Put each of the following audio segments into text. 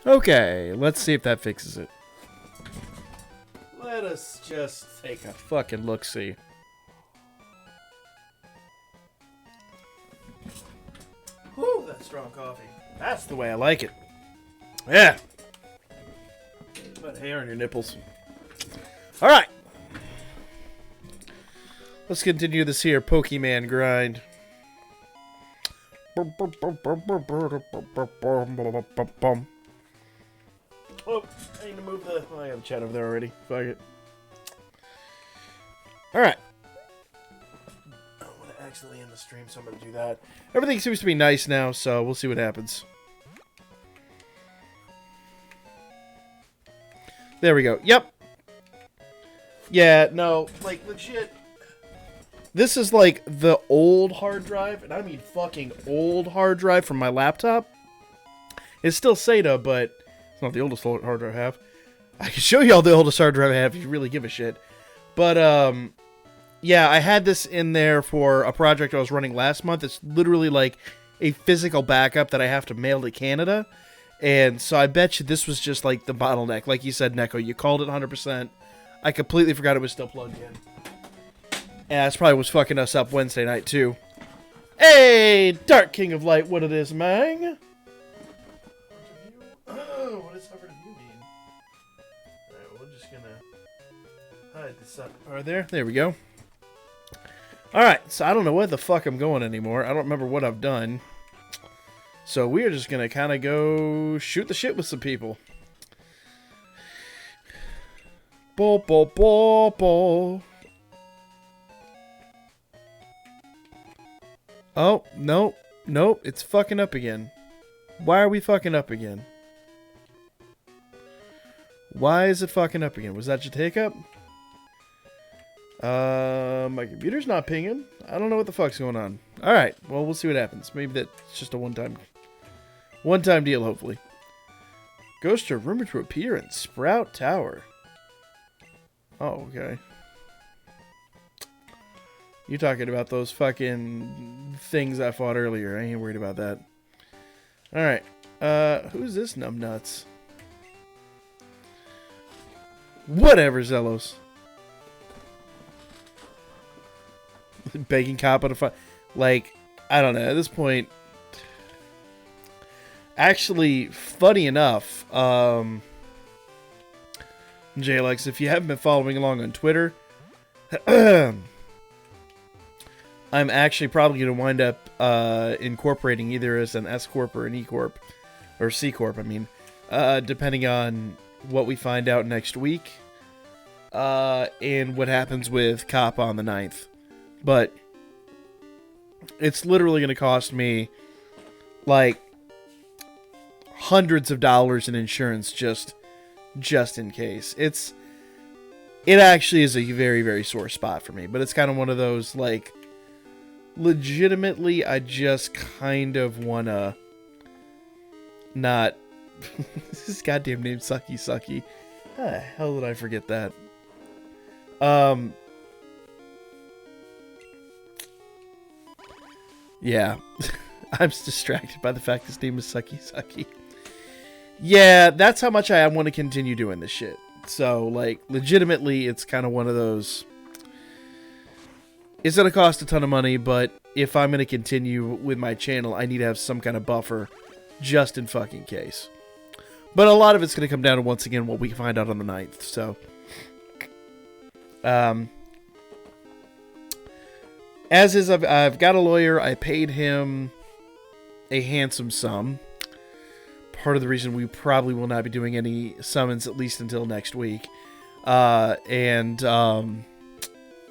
Okay, let's see if that fixes it. Let us just take a fucking look-see. Whew, that's strong coffee. That's the way I like it. Yeah. Put hair on your nipples. All right. Let's continue this here Pokemon grind. Oh, I need to move the... Oh, I have a chat over there already. Fuck it. Alright. I don't want to accidentally end the stream, so I'm going to do that. Everything seems to be nice now, so we'll see what happens. There we go. Yep. Yeah, no, like, legit. This is, like, the old hard drive, and I mean fucking old hard drive from my laptop. It's still SATA, but it's not the oldest hard drive I have. I can show you all the oldest hard drive I have if you really give a shit. But, yeah, I had this in there for a project I was running last month. It's literally, like, a physical backup that I have to mail to Canada. And so I bet you this was just, like, the bottleneck. Like you said, Neko, you called it 100%. I completely forgot it was still plugged in. Yeah, that's probably what's fucking us up Wednesday night, too. Hey, Dark King of Light, what it is, man? Oh, what does hover to view mean? Alright, we're just gonna hide this up. Right there? There we go. Alright, so I don't know where the fuck I'm going anymore. I don't remember what I've done. So we're just gonna kind of go shoot the shit with some people. Bo, bo, bo, bo. Oh, no. Nope, it's fucking up again. Why are we fucking up again? Why is it fucking up again? Was that just a hiccup? My computer's not pinging. I don't know what the fuck's going on. Alright, well, we'll see what happens. Maybe that's just a one-time deal, hopefully. Ghosts are rumored to appear in Sprout Tower. Oh, okay. You're talking about those fucking things I fought earlier. I ain't worried about that. Alright. Who's this numbnuts? Whatever, Zelos. Begging COPPA to fight. Like, I don't know. At this point... Actually, funny enough, JLX, if you haven't been following along on Twitter... I'm actually probably going to wind up incorporating either as an S-Corp or an E-Corp. Or C-Corp, I mean. Depending on what we find out next week. And what happens with COPPA on the 9th. But it's literally going to cost me, like, hundreds of dollars in insurance just in case. It actually is a very, very sore spot for me. But it's kind of one of those, like... Legitimately, I just kind of wanna not... This goddamn name, Sucky Sucky. How the hell did I forget that? Yeah. I'm just distracted by the fact his name is Sucky Sucky. Yeah, that's how much I want to continue doing this shit. So, like, legitimately, it's kind of one of those... It's going to cost a ton of money, but if I'm going to continue with my channel, I need to have some kind of buffer just in fucking case. But a lot of it's going to come down to, once again, what we find out on the 9th. So, as is, I've got a lawyer. I paid him a handsome sum. Part of the reason we probably will not be doing any summons, at least until next week.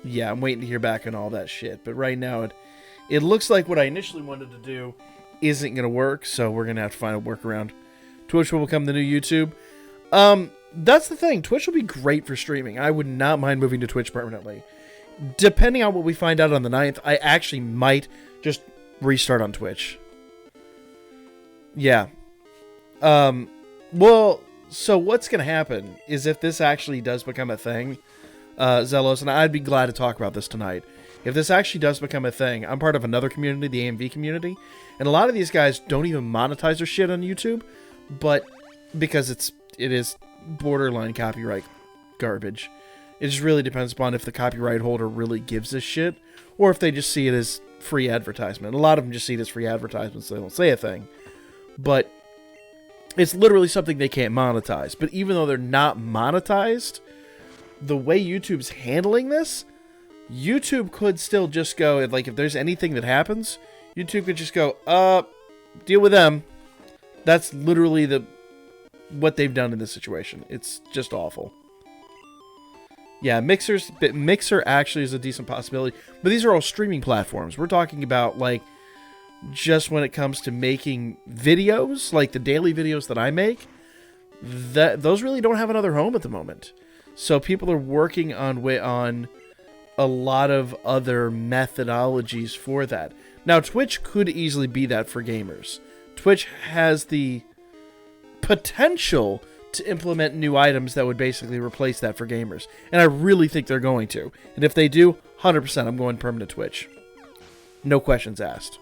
Yeah, I'm waiting to hear back on all that shit. But right now, it looks like what I initially wanted to do isn't going to work. So we're going to have to find a workaround. Twitch will become the new YouTube. That's the thing. Twitch will be great for streaming. I would not mind moving to Twitch permanently. Depending on what we find out on the 9th, I actually might just restart on Twitch. Yeah. Well, so what's going to happen is if this actually does become a thing... Zelos, and I'd be glad to talk about this tonight. If this actually does become a thing, I'm part of another community, the AMV community, and a lot of these guys don't even monetize their shit on YouTube, but because it is borderline copyright garbage. It just really depends upon if the copyright holder really gives a shit, or if they just see it as free advertisement. A lot of them just see it as free advertisement, so they don't say a thing. But it's literally something they can't monetize. But even though they're not monetized, the way YouTube's handling this, YouTube could still just go, like, if there's anything that happens, YouTube could just go, deal with them. That's literally what they've done in this situation. It's just awful. Yeah, Mixer actually is a decent possibility. But these are all streaming platforms. We're talking about, like, just when it comes to making videos, like the daily videos that I make, those really don't have another home at the moment. So people are working on a lot of other methodologies for that. Now, Twitch could easily be that for gamers. Twitch has the potential to implement new items that would basically replace that for gamers. And I really think they're going to. And if they do, 100% I'm going permanent Twitch. No questions asked.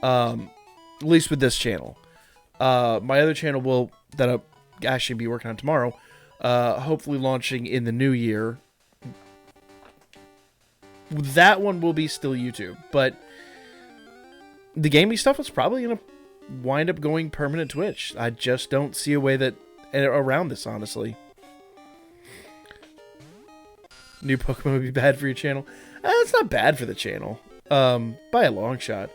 At least with this channel. My other channel that I'll actually be working on tomorrow, hopefully launching in the new year. That one will be still YouTube, but the gaming stuff is probably going to wind up going permanent Twitch. I just don't see a way around this, honestly. New Pokemon would be bad for your channel. It's not bad for the channel, by a long shot.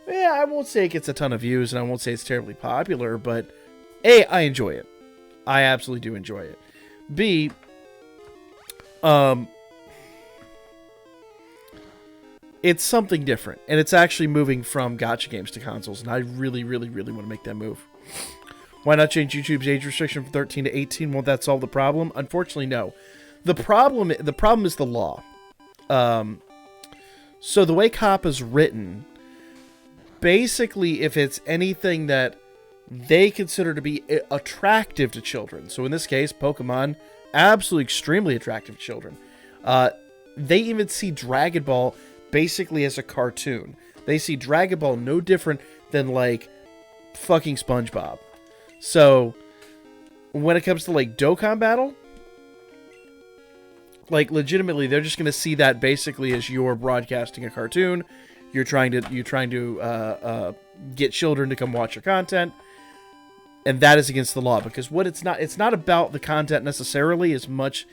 Yeah, I won't say it gets a ton of views, and I won't say it's terribly popular, but A, I enjoy it. I absolutely do enjoy it. B, it's something different, and it's actually moving from gacha games to consoles, and I really, really, really want to make that move. Why not change YouTube's age restriction from 13 to 18? Won't that solve the problem? Unfortunately, no. The problem is the law. So the way COPPA is written, basically, if it's anything that they consider to be attractive to children, so in this case, Pokemon, absolutely extremely attractive to children. They even see Dragon Ball basically as a cartoon. They see Dragon Ball no different than, like, fucking SpongeBob. So, when it comes to, like, Dokkan Battle, like, legitimately, they're just going to see that basically as you're broadcasting a cartoon. You're trying to get children to come watch your content, and that is against the law, because it's not about the content necessarily as much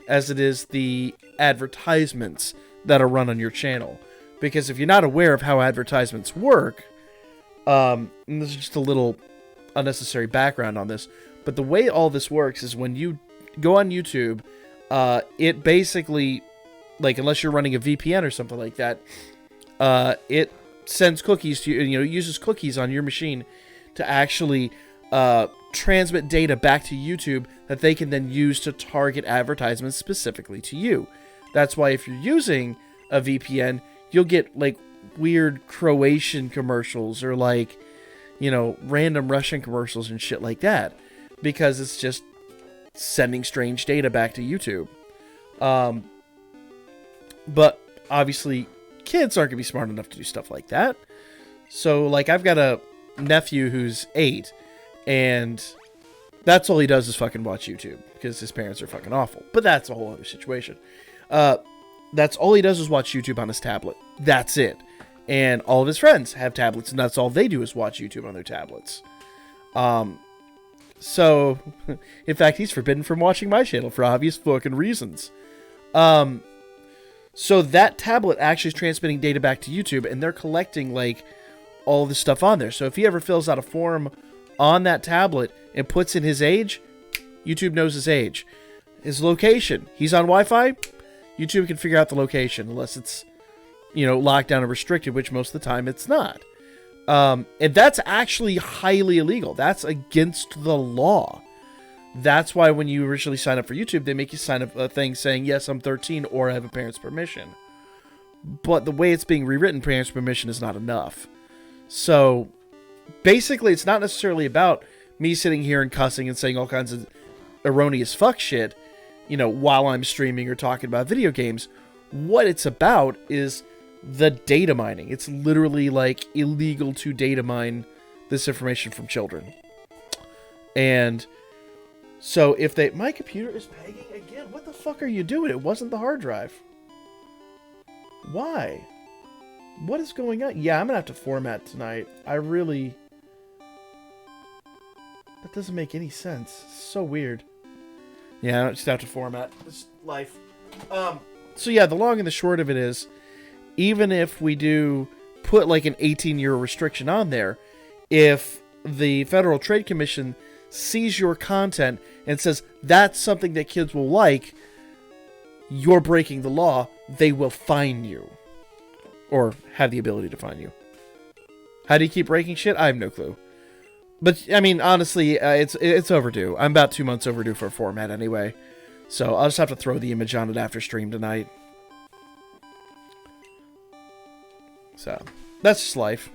as it is the advertisements that are run on your channel. Because if you're not aware of how advertisements work, and this is just a little unnecessary background on this, but the way all this works is when you go on YouTube, it basically, like, unless you're running a VPN or something like that, it sends cookies to you, it uses cookies on your machine to actually transmit data back to YouTube that they can then use to target advertisements specifically to you. That's why if you're using a VPN, you'll get, like, weird Croatian commercials or, like, random Russian commercials and shit like that, because it's just sending strange data back to YouTube. But obviously, kids aren't going to be smart enough to do stuff like that. So, like, I've got a nephew who's 8, and that's all he does is fucking watch YouTube, because his parents are fucking awful. But that's a whole other situation. That's all he does is watch YouTube on his tablet. That's it. And all of his friends have tablets, and that's all they do is watch YouTube on their tablets. So, in fact, he's forbidden from watching my channel for obvious fucking reasons. So that tablet actually is transmitting data back to YouTube, and they're collecting, like, all this stuff on there. So if he ever fills out a form on that tablet and puts in his age, YouTube knows his age. His location. He's on Wi-Fi, YouTube can figure out the location, unless it's, locked down and restricted, which most of the time it's not. And that's actually highly illegal. That's against the law. That's why when you originally sign up for YouTube, they make you sign up a thing saying, yes, I'm 13 or I have a parent's permission. But the way it's being rewritten, parent's permission is not enough. So basically, it's not necessarily about me sitting here and cussing and saying all kinds of erroneous fuck shit, while I'm streaming or talking about video games. What it's about is the data mining. It's literally, like, illegal to data mine this information from children. And so if they... My computer is pegging again. What the fuck are you doing? It wasn't the hard drive. Why? What is going on? Yeah, I'm going to have to format tonight. I really... That doesn't make any sense. It's so weird. Yeah, I just have to format. It's life. So yeah, the long and the short of it is, even if we do put like an 18-year restriction on there, if the Federal Trade Commission sees your content and says that's something that kids will like, you're breaking the law, they will fine you. Or have the ability to fine you. How do you keep breaking shit? I have no clue. But, I mean, honestly, it's overdue. I'm about 2 months overdue for a format anyway. So I'll just have to throw the image on it after stream tonight. So, that's just life.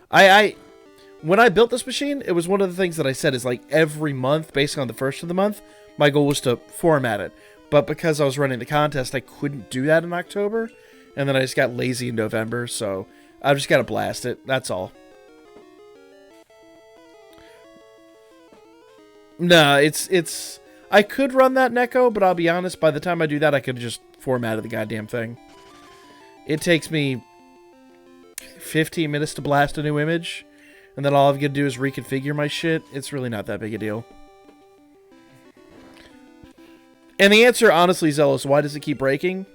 When I built this machine, it was one of the things that I said is like every month, based on the first of the month, my goal was to format it. But because I was running the contest, I couldn't do that in October. And then I just got lazy in November, so I've just got to blast it. That's all. No, it's... I could run that Neko, but I'll be honest, by the time I do that, I could just formatted the goddamn thing. It takes me 15 minutes to blast a new image, and then all I've got to do is reconfigure my shit. It's really not that big a deal. And the answer, honestly, Zealous, why does it keep breaking?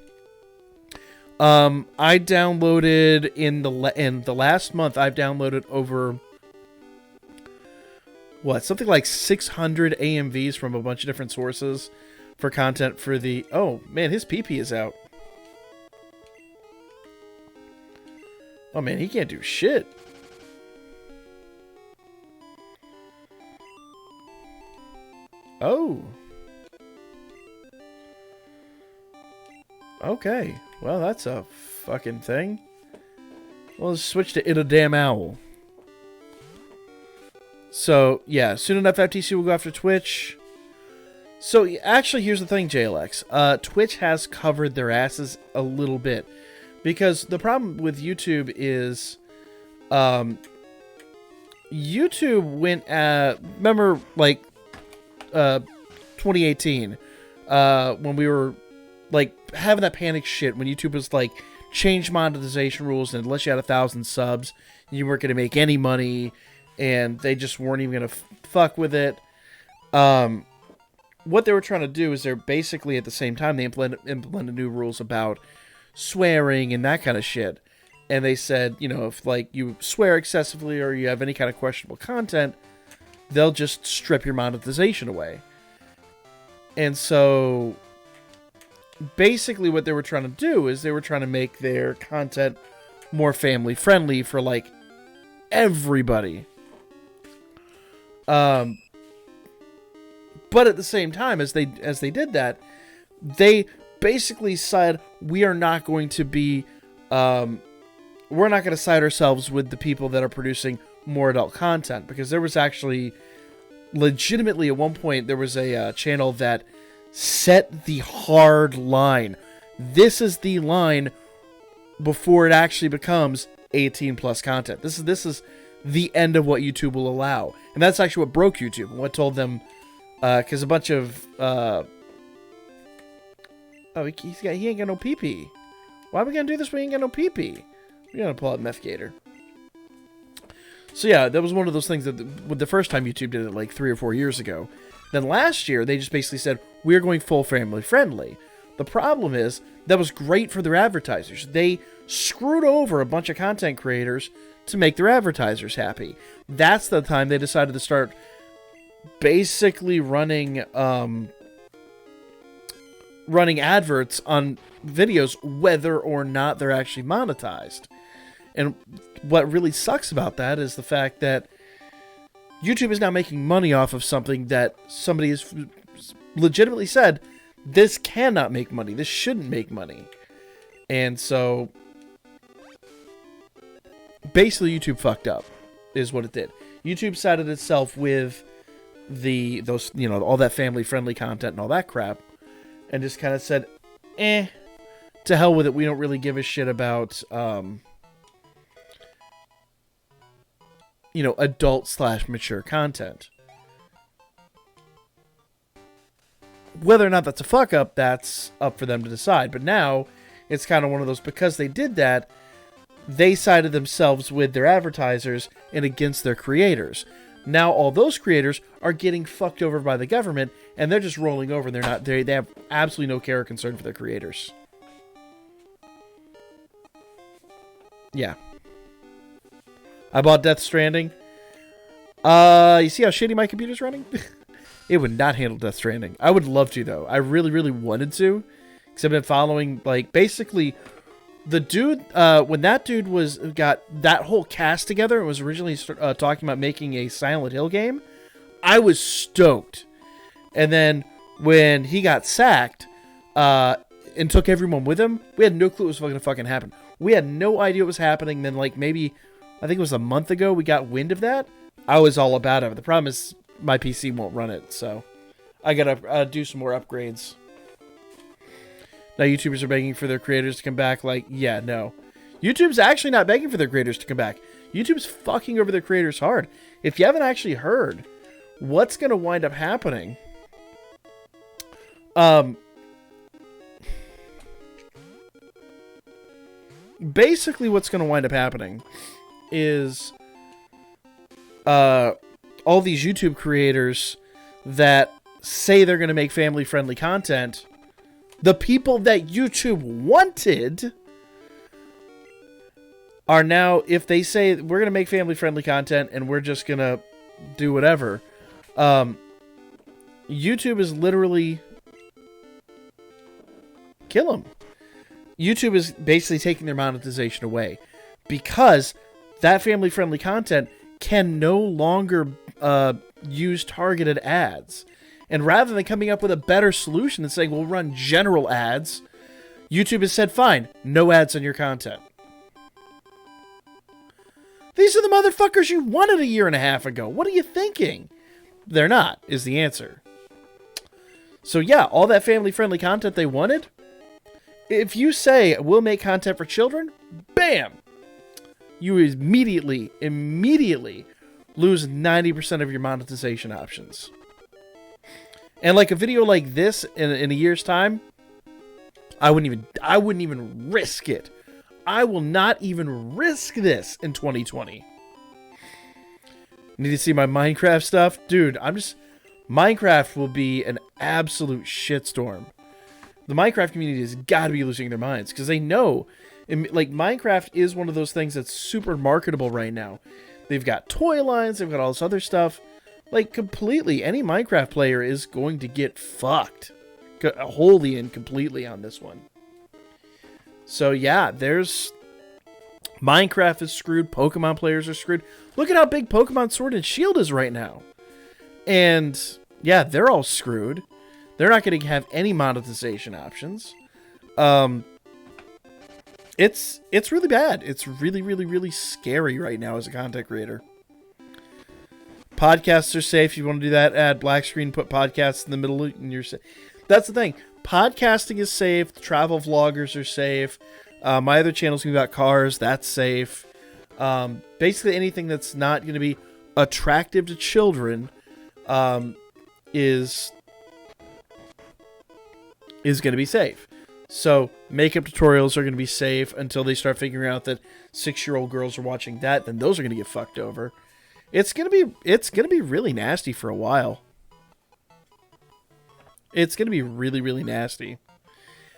I downloaded in the last month, I've downloaded over... What, something like 600 AMVs from a bunch of different sources for content for the... Oh, man, his PP is out. Oh, man, he can't do shit. Oh. Okay. Well, that's a fucking thing. Well, let's switch to It a Damn Owl. So, yeah, soon enough FTC will go after Twitch. So, actually, here's the thing, JLX. Twitch has covered their asses a little bit. Because the problem with YouTube is... YouTube went at... Remember, like, 2018, when we were, like, having that panic shit, when YouTube was, like, change monetization rules, and unless you had 1,000 subs, you weren't going to make any money... And they just weren't even going to fuck with it. What they were trying to do is they're basically at the same time they implemented new rules about swearing and that kind of shit. And they said, you know, if like you swear excessively or you have any kind of questionable content, they'll just strip your monetization away. And so basically what they were trying to do is they were trying to make their content more family friendly for like everybody. But at the same time, as they did that, they basically said we are not going to be, we're not going to side ourselves with the people that are producing more adult content, because there was actually, legitimately at one point there was a channel that set the hard line. This is the line before it actually becomes 18 plus content. This is the end of what YouTube will allow. And that's actually what broke YouTube and what told them, because a bunch of, oh, he ain't got no PP. Why are we going to do this when he ain't got no PP? We're going to pull out Meth Gator. So yeah, that was one of those things that the first time YouTube did it like 3 or 4 years ago. Then last year, they just basically said, we're going full family friendly. The problem is, that was great for their advertisers. They screwed over a bunch of content creators to make their advertisers happy. That's the time they decided to start basically running adverts on videos whether or not they're actually monetized. And what really sucks about that is the fact that YouTube is now making money off of something that somebody has legitimately said, this cannot make money, this shouldn't make money. And so basically YouTube fucked up is what it did. YouTube sided itself with those, you know, all that family friendly content and all that crap, and just kind of said, to hell with it, we don't really give a shit about you know, adult / mature content. Whether or not that's a fuck up, that's up for them to decide. But now it's kind of one of those, because they did that, they sided themselves with their advertisers and against their creators. Now all those creators are getting fucked over by the government, and they're just rolling over. They have absolutely no care or concern for their creators. Yeah. I bought Death Stranding. You see how shitty my computer's running? It would not handle Death Stranding. I would love to, though. I really, really wanted to. Because I've been following, like, basically, the dude, when that dude got that whole cast together and was originally talking about making a Silent Hill game, I was stoked. And then when he got sacked, and took everyone with him, we had no clue what was going to fucking happen. We had no idea what was happening. Then, like, maybe, I think it was a month ago, we got wind of that. I was all about it. The problem is my PC won't run it, so I gotta do some more upgrades. Now YouTubers are begging for their creators to come back. Like, yeah, no. YouTube's actually not begging for their creators to come back. YouTube's fucking over their creators hard. If you haven't actually heard what's going to wind up happening, basically what's going to wind up happening is all these YouTube creators that say they're going to make family-friendly content, the people that YouTube wanted are now, if they say we're going to make family-friendly content and we're just going to do whatever, YouTube is literally kill them. YouTube is basically taking their monetization away because that family-friendly content can no longer use targeted ads. And rather than coming up with a better solution and saying, we'll run general ads, YouTube has said, fine, no ads on your content. These are the motherfuckers you wanted a year and a half ago. What are you thinking? They're not, is the answer. So yeah, all that family-friendly content they wanted, if you say, we'll make content for children, bam! You immediately lose 90% of your monetization options. And like a video like this in a year's time, I wouldn't even risk it. I will not even risk this in 2020. Need to see my Minecraft stuff? Dude, Minecraft will be an absolute shitstorm. The Minecraft community has got to be losing their minds because they know, like, Minecraft is one of those things that's super marketable right now. They've got toy lines, they've got all this other stuff. Like, completely, any Minecraft player is going to get fucked wholly and completely on this one. So, yeah, Minecraft is screwed. Pokemon players are screwed. Look at how big Pokemon Sword and Shield is right now. And, yeah, they're all screwed. They're not going to have any monetization options. It's really bad. It's really, really, really scary right now as a content creator. Podcasts are safe. You want to do that, add black screen, put podcasts in the middle, and you're safe. That's the thing. Podcasting is safe. Travel vloggers are safe. My other channel's about cars. That's safe. Basically anything that's not going to be attractive to children is going to be safe. So makeup tutorials are going to be safe until they start figuring out that 6-year-old girls are watching that. Then those are going to get fucked over. It's gonna be really nasty for a while. It's gonna be really, really nasty.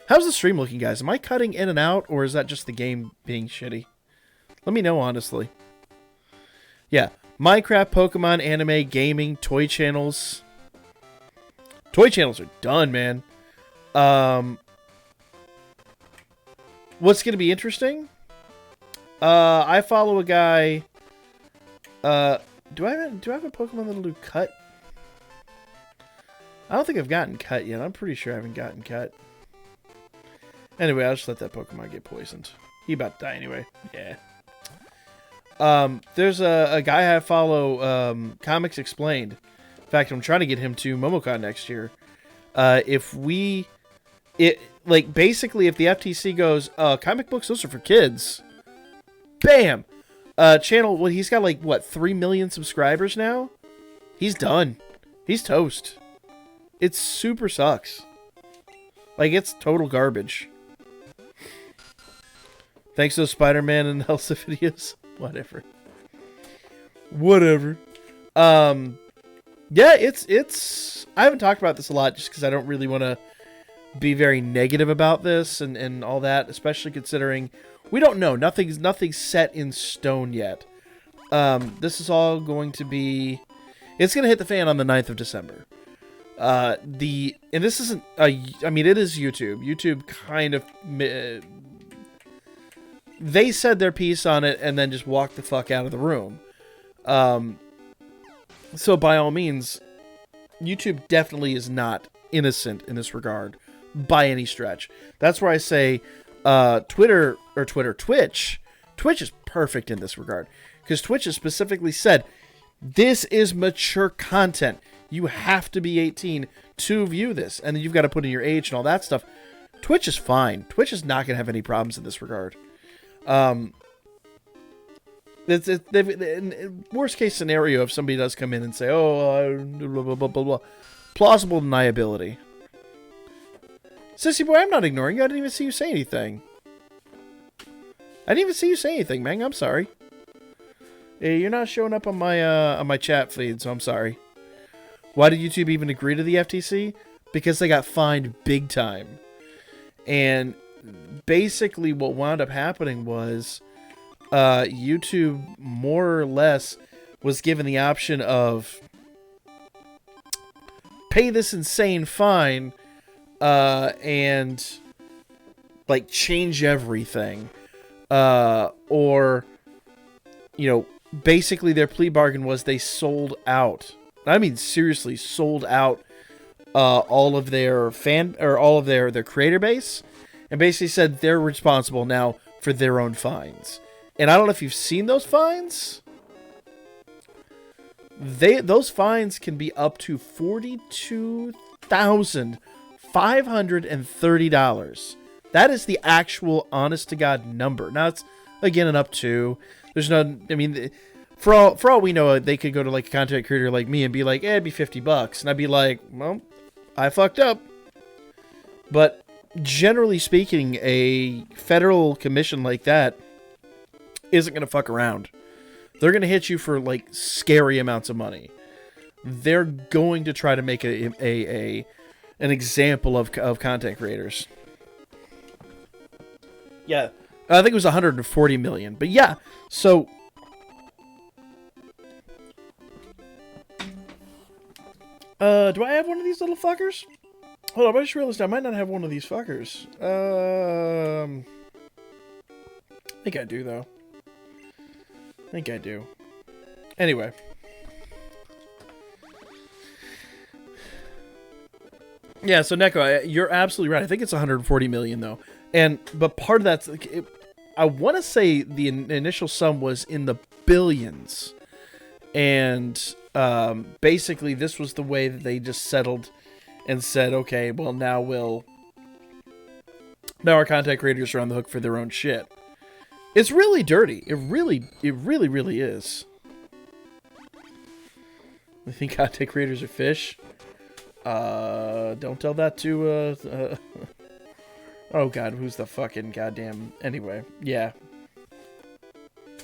How's the stream looking, guys? Am I cutting in and out, or is that just the game being shitty? Let me know, honestly. Yeah, Minecraft, Pokemon, anime, gaming, toy channels. Toy channels are done, man. What's gonna be interesting? I follow a guy. Do I have a Pokemon that'll do cut? I don't think I've gotten cut yet. I'm pretty sure I haven't gotten cut. Anyway, I'll just let that Pokemon get poisoned. He about to die anyway. Yeah. There's a guy I follow, Comics Explained. In fact, I'm trying to get him to MomoCon next year. Basically, if the FTC goes, comic books, those are for kids. Bam! Channel, well, he's got like, what, 3 million subscribers now? He's done. He's toast. It super sucks. Like, it's total garbage. Thanks to those Spider-Man and Elsa videos. Whatever. Yeah, it's... I haven't talked about this a lot just because I don't really want to be very negative about this and all that, especially considering we don't know. Nothing's set in stone yet. This is all going to be... It's going to hit the fan on the 9th of December. And this isn't... I mean, it is YouTube. YouTube kind of... they said their piece on it and then just walked the fuck out of the room. So by all means, YouTube definitely is not innocent in this regard by any stretch. That's where I say Twitch is perfect in this regard. Because Twitch has specifically said, this is mature content. You have to be 18 to view this. And then you've got to put in your age and all that stuff. Twitch is fine. Twitch is not going to have any problems in this regard. Worst case scenario, if somebody does come in and say, oh, blah, blah, blah, blah, blah. Plausible deniability. Sissy boy, I'm not ignoring you. I didn't even see you say anything. Man. I'm sorry. Hey, you're not showing up on my chat feed, so I'm sorry. Why did YouTube even agree to the FTC? Because they got fined big time. And basically what wound up happening was YouTube more or less was given the option of pay this insane fine and like change everything. Or, you know, basically their plea bargain was they sold out. I mean, seriously, sold out all of their all of their creator base, and basically said they're responsible now for their own fines. And I don't know if you've seen those fines. Those fines can be up to $42,530. That is the actual honest to God number. Now it's again an up to. There's no. I mean, for all we know, they could go to like a content creator like me and be like, it'd be $50, and I'd be like, well, I fucked up. But generally speaking, a federal commission like that isn't gonna fuck around. They're gonna hit you for like scary amounts of money. They're going to try to make an example of content creators. Yeah, I think it was 140 million. But yeah, so do I have one of these little fuckers? Hold on, I just realized I might not have one of these fuckers. I think I do though. I think I do. Anyway. Yeah, so Neko, you're absolutely right. I think it's 140 million though. But part of that's, I want to say the initial sum was in the billions. And basically this was the way that they just settled and said, okay, well now our content creators are on the hook for their own shit. It's really dirty. It really is. I think content creators are fish. Don't tell that to, oh god, who's the fucking goddamn... Anyway, yeah.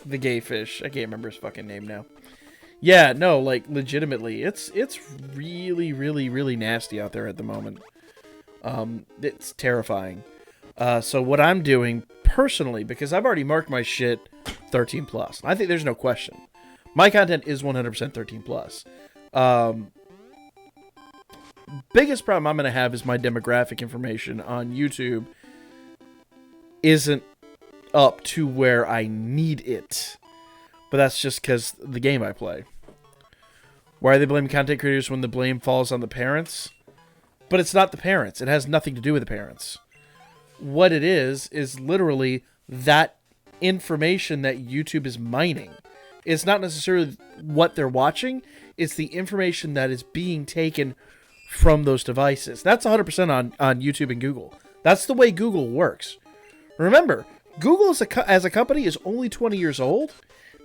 The gay fish. I can't remember his fucking name now. Yeah, no, like, legitimately, it's really nasty out there at the moment. It's terrifying. So what I'm doing, personally, because I've already marked my shit 13 plus. I think there's no question. My content is 100% 13 plus. Biggest problem I'm going to have is my demographic information on YouTube isn't up to where I need it. But that's just because the game I play. Why are they blaming content creators when the blame falls on the parents? But it's not the parents. It has nothing to do with the parents. What it is literally that information that YouTube is mining. It's not necessarily what they're watching. It's the information that is being taken from those devices. That's 100% on YouTube and Google. That's the way Google works. Remember, Google as a company is only 20 years old.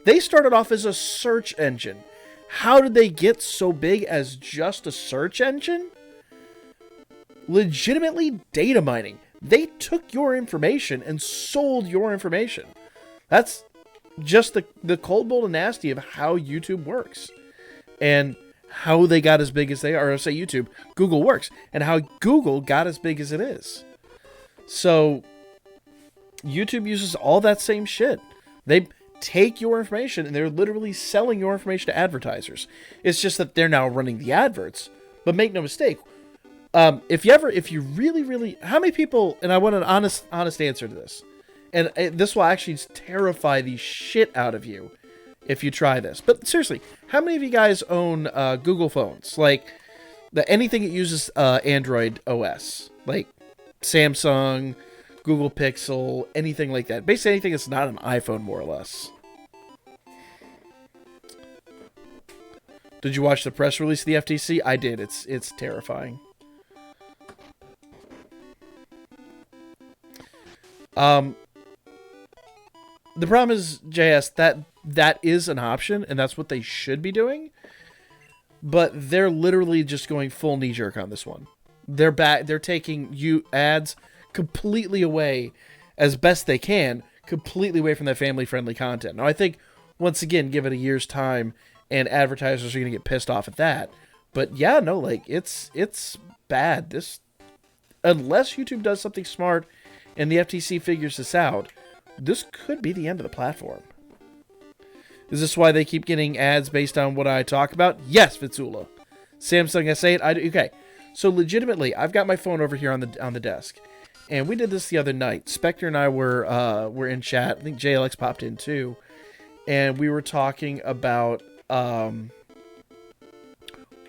They started off as a search engine. How did they get so big as just a search engine? legitimately data mining. They took your information and sold your information. That's just the cold, bold, and nasty of how YouTube works. And how they got as big as they are. Or say YouTube, Google works. And how Google got as big as it is. So, YouTube uses all that same shit. They take your information and they're literally selling your information to advertisers. It's just that they're now running the adverts. But make no mistake, if you really, how many people, and I want an honest answer to this, and this will actually terrify the shit out of you if you try this. But seriously, how many of you guys own Google phones? Like, anything that uses Android OS? Like, Samsung, Google Pixel, anything like that. Basically anything that's not an iPhone, more or less. Did you watch the press release of the FTC? I did. It's terrifying. The problem is, JS, that is an option, and that's what they should be doing. But they're literally just going full knee-jerk on this one. They're taking ads completely away, as best they can, completely away from that family-friendly content. Now, I think, once again, give it a year's time, and advertisers are going to get pissed off at that. But yeah, no, like, it's bad. Unless YouTube does something smart and the FTC figures this out, this could be the end of the platform. Is this why they keep getting ads based on what I talk about? Yes, Fitsula. Samsung S8. Okay, so legitimately, I've got my phone over here on the desk, and we did this the other night. Spectre and I were in chat. I think JLX popped in too, and we were talking about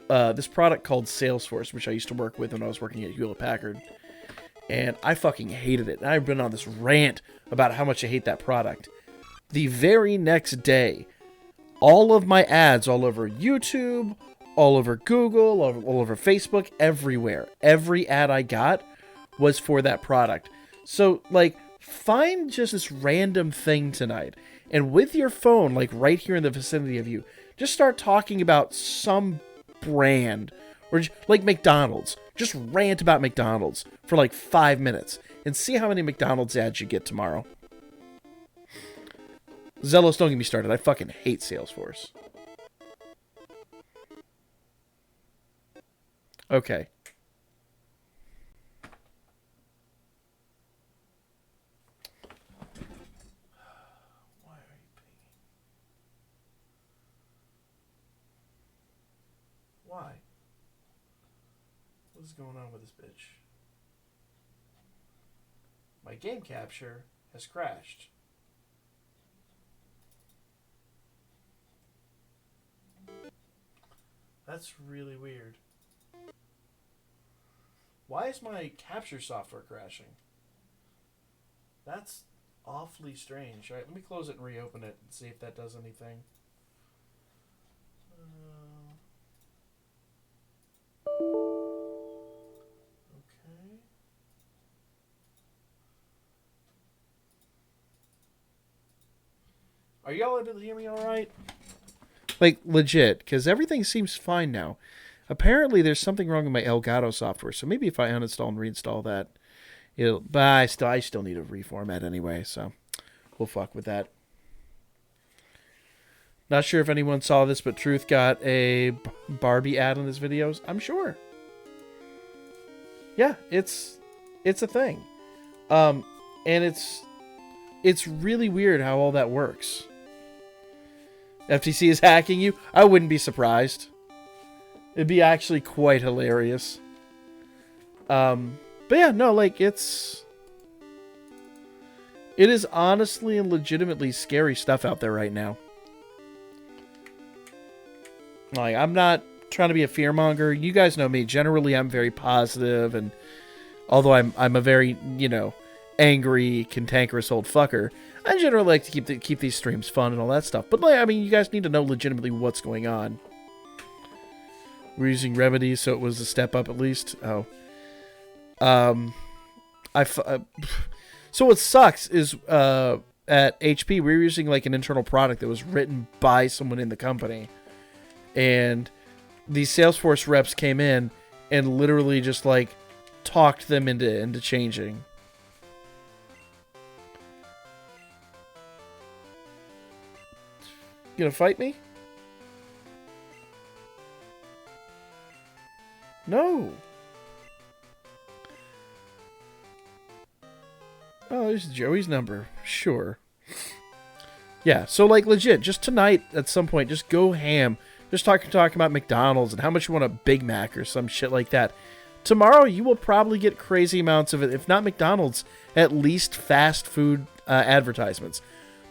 this product called Salesforce, which I used to work with when I was working at Hewlett Packard, and I fucking hated it. And I've been on this rant about how much I hate that product. The very next day, all of my ads all over YouTube, all over Google, all over Facebook, everywhere, every ad I got was for that product. So, like, find just this random thing tonight, and with your phone, like, right here in the vicinity of you, just start talking about some brand, or like McDonald's. Just rant about McDonald's for like 5 minutes, and see how many McDonald's ads you get tomorrow. Zealous, don't get me started. I fucking hate Salesforce. Okay. Why are you pinging? Why? What is going on with this bitch? My game capture has crashed. That's really weird. Why is my capture software crashing? That's awfully strange. Alright, let me close it and reopen it and see if that does anything. Okay. Are y'all able to hear me alright? Like, legit, because everything seems fine now. Apparently, there's something wrong with my Elgato software, so maybe if I uninstall and reinstall that, but I still need a reformat anyway, so we'll fuck with that. Not sure if anyone saw this, but Truth got a Barbie ad in his videos. I'm sure. Yeah, it's a thing. And it's really weird how all that works. FTC is hacking you? I wouldn't be surprised. It'd be actually quite hilarious. But yeah, no, like, it is honestly and legitimately scary stuff out there right now. Like, I'm not trying to be a fearmonger. You guys know me. Generally, I'm very positive, and although I'm a very, angry, cantankerous old fucker, I generally like to keep these streams fun and all that stuff. But, like, I mean, you guys need to know legitimately what's going on. We're using remedies, so it was a step up at least. Oh. So what sucks is, at HP, we were using, like, an internal product that was written by someone in the company. And these Salesforce reps came in and literally just, like, talked them into changing. You gonna fight me? No. Oh, there's Joey's number. Sure. Yeah, so like legit, just tonight at some point, just go ham. Just talking about McDonald's and how much you want a Big Mac or some shit like that. Tomorrow, you will probably get crazy amounts of it. If not McDonald's, at least fast food advertisements.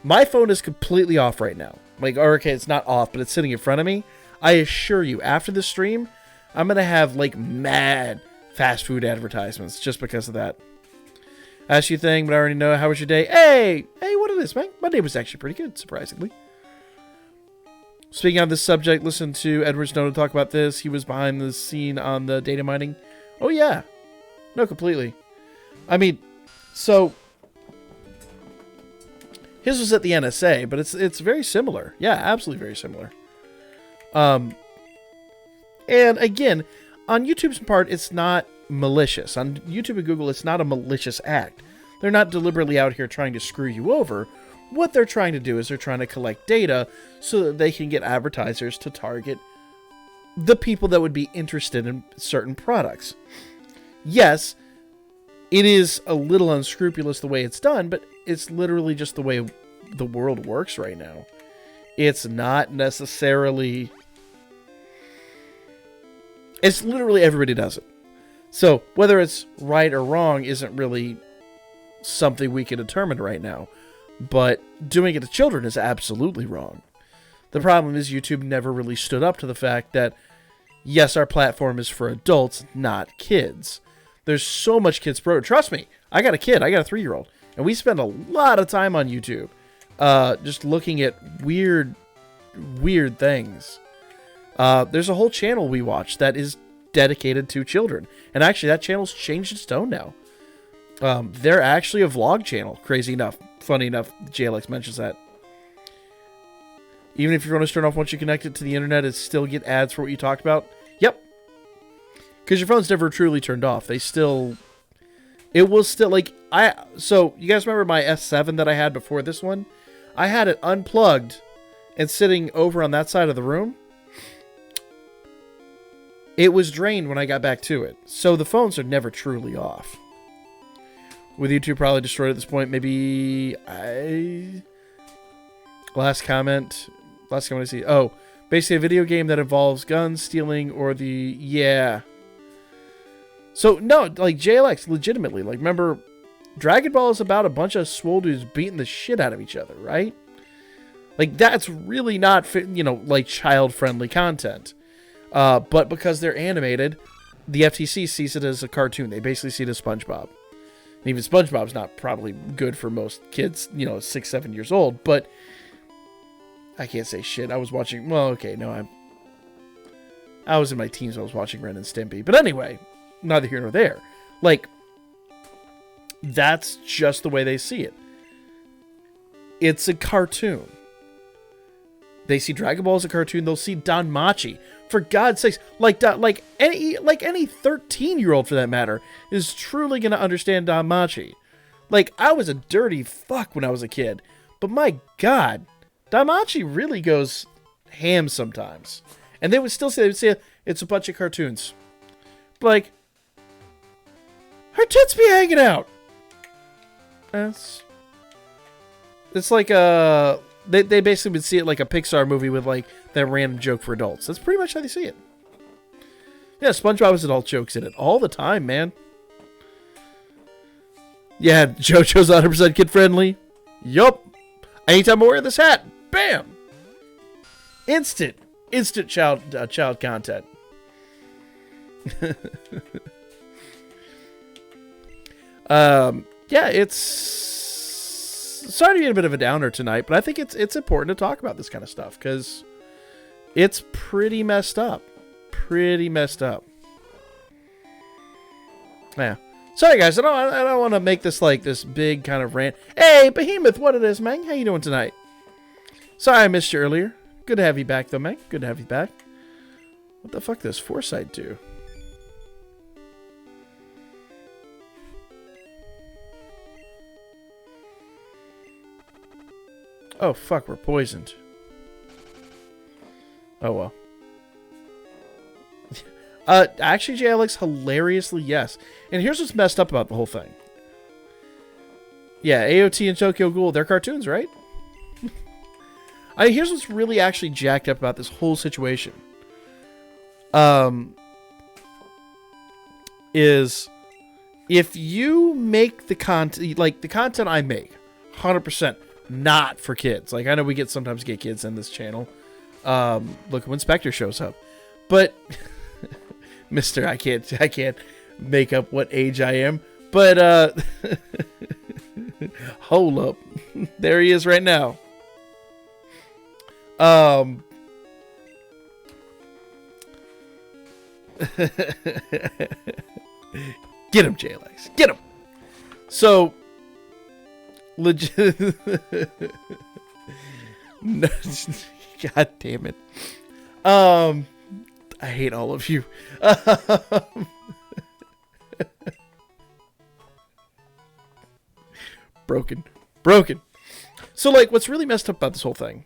My phone is completely off right now. Like, or okay, it's not off, but it's sitting in front of me. I assure you, after the stream, I'm going to have, like, mad fast food advertisements just because of that. Ask you thing, but I already know. How was your day? Hey, what it is, man? My day was actually pretty good, surprisingly. Speaking on this subject, listen to Edward Snowden talk about this. He was behind the scene on the data mining. Oh, yeah. No, completely. I mean, so his was at the NSA, but it's very similar. Yeah, absolutely very similar. And again, on YouTube's part, it's not malicious. On YouTube and Google, it's not a malicious act. They're not deliberately out here trying to screw you over. What they're trying to do is they're trying to collect data so that they can get advertisers to target the people that would be interested in certain products. Yes, it is a little unscrupulous the way it's done, but it's literally just the way the world works right now. It's not necessarily... It's literally everybody does it. So whether it's right or wrong isn't really something we can determine right now. But doing it to children is absolutely wrong. The problem is YouTube never really stood up to the fact that, yes, our platform is for adults, not kids. There's so much kids pro. Trust me, I got a kid. I got a 3-year-old. And we spend a lot of time on YouTube just looking at weird things. There's a whole channel we watch that is dedicated to children. And actually, that channel's changed its tone now. They're actually a vlog channel. Crazy enough. Funny enough, JLX mentions that. Even if your phone is turned off once you connect it to the internet, it still get ads for what you talked about? Yep. Because your phone's never truly turned off. It will still, like, so, you guys remember my S7 that I had before this one? I had it unplugged and sitting over on that side of the room. It was drained when I got back to it. So the phones are never truly off. With YouTube probably destroyed at this point, maybe last comment I see. Oh, basically a video game that involves guns, stealing, or yeah. So no, like JLX, legitimately, like remember, Dragon Ball is about a bunch of swole dudes beating the shit out of each other, right? Like that's really not, like child-friendly content. But because they're animated, the FTC sees it as a cartoon. They basically see it as SpongeBob. Even SpongeBob's not probably good for most kids, 6, 7 years old, but I can't say shit. I was watching, well, okay, no, I was in my teens when I was watching Ren and Stimpy. But anyway, neither here nor there. Like, that's just the way they see it. It's a cartoon. They see Dragon Ball as a cartoon. They'll see DanMachi. For God's sakes, like any 13-year-old for that matter is truly gonna understand DanMachi. Like I was a dirty fuck when I was a kid, but my God, DanMachi really goes ham sometimes. And they would say it's a bunch of cartoons. Like her tits be hanging out. It's like They basically would see it like a Pixar movie with like that random joke for adults. That's pretty much how they see it. Yeah, SpongeBob has adult jokes in it all the time, man. Yeah, JoJo's 100% kid friendly. Yup. Anytime I wear this hat, bam. Instant child content. Yeah, it's. Sorry to be a bit of a downer tonight, but I think it's important to talk about this kind of stuff because it's pretty messed up. Yeah. Sorry guys, I don't want to make this like this big kind of rant. Hey, Behemoth, what it is, man? How you doing tonight? Sorry I missed you earlier. Good to have you back though, man. Good to have you back. What the fuck does Foresight do? Oh, fuck, we're poisoned. Oh, well. Actually, JLX, hilariously, yes. And here's what's messed up about the whole thing. Yeah, AOT and Tokyo Ghoul, they're cartoons, right? Here's what's really actually jacked up about this whole situation. Is if you make the content, like the content I make, 100% not for kids. Like, I know we sometimes get kids in this channel. Look when Spectre shows up. But, Mister, I can't make up what age I am. But, hold up. There he is right now. Get him, JLX. Get him. So, legit. No, God damn it. I hate all of you. Broken. So, like, what's really messed up about this whole thing?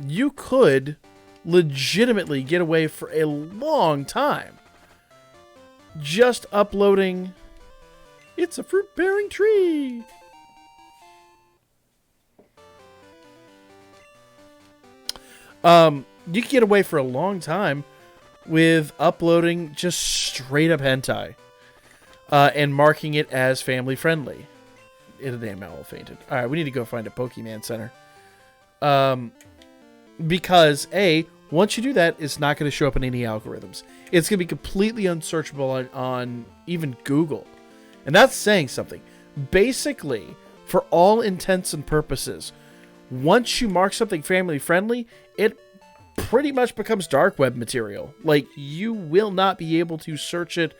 You could legitimately get away for a long time just uploading "It's a fruit-bearing tree." You could get away for a long time with uploading just straight up hentai and marking it as family friendly. A damn owl fainted. All right, we need to go find a Pokemon Center. Because once you do that, it's not going to show up in any algorithms. It's going to be completely unsearchable on even Google. And that's saying something. Basically, for all intents and purposes, once you mark something family friendly, it pretty much becomes dark web material. Like, you will not be able to search it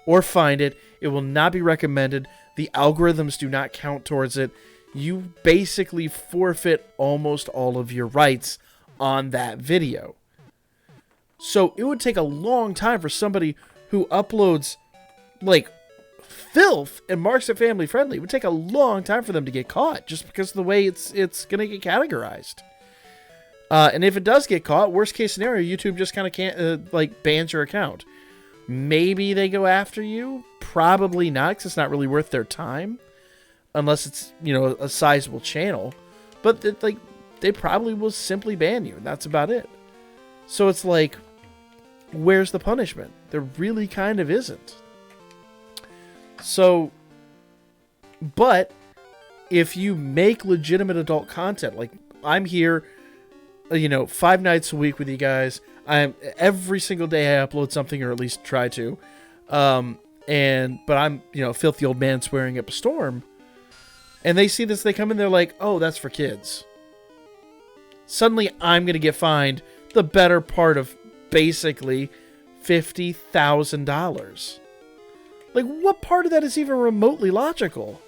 or find it. It will not be recommended. The algorithms do not count towards it. You basically forfeit almost all of your rights on that video. So it would take a long time for somebody who uploads like filth and marks it family friendly. It would take a long time for them to get caught just because of the way it's gonna get categorized. And if it does get caught, worst case scenario, YouTube just kind of can't bans your account. Maybe they go after you. Probably not, because it's not really worth their time, unless it's a sizable channel. But they probably will simply ban you, and that's about it. So it's like, where's the punishment? There really kind of isn't. So, but if you make legitimate adult content, like I'm here, 5 nights a week with you guys. Every single day I upload something, or at least try to. But I'm, a filthy old man swearing up a storm. And they see this, they come in, they're like, oh, that's for kids. Suddenly I'm going to get fined the better part of basically $50,000. Like, what part of that is even remotely logical?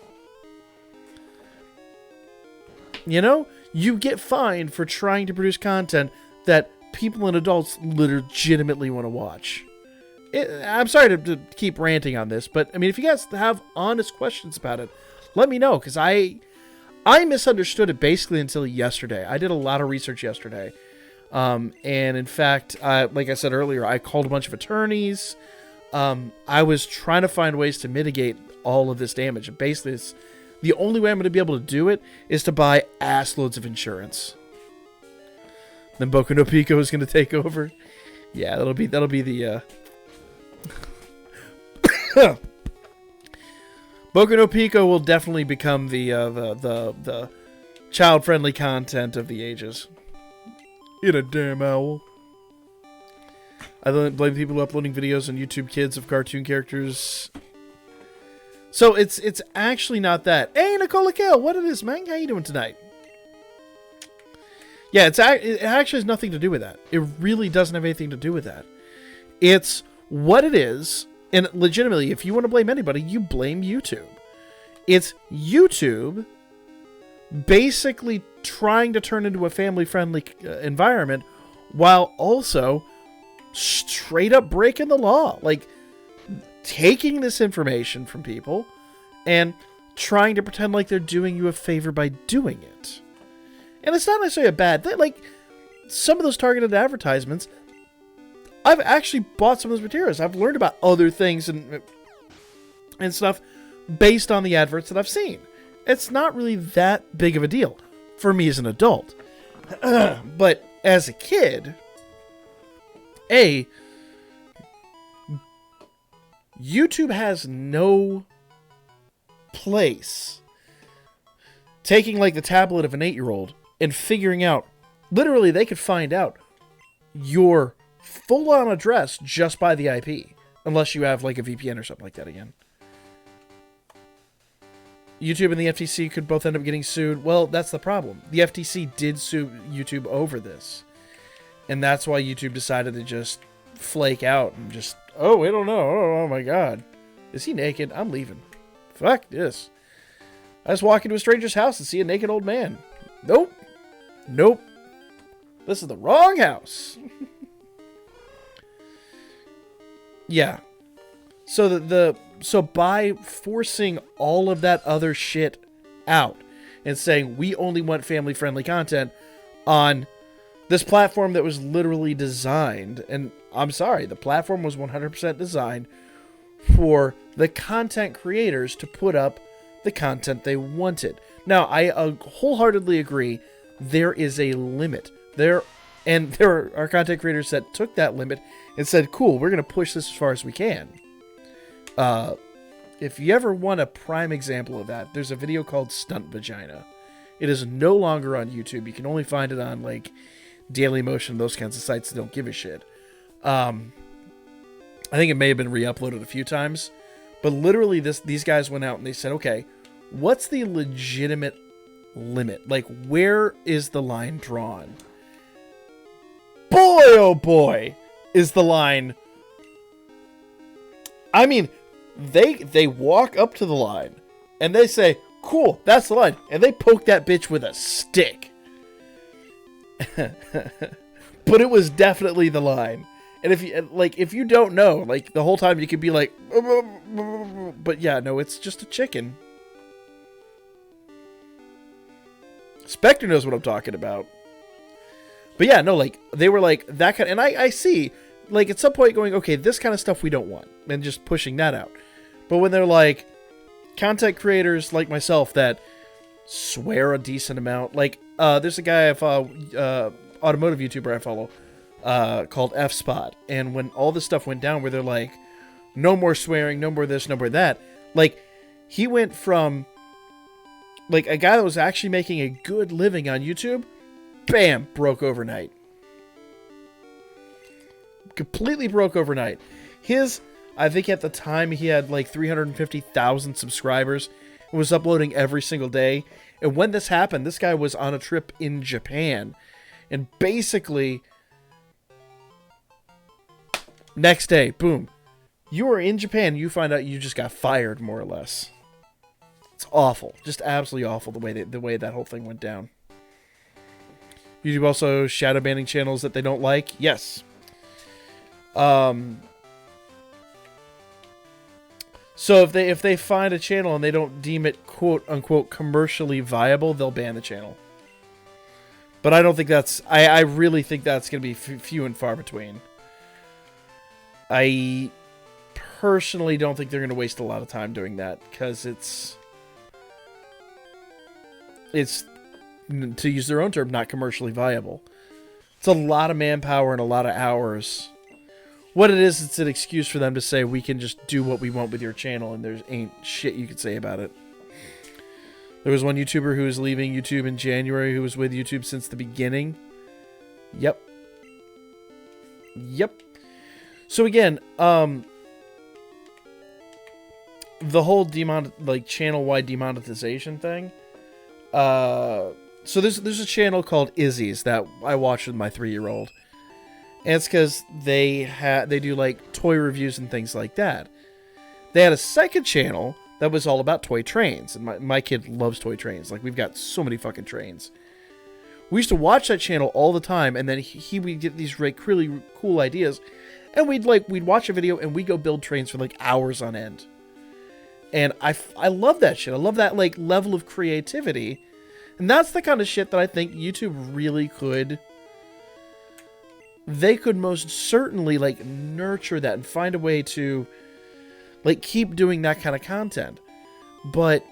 You get fined for trying to produce content that people and adults legitimately want to watch. I'm sorry to keep ranting on this, but I mean, if you guys have honest questions about it, let me know, because I misunderstood it basically until yesterday. I did a lot of research yesterday. And in fact, like I said earlier, I called a bunch of attorneys. I was trying to find ways to mitigate all of this damage. And basically, the only way I'm going to be able to do it is to buy ass loads of insurance. Then Boku no Pico is going to take over. Yeah, that'll be the Boku no Pico will definitely become the child-friendly content of the ages. In a damn owl. I don't blame people uploading videos on YouTube Kids of cartoon characters. So it's actually not that. Hey, Nicola Kale, what it is, man? How you doing tonight? Yeah, it actually has nothing to do with that. It really doesn't have anything to do with that. It's what it is, and legitimately, if you want to blame anybody, you blame YouTube. It's YouTube basically trying to turn into a family-friendly environment while also straight up breaking the law. Like, taking this information from people and trying to pretend like they're doing you a favor by doing it. And it's not necessarily a bad thing. Like, some of those targeted advertisements, I've actually bought some of those materials. I've learned about other things and stuff based on the adverts that I've seen. It's not really that big of a deal for me as an adult. But as a kid, YouTube has no place taking like the tablet of an 8-year-old and figuring out, literally they could find out your full-on address just by the IP, unless you have like a VPN or something like that again. YouTube and the FTC could both end up getting sued. Well, that's the problem. The FTC did sue YouTube over this. And that's why YouTube decided to just flake out and just, oh, we don't know. Oh my God. Is he naked? I'm leaving. Fuck this. I just walk into a stranger's house and see a naked old man. Nope. Nope. This is the wrong house. Yeah. So so by forcing all of that other shit out and saying we only want family-friendly content on this platform that was literally designed, and I'm sorry, the platform was 100% designed for the content creators to put up the content they wanted. Now, I wholeheartedly agree there is a limit. There are content creators that took that limit and said, cool, we're going to push this as far as we can. If you ever want a prime example of that, there's a video called Stunt Vagina. It is no longer on YouTube. You can only find it on like Dailymotion, those kinds of sites that don't give a shit. I think it may have been re-uploaded a few times, but literally these guys went out and they said, okay, what's the legitimate limit? Like, where is the line drawn? Boy, oh boy, is the line. I mean, they walk up to the line and they say, cool, that's the line. And they poke that bitch with a stick. But it was definitely the line. And if you don't know, like the whole time you could be like, but yeah, no, it's just a chicken. Spectre knows what I'm talking about. But yeah, no, like they were like that kind, and I see, like at some point going, okay, this kind of stuff we don't want, and just pushing that out. But when they're like content creators like myself that swear a decent amount, like there's a guy I follow, automotive YouTuber I follow, called F-Spot, and when all this stuff went down where they're like, no more swearing, no more this, no more that, like he went from like a guy that was actually making a good living on YouTube, bam, broke overnight. Completely broke overnight. I think at the time he had like 350,000 subscribers and was uploading every single day. And when this happened, this guy was on a trip in Japan. And basically, next day, boom, you are in Japan, you find out you just got fired, more or less. It's awful. Just absolutely awful the way that whole thing went down. YouTube also shadow banning channels that they don't like. Yes. So if they find a channel and they don't deem it quote unquote commercially viable, they'll ban the channel. But I don't think that's. I really think that's going to be few and far between. I personally don't think they're going to waste a lot of time doing that because it's to use their own term, not commercially viable. It's a lot of manpower and a lot of hours. What it is, it's an excuse for them to say we can just do what we want with your channel and there ain't shit you can say about it. There was one YouTuber who was leaving YouTube in January who was with YouTube since the beginning. Yep. So again, the whole channel-wide demonetization thing. So there's a channel called Izzy's that I watch with my 3-year-old. And it's because they do like toy reviews and things like that. They had a second channel that was all about toy trains. And my kid loves toy trains. Like, we've got so many fucking trains. We used to watch that channel all the time. And then he would get these really cool ideas. And we'd watch a video and we'd go build trains for like hours on end. And I love that shit. I love that like level of creativity And that's the kind of shit that I think YouTube really could... They could most certainly, like, nurture that and find a way to, like, keep doing that kind of content. But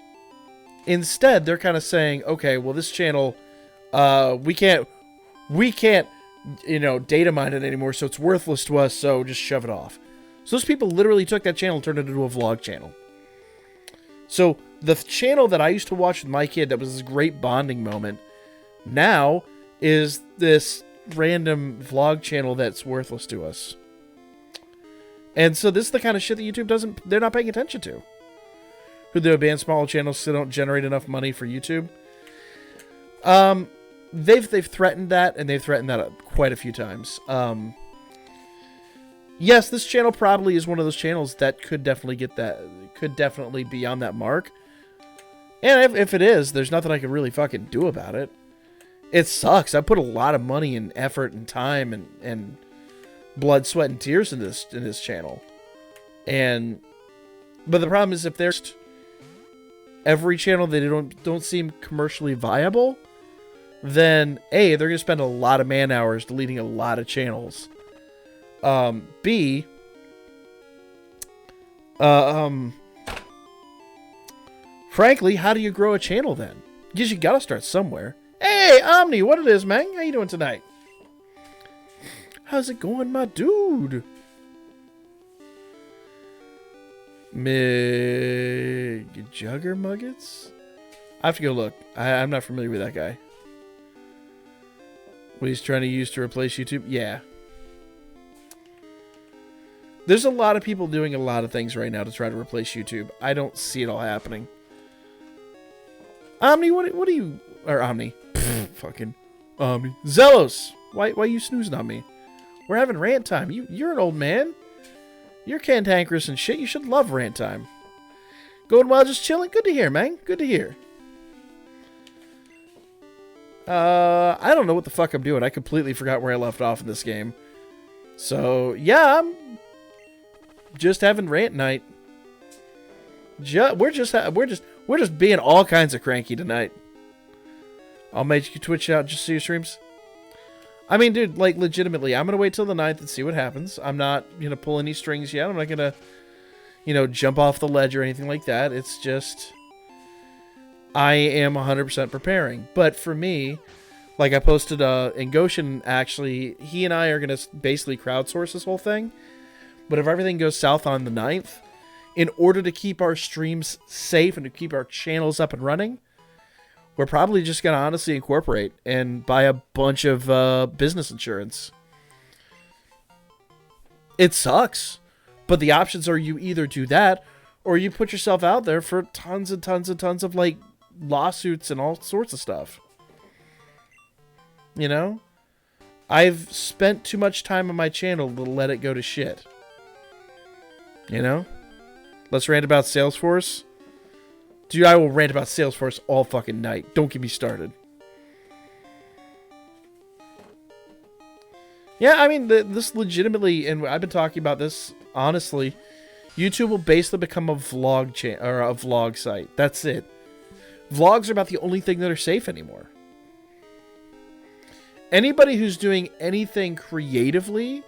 instead, they're kind of saying, okay, well, this channel, we can't, you know, data mine it anymore, so it's worthless to us, so just shove it off. So those people literally took that channel and turned it into a vlog channel. So the channel that I used to watch with my kid that was this great bonding moment now is this random vlog channel that's worthless to us. And so this is the kind of shit that YouTube they're not paying attention to. Who they ban small channels so they don't generate enough money for YouTube. They've threatened that, and they've threatened that quite a few times. Yes, this channel probably is one of those channels that could definitely be on that mark. And if it is, there's nothing I can really fucking do about it. It sucks. I put a lot of money and effort and time and blood, sweat, and tears in this channel. But the problem is if there's every channel that don't seem commercially viable, then A, they're going to spend a lot of man hours deleting a lot of channels. B, frankly, how do you grow a channel then? Because you got to start somewhere. Hey, Omni, what it is, man? How you doing tonight? How's it going, my dude? Jugger Muggets? I have to go look. I'm not familiar with that guy. What he's trying to use to replace YouTube? Yeah. There's a lot of people doing a lot of things right now to try to replace YouTube. I don't see it all happening. Omni, what are you... Or Omni. Fucking Omni. Zelos! Why you snoozing on me? We're having rant time. You're an old man. You're cantankerous and shit. You should love rant time. Going well, just chilling? Good to hear, man. Good to hear. I don't know what the fuck I'm doing. I completely forgot where I left off in this game. So, yeah, I'm just having rant night. We're just being all kinds of cranky tonight. I'll make you Twitch out just see your streams. I mean, dude, like, legitimately, I'm going to wait till the 9th and see what happens. I'm not going to pull any strings yet. I'm not going to, you know, jump off the ledge or anything like that. It's just, I am 100% preparing. But for me, like I posted in Goshen, actually, he and I are going to basically crowdsource this whole thing. But if everything goes south on the 9th, in order to keep our streams safe and to keep our channels up and running, we're probably just going to honestly incorporate and buy a bunch of business insurance. It sucks, but the options are you either do that or you put yourself out there for tons and tons and tons of, like, lawsuits and all sorts of stuff. You know? I've spent too much time on my channel to let it go to shit. You know? Let's rant about Salesforce. Dude, I will rant about Salesforce all fucking night. Don't get me started. Yeah, I mean, this legitimately, and I've been talking about this, honestly, YouTube will basically become a vlog or a vlog site. That's it. Vlogs are about the only thing that are safe anymore. Anybody who's doing anything creatively,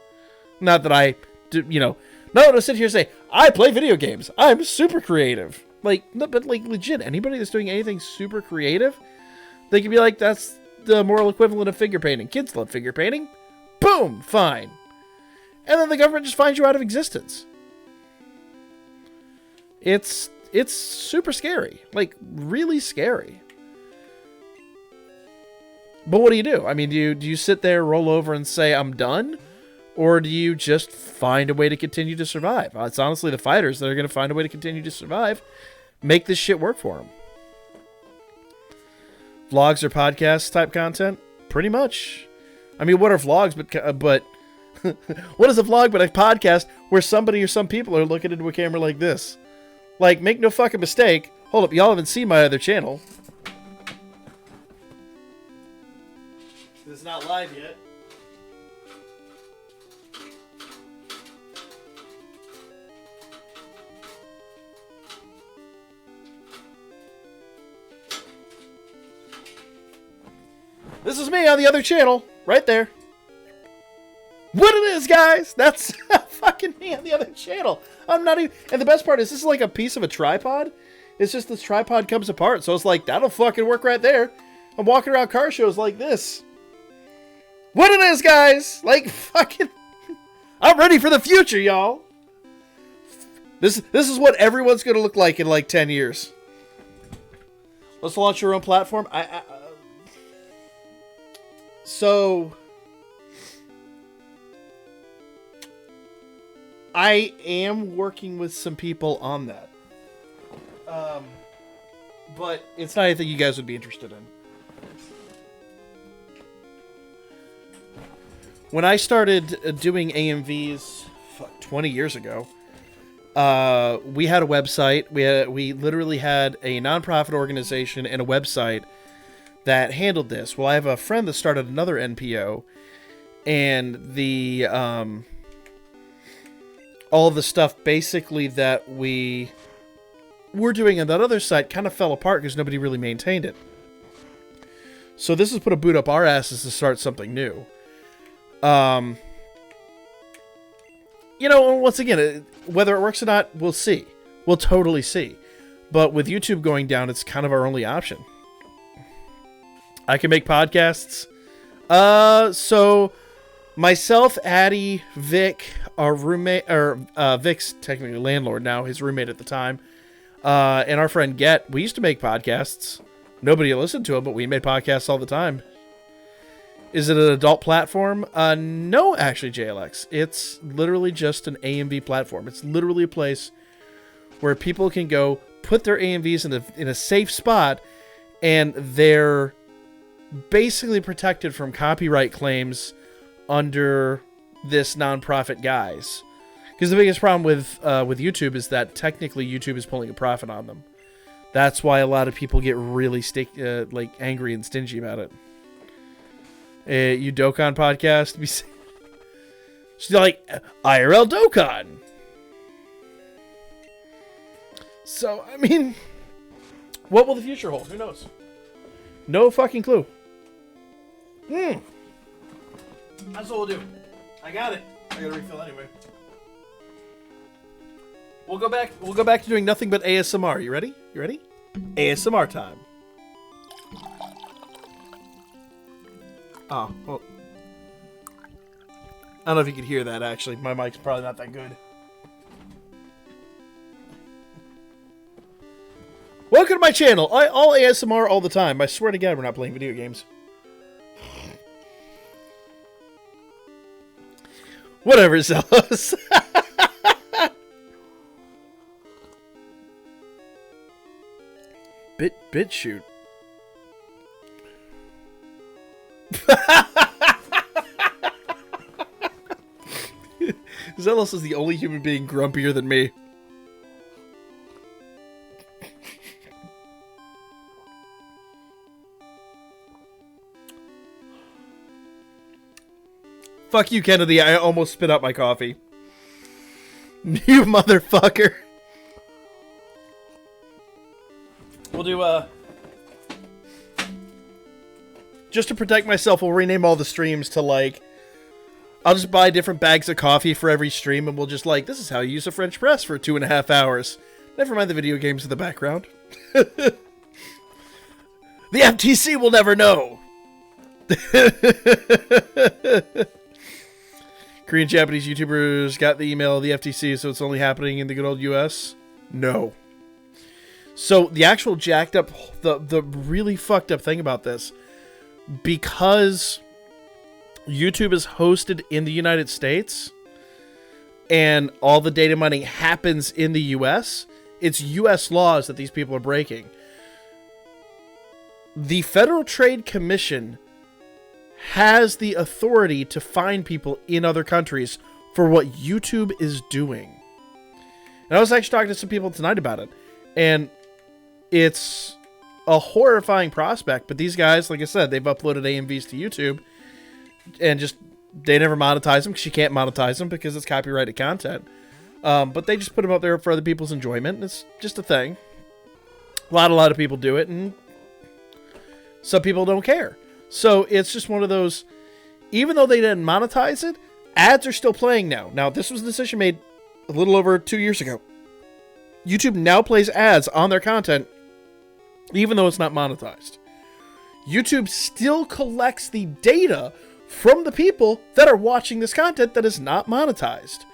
not that I, you know, no, sit here and say, I play video games. I'm super creative. Like, no, but like legit, anybody that's doing anything super creative, they can be like, that's the moral equivalent of figure painting. Kids love figure painting. Boom, fine. And then the government just finds you out of existence. It's super scary. Like, really scary. But what do? I mean, do you sit there, roll over, and say, I'm done? Or do you just find a way to continue to survive? It's honestly the fighters that are going to find a way to continue to survive. Make this shit work for them. Vlogs or podcast type content? Pretty much. I mean, what are vlogs but what is a vlog but a podcast where somebody or some people are looking into a camera like this? Like, make no fucking mistake. Hold up, y'all haven't seen my other channel. It's not live yet. This is me on the other channel, right there. What it is, guys? That's fucking me on the other channel. I'm not even... And the best part is, this is like a piece of a tripod. It's just this tripod comes apart. So it's like, that'll fucking work right there. I'm walking around car shows like this. What it is, guys? Like, fucking... I'm ready for the future, y'all. This is what everyone's going to look like in like 10 years. Let's launch your own platform. So... I am working with some people on that. But it's not anything you guys would be interested in. When I started doing AMVs 20 years ago, we had a website. We literally had a nonprofit organization and a website that handled this. Well, I have a friend that started another NPO, and the all the stuff basically that we were doing on that other site kind of fell apart because nobody really maintained it. So this has put a boot up our asses to start something new. You know, once again, whether it works or not, we'll see. We'll totally see. But with YouTube going down, it's kind of our only option. I can make podcasts. So myself, Addy, Vic, our roommate, or Vic's technically landlord now, his roommate at the time, and our friend Get, we used to make podcasts. Nobody listened to them, but we made podcasts all the time. Is it an adult platform? No, actually, JLX. It's literally just an AMV platform. It's literally a place where people can go put their AMVs in a safe spot, and they're basically protected from copyright claims under this nonprofit guise. Because the biggest problem with YouTube is that technically YouTube is pulling a profit on them. That's why a lot of people get really like angry and stingy about it. You Dokkan podcast? She's like, IRL Dokkan. So, I mean, what will the future hold? Who knows? No fucking clue. That's what we'll do. I got it. I gotta refill anyway. We'll go back to doing nothing but ASMR. You ready? You ready? ASMR time. Oh, well. I don't know if you could hear that, actually. My mic's probably not that good. Welcome to my channel. All ASMR all the time. I swear to God, we're not playing video games. Whatever, Zealous. Bit shoot. Zealous is the only human being grumpier than me. Fuck you, Kennedy. I almost spit out my coffee. You motherfucker. We'll do, just to protect myself, we'll rename all the streams to, like, I'll just buy different bags of coffee for every stream, and we'll just, like, this is how you use a French press for 2.5 hours. Never mind the video games in the background. The FTC will never know. Korean Japanese YouTubers got the email of the FTC, so it's only happening in the good old US? No. So the actual jacked up, the really fucked up thing about this, because YouTube is hosted in the United States and all the data mining happens in the US, it's US laws that these people are breaking. The Federal Trade Commission has the authority to fine people in other countries for what YouTube is doing. And I was actually talking to some people tonight about it, and it's a horrifying prospect, but these guys, like I said, they've uploaded AMVs to YouTube, and just, they never monetize them, because you can't monetize them because it's copyrighted content. But they just put them up there for other people's enjoyment, and it's just a thing. A lot of people do it, and some people don't care. So it's just one of those, even though they didn't monetize it, ads are still playing now. Now, this was a decision made a little over 2 years ago. YouTube now plays ads on their content, even though it's not monetized. YouTube still collects the data from the people that are watching this content that is not monetized.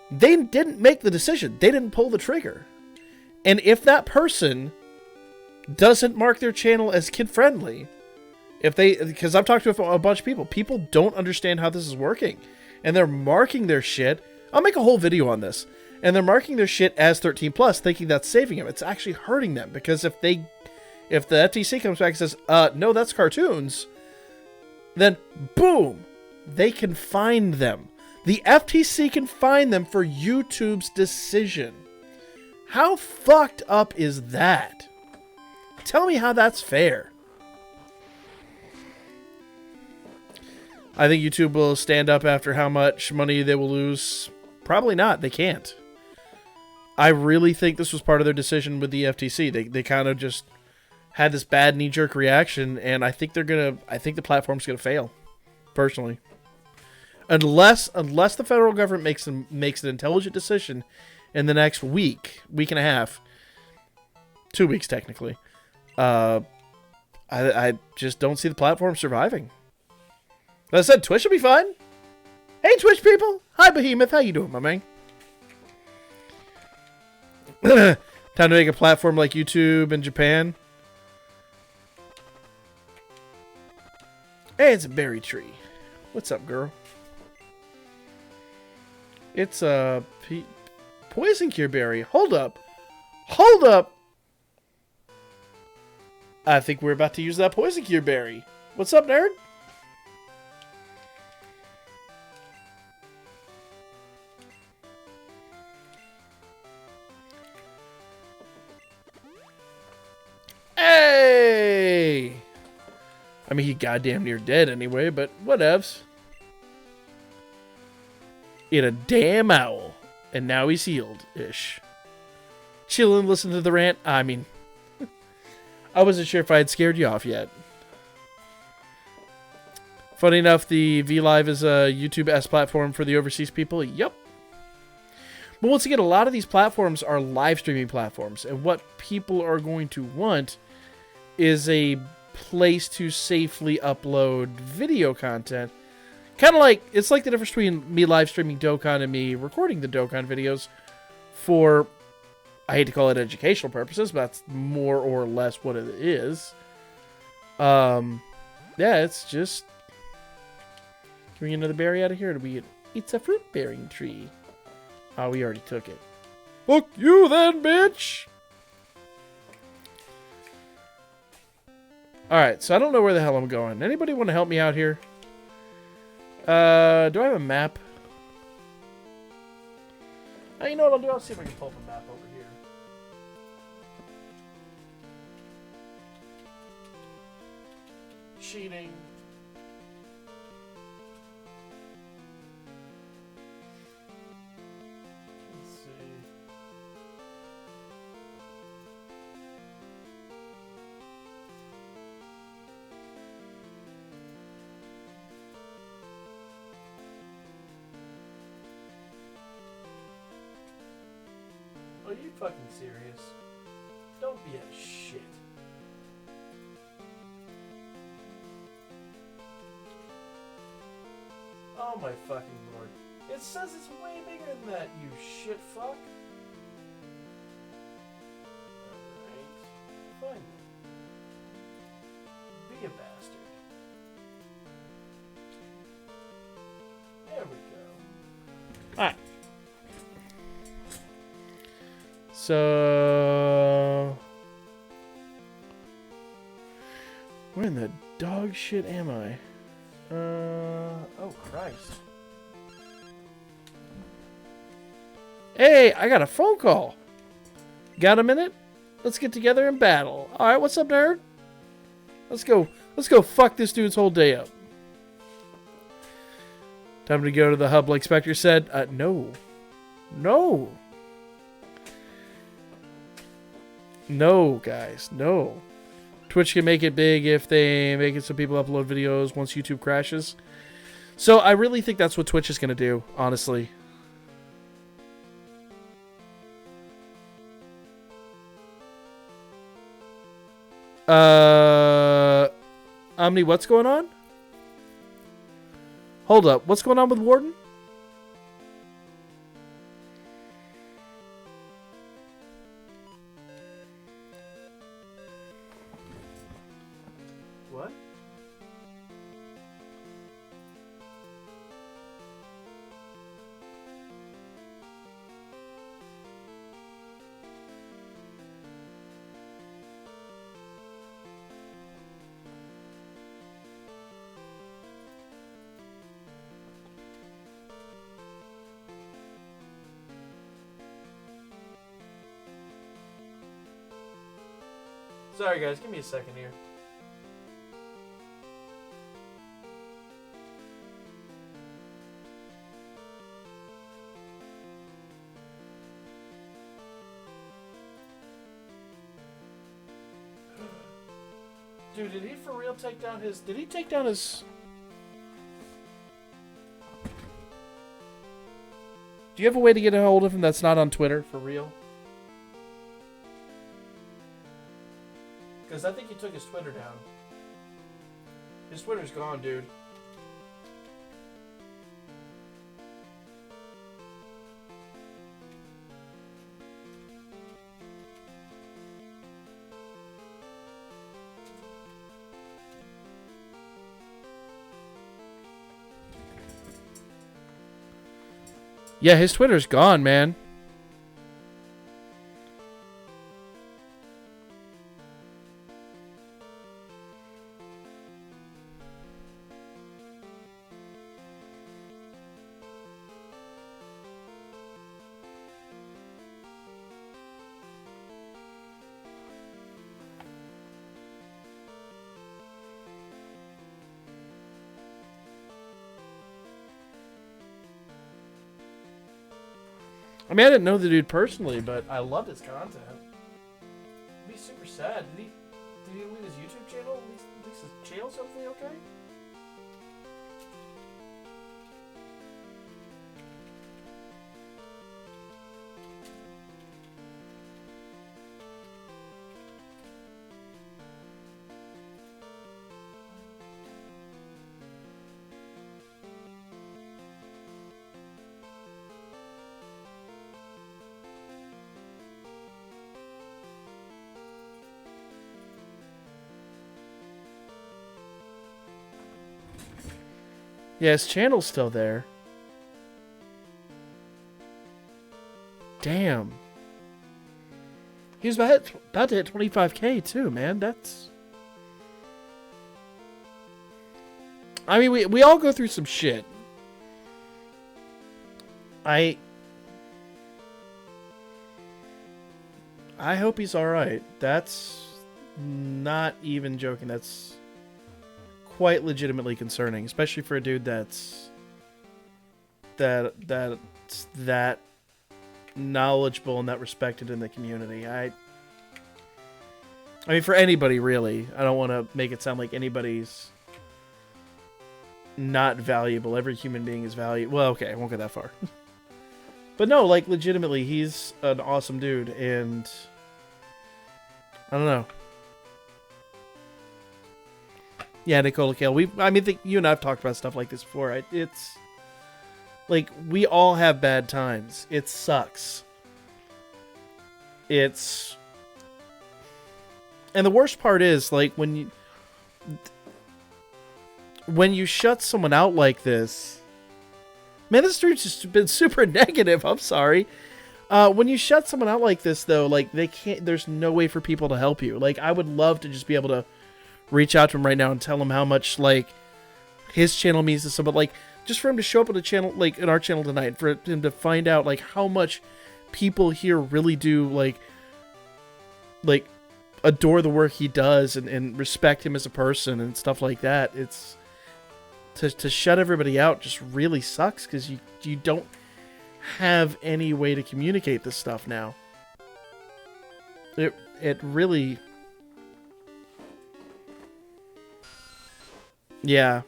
They didn't make the decision. They didn't pull the trigger. And if that person doesn't mark their channel as kid-friendly, because I've talked to a bunch of people don't understand how this is working. And they're marking their shit. I'll make a whole video on this. And they're marking their shit as 13 plus, thinking that's saving them. It's actually hurting them, because if the FTC comes back and says, no, that's cartoons, then boom, they can find them. The FTC can find them for YouTube's decision. How fucked up is that? Tell me how that's fair. I think YouTube will stand up after how much money they will lose. Probably not. They can't. I really think this was part of their decision with the FTC. They kind of just had this bad knee-jerk reaction, and I think the platform's gonna fail. Personally. Unless the federal government makes an intelligent decision in the next week and a half, 2 weeks technically, I just don't see the platform surviving. As I said, Twitch will be fine. Hey, Twitch people! Hi, Behemoth. How you doing, my man? Time to make a platform like YouTube in Japan. Hey, it's a berry tree. What's up, girl? It's a poison cure berry. Hold up. Hold up. I think we're about to use that poison cure berry. What's up, nerd? Hey! I mean, he goddamn near dead anyway, but whatevs. Ate a damn owl, and now he's healed-ish. Chillin', listen to the rant. I mean, I wasn't sure if I had scared you off yet. Funny enough, the VLive is a YouTube S platform for the overseas people. Yep. But once again, a lot of these platforms are live streaming platforms, and what people are going to want is a place to safely upload video content. Kind of like, it's like the difference between me live streaming Dokkan and me recording the Dokkan videos for, I hate to call it educational purposes, but that's more or less what it is. Yeah, it's just, can we get another berry out of here? It's a fruit bearing tree. Oh, we already took it. Fuck you then, bitch! Alright, so I don't know where the hell I'm going. Anybody want to help me out here? Do I have a map? Oh, you know what I'll do? I'll see if I can pull up a map over here. Cheating. Let's see. Are you fucking serious? Don't be a shit. Oh my fucking lord. It says it's way bigger than that, you shit fuck. Alright. Fine. Be a bastard. There we go. Alright. So, where in the dog shit am I? Oh Christ. Hey, I got a phone call. Got a minute? Let's get together and battle. Alright, what's up, nerd? Let's go fuck this dude's whole day up. Time to go to the hub like Spectre said. No. No. No, guys, no. Twitch can make it big if they make it so people upload videos once YouTube crashes. So I really think that's what Twitch is going to do, honestly. Omni, what's going on? Hold up. What's going on with Warden? What? Sorry guys, give me a second here. Dude, did he for real take down his... Did he take down his... Do you have a way to get a hold of him that's not on Twitter, for real? Because I think he took his Twitter down. His Twitter's gone, dude. Yeah, his Twitter's gone, man. I mean, I didn't know the dude personally, but I loved his content. It'd be super sad. Did he leave his YouTube channel? At least his channel's hopefully okay? Yeah, his channel's still there. Damn. He was about to hit 25K too, man. That's... I mean, we all go through some shit. I hope he's alright. That's not even joking. That's quite legitimately concerning, especially for a dude that's that knowledgeable and that respected in the community. I mean, for anybody really. I don't want to make it sound like anybody's not valuable. Every human being is valuable. Well, okay, I won't go that far. But no, like legitimately, he's an awesome dude, and I don't know. Yeah, Nicola Kale. I mean, you and I have talked about stuff like this before. It's like we all have bad times. It sucks. And the worst part is like when you shut someone out like this. Man, this dude's just been super negative. I'm sorry. When you shut someone out like this, though, like they can't. There's no way for people to help you. Like I would love to just be able to reach out to him right now and tell him how much like his channel means to someone, like just for him to show up on a channel, like in our channel tonight, for him to find out like how much people here really do like adore the work he does and respect him as a person and stuff like that. It's to shut everybody out just really sucks because you don't have any way to communicate this stuff now. It really Yeah.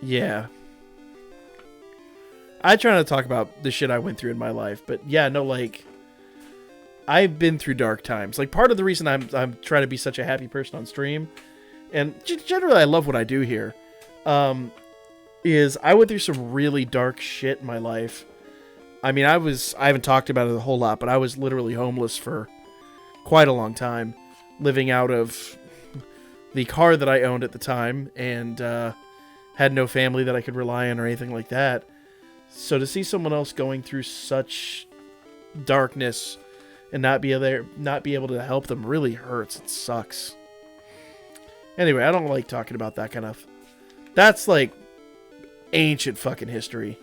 Yeah. I try not to talk about the shit I went through in my life, but yeah, no, like, I've been through dark times. Like, part of the reason I'm trying to be such a happy person on stream, and generally I love what I do here, is I went through some really dark shit in my life. I mean, I haven't talked about it a whole lot, but I was literally homeless for quite a long time, living out of the car that I owned at the time, and had no family that I could rely on or anything like that. So to see someone else going through such darkness and not be able to help them really hurts. It sucks. Anyway, I don't like talking about that kind of... That's like ancient fucking history.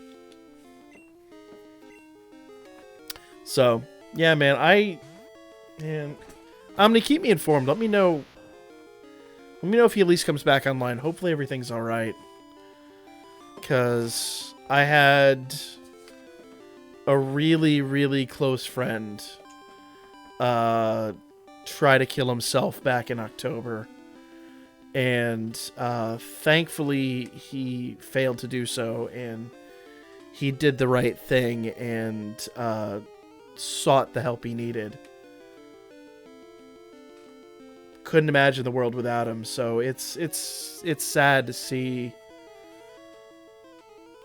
So, yeah, man, I'm gonna keep me informed. Let me know if he at least comes back online. Hopefully everything's alright. Because I had a really, really close friend try to kill himself back in October. And thankfully he failed to do so, and he did the right thing and sought the help he needed. Couldn't imagine the world without him, so it's sad to see.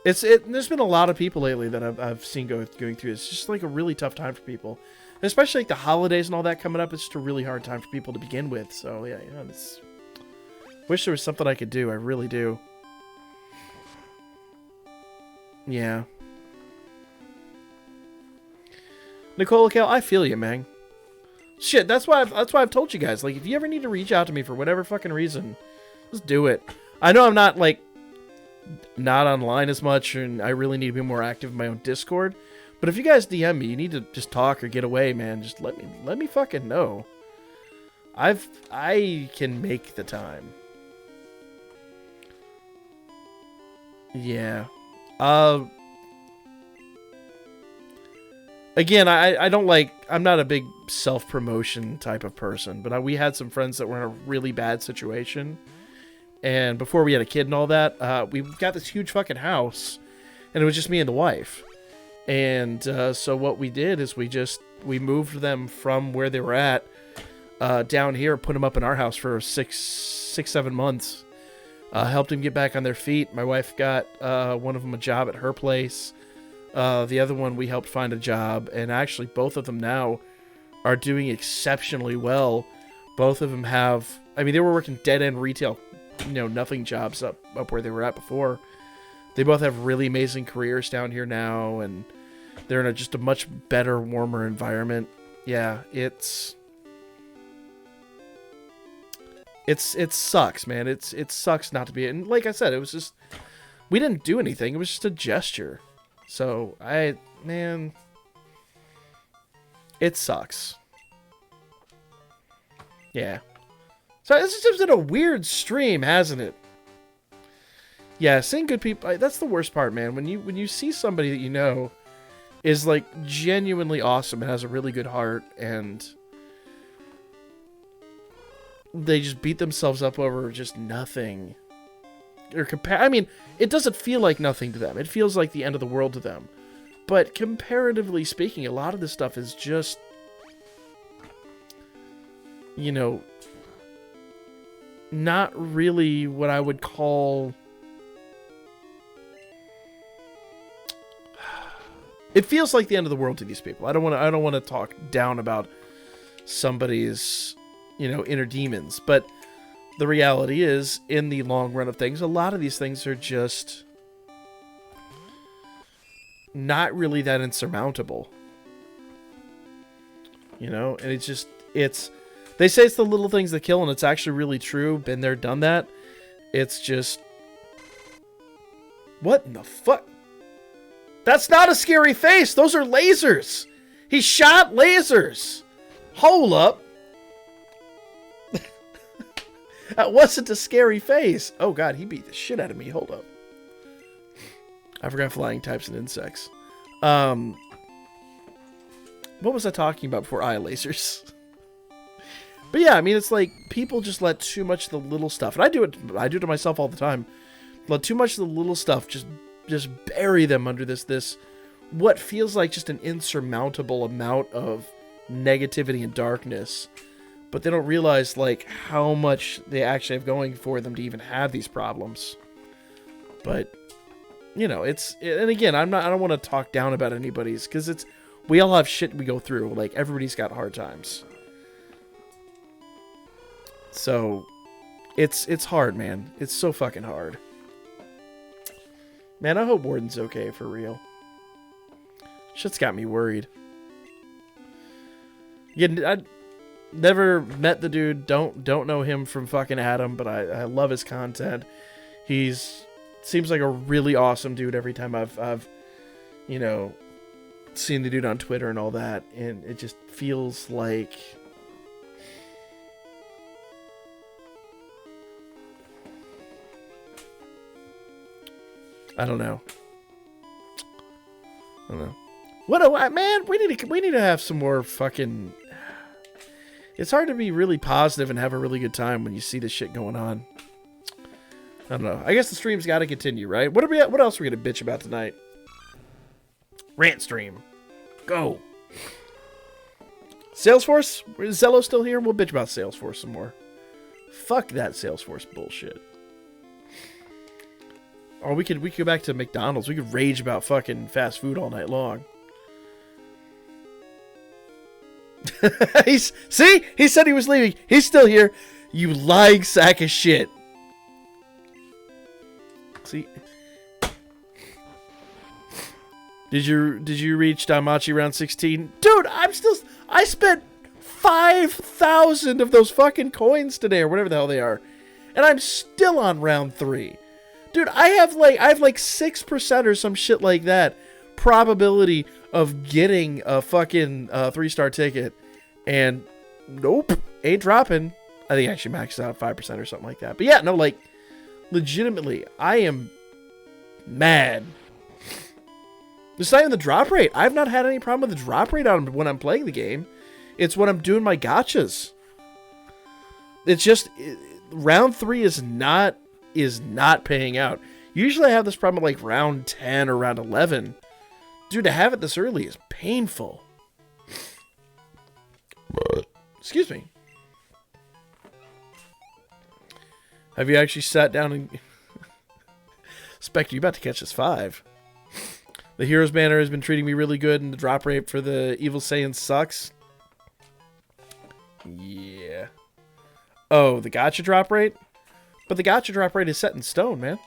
There's been a lot of people lately that I've seen going through. It's just like a really tough time for people, and especially like the holidays and all that coming up. It's just a really hard time for people to begin with. So yeah, wish there was something I could do. I really do. Yeah. Nicole Cal, I feel you, man. Shit, that's why I've told you guys. Like, if you ever need to reach out to me for whatever fucking reason, just do it. I know I'm not like not online as much, and I really need to be more active in my own Discord. But if you guys DM me, you need to just talk or get away, man. Just let me fucking know. I can make the time. Yeah. Again, I don't like... I'm not a big self-promotion type of person, but we had some friends that were in a really bad situation. And before we had a kid and all that, we got this huge fucking house, and it was just me and the wife. And so what we did is we moved them from where they were at down here, put them up in our house for 7 months. Helped them get back on their feet. My wife got one of them a job at her place. The other one we helped find a job, and actually both of them now are doing exceptionally well. Both of them have... I mean, they were working dead-end retail, nothing jobs up where they were at before. They both have really amazing careers down here now, and they're in just a much better, warmer environment. Yeah, it sucks, man. It sucks not to be... And like I said, it was just... We didn't do anything. It was just a gesture. So, man... It sucks. Yeah. So, it's just been a weird stream, hasn't it? Yeah, seeing good people... That's the worst part, man. When you see somebody that you know is, like, genuinely awesome and has a really good heart, and they just beat themselves up over just nothing. Or I mean, it doesn't feel like nothing to them. It feels like the end of the world to them. But comparatively speaking, a lot of this stuff is just, not really what I would call... It feels like the end of the world to these people. I don't want to talk down about somebody's, inner demons, but the reality is, in the long run of things, a lot of these things are just not really that insurmountable. And they say it's the little things that kill, and it's actually really true. Been there, done that. It's just... What in the fuck? That's not a scary face. Those are lasers. He shot lasers. Hold up. That wasn't a scary face. Oh, God, he beat the shit out of me. Hold up. I forgot flying types and insects. What was I talking about before eye lasers? But yeah, I mean, it's like people just let too much of the little stuff, and I do it to myself all the time. Let too much of the little stuff just bury them under this what feels like just an insurmountable amount of negativity and darkness. But they don't realize like how much they actually have going for them to even have these problems. But you know, and again, I don't want to talk down about anybody's, because we all have shit we go through. Like, everybody's got hard times. So it's hard, man. It's so fucking hard. Man, I hope Warden's okay for real. Shit's got me worried. Yeah, I never met the dude. Don't know him from fucking Adam, but I love his content. Seems like a really awesome dude every time I've you know, seen the dude on Twitter and all that, and it just feels like I don't know. Man, we need to have some more fucking. It's hard to be really positive and have a really good time when you see this shit going on. I don't know. I guess the stream's got to continue, right? What else are we gonna bitch about tonight? Rant stream. Go. Salesforce? Is Zello still here? We'll bitch about Salesforce some more. Fuck that Salesforce bullshit. Or we could go back to McDonald's. We could rage about fucking fast food all night long. He said he was leaving. He's still here. You lying sack of shit. See? Did you reach DanMachi round 16? Dude, I spent 5,000 of those fucking coins today, or whatever the hell they are. And I'm still on round 3. Dude, I have like 6% or some shit like that probability of getting a fucking 3-star ticket, and nope, ain't dropping. I think I actually maxed out at 5% or something like that. But yeah, no, like, legitimately, I am mad. It's not even the drop rate. I've not had any problem with the drop rate when I'm playing the game. It's when I'm doing my gotchas. It's just round 3 is not paying out. Usually I have this problem at like round 10 or round 11. Dude, to have it this early is painful. Excuse me. Have you actually sat down and... Spectre, you about to catch this 5. The Heroes banner has been treating me really good, and the drop rate for the Evil Saiyan sucks. Yeah. Oh, the gacha drop rate? But the gacha drop rate is set in stone, man.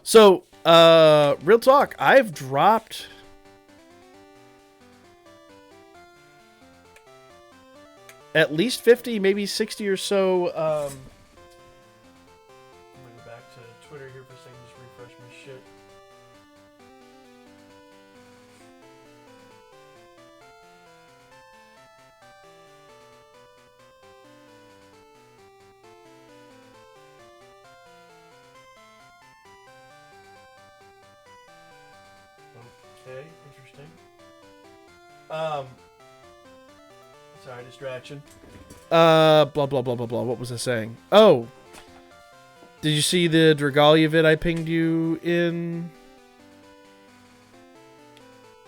So, real talk, I've dropped at least 50, maybe 60 or so. I'm gonna go back to Twitter here for a second, just refresh my shit. Okay, interesting. Sorry, distraction. Blah, blah, blah, blah, blah. What was I saying? Oh! Did you see the Dragalia vid I pinged you in?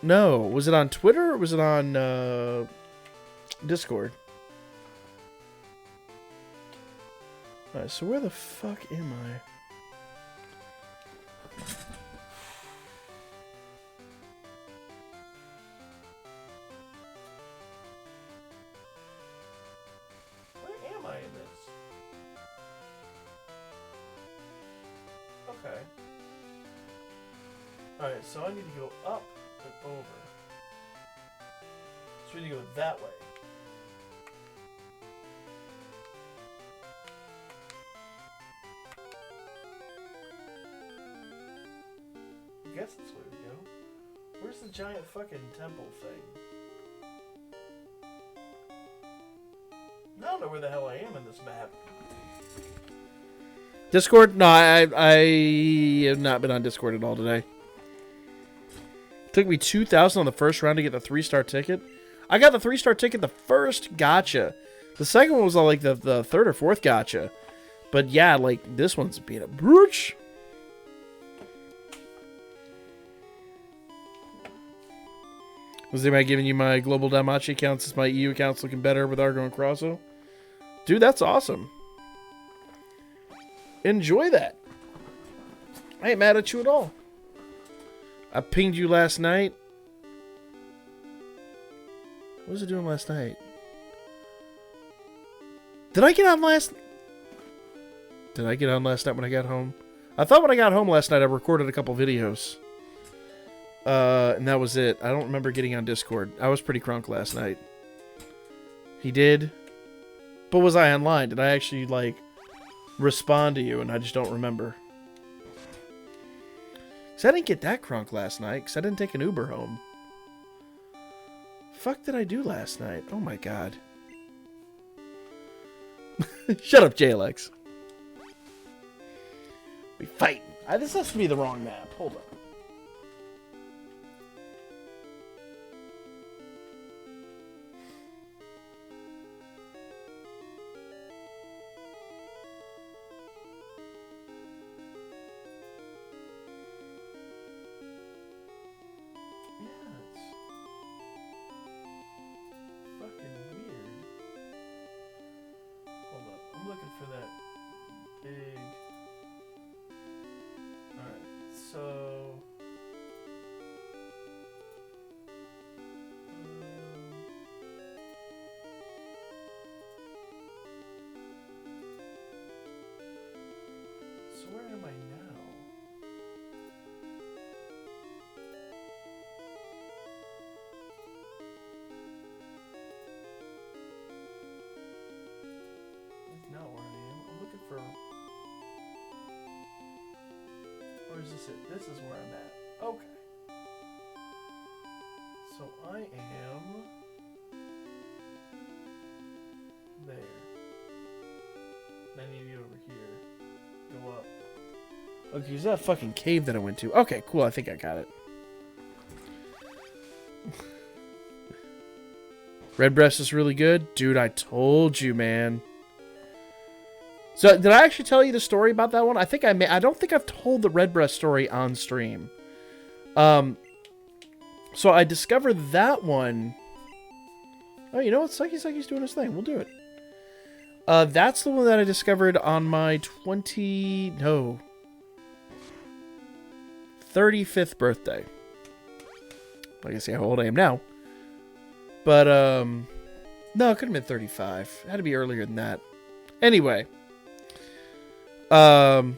No. Was it on Twitter or was it on, Discord? Alright, so where the fuck am I? Okay. Alright, so I need to go up and over. So we need to go that way. I guess that's where we go. Where's the giant fucking temple thing? I don't know where the hell I am in this map. Discord? No, I have not been on Discord at all today. Took me 2,000 on the first round to get the 3-star ticket. I got the 3-star ticket the first gotcha. The second one was like the third or fourth gotcha. But yeah, like this one's being a brooch. Was anybody giving you my global DanMachi accounts? Is my EU accounts looking better with Argo and Crosso? Dude, that's awesome. Enjoy that. I ain't mad at you at all. I pinged you last night. What was I doing last night? Did I get on last night when I got home? I thought when I got home last night I recorded a couple videos. And that was it. I don't remember getting on Discord. I was pretty crunk last night. He did? But was I online? Did I actually, like, respond to you and I just don't remember? Because I didn't get that crunk last night because I didn't take an Uber home. Fuck did I do last night? Oh my god. Shut up, JLX. We fight. This has to be the wrong map. Hold up. Where am I now? That's not where I am. I'm looking for... Or is this it? This is where I'm at. Okay. So I am... there. I need to be over here. Go up. Okay, is that fucking cave that I went to? Okay, cool. I think I got it. Redbreast is really good. Dude, I told you, man. So, did I actually tell you the story about that one? I think I may. I don't think I've told the Redbreast story on stream. So I discovered that one. Oh, you know what? Psyche's doing his thing. We'll do it. That's the one that I discovered on my 35th birthday. I can see how old I am now. But, no, it could have been 35. It had to be earlier than that. Anyway. Oh,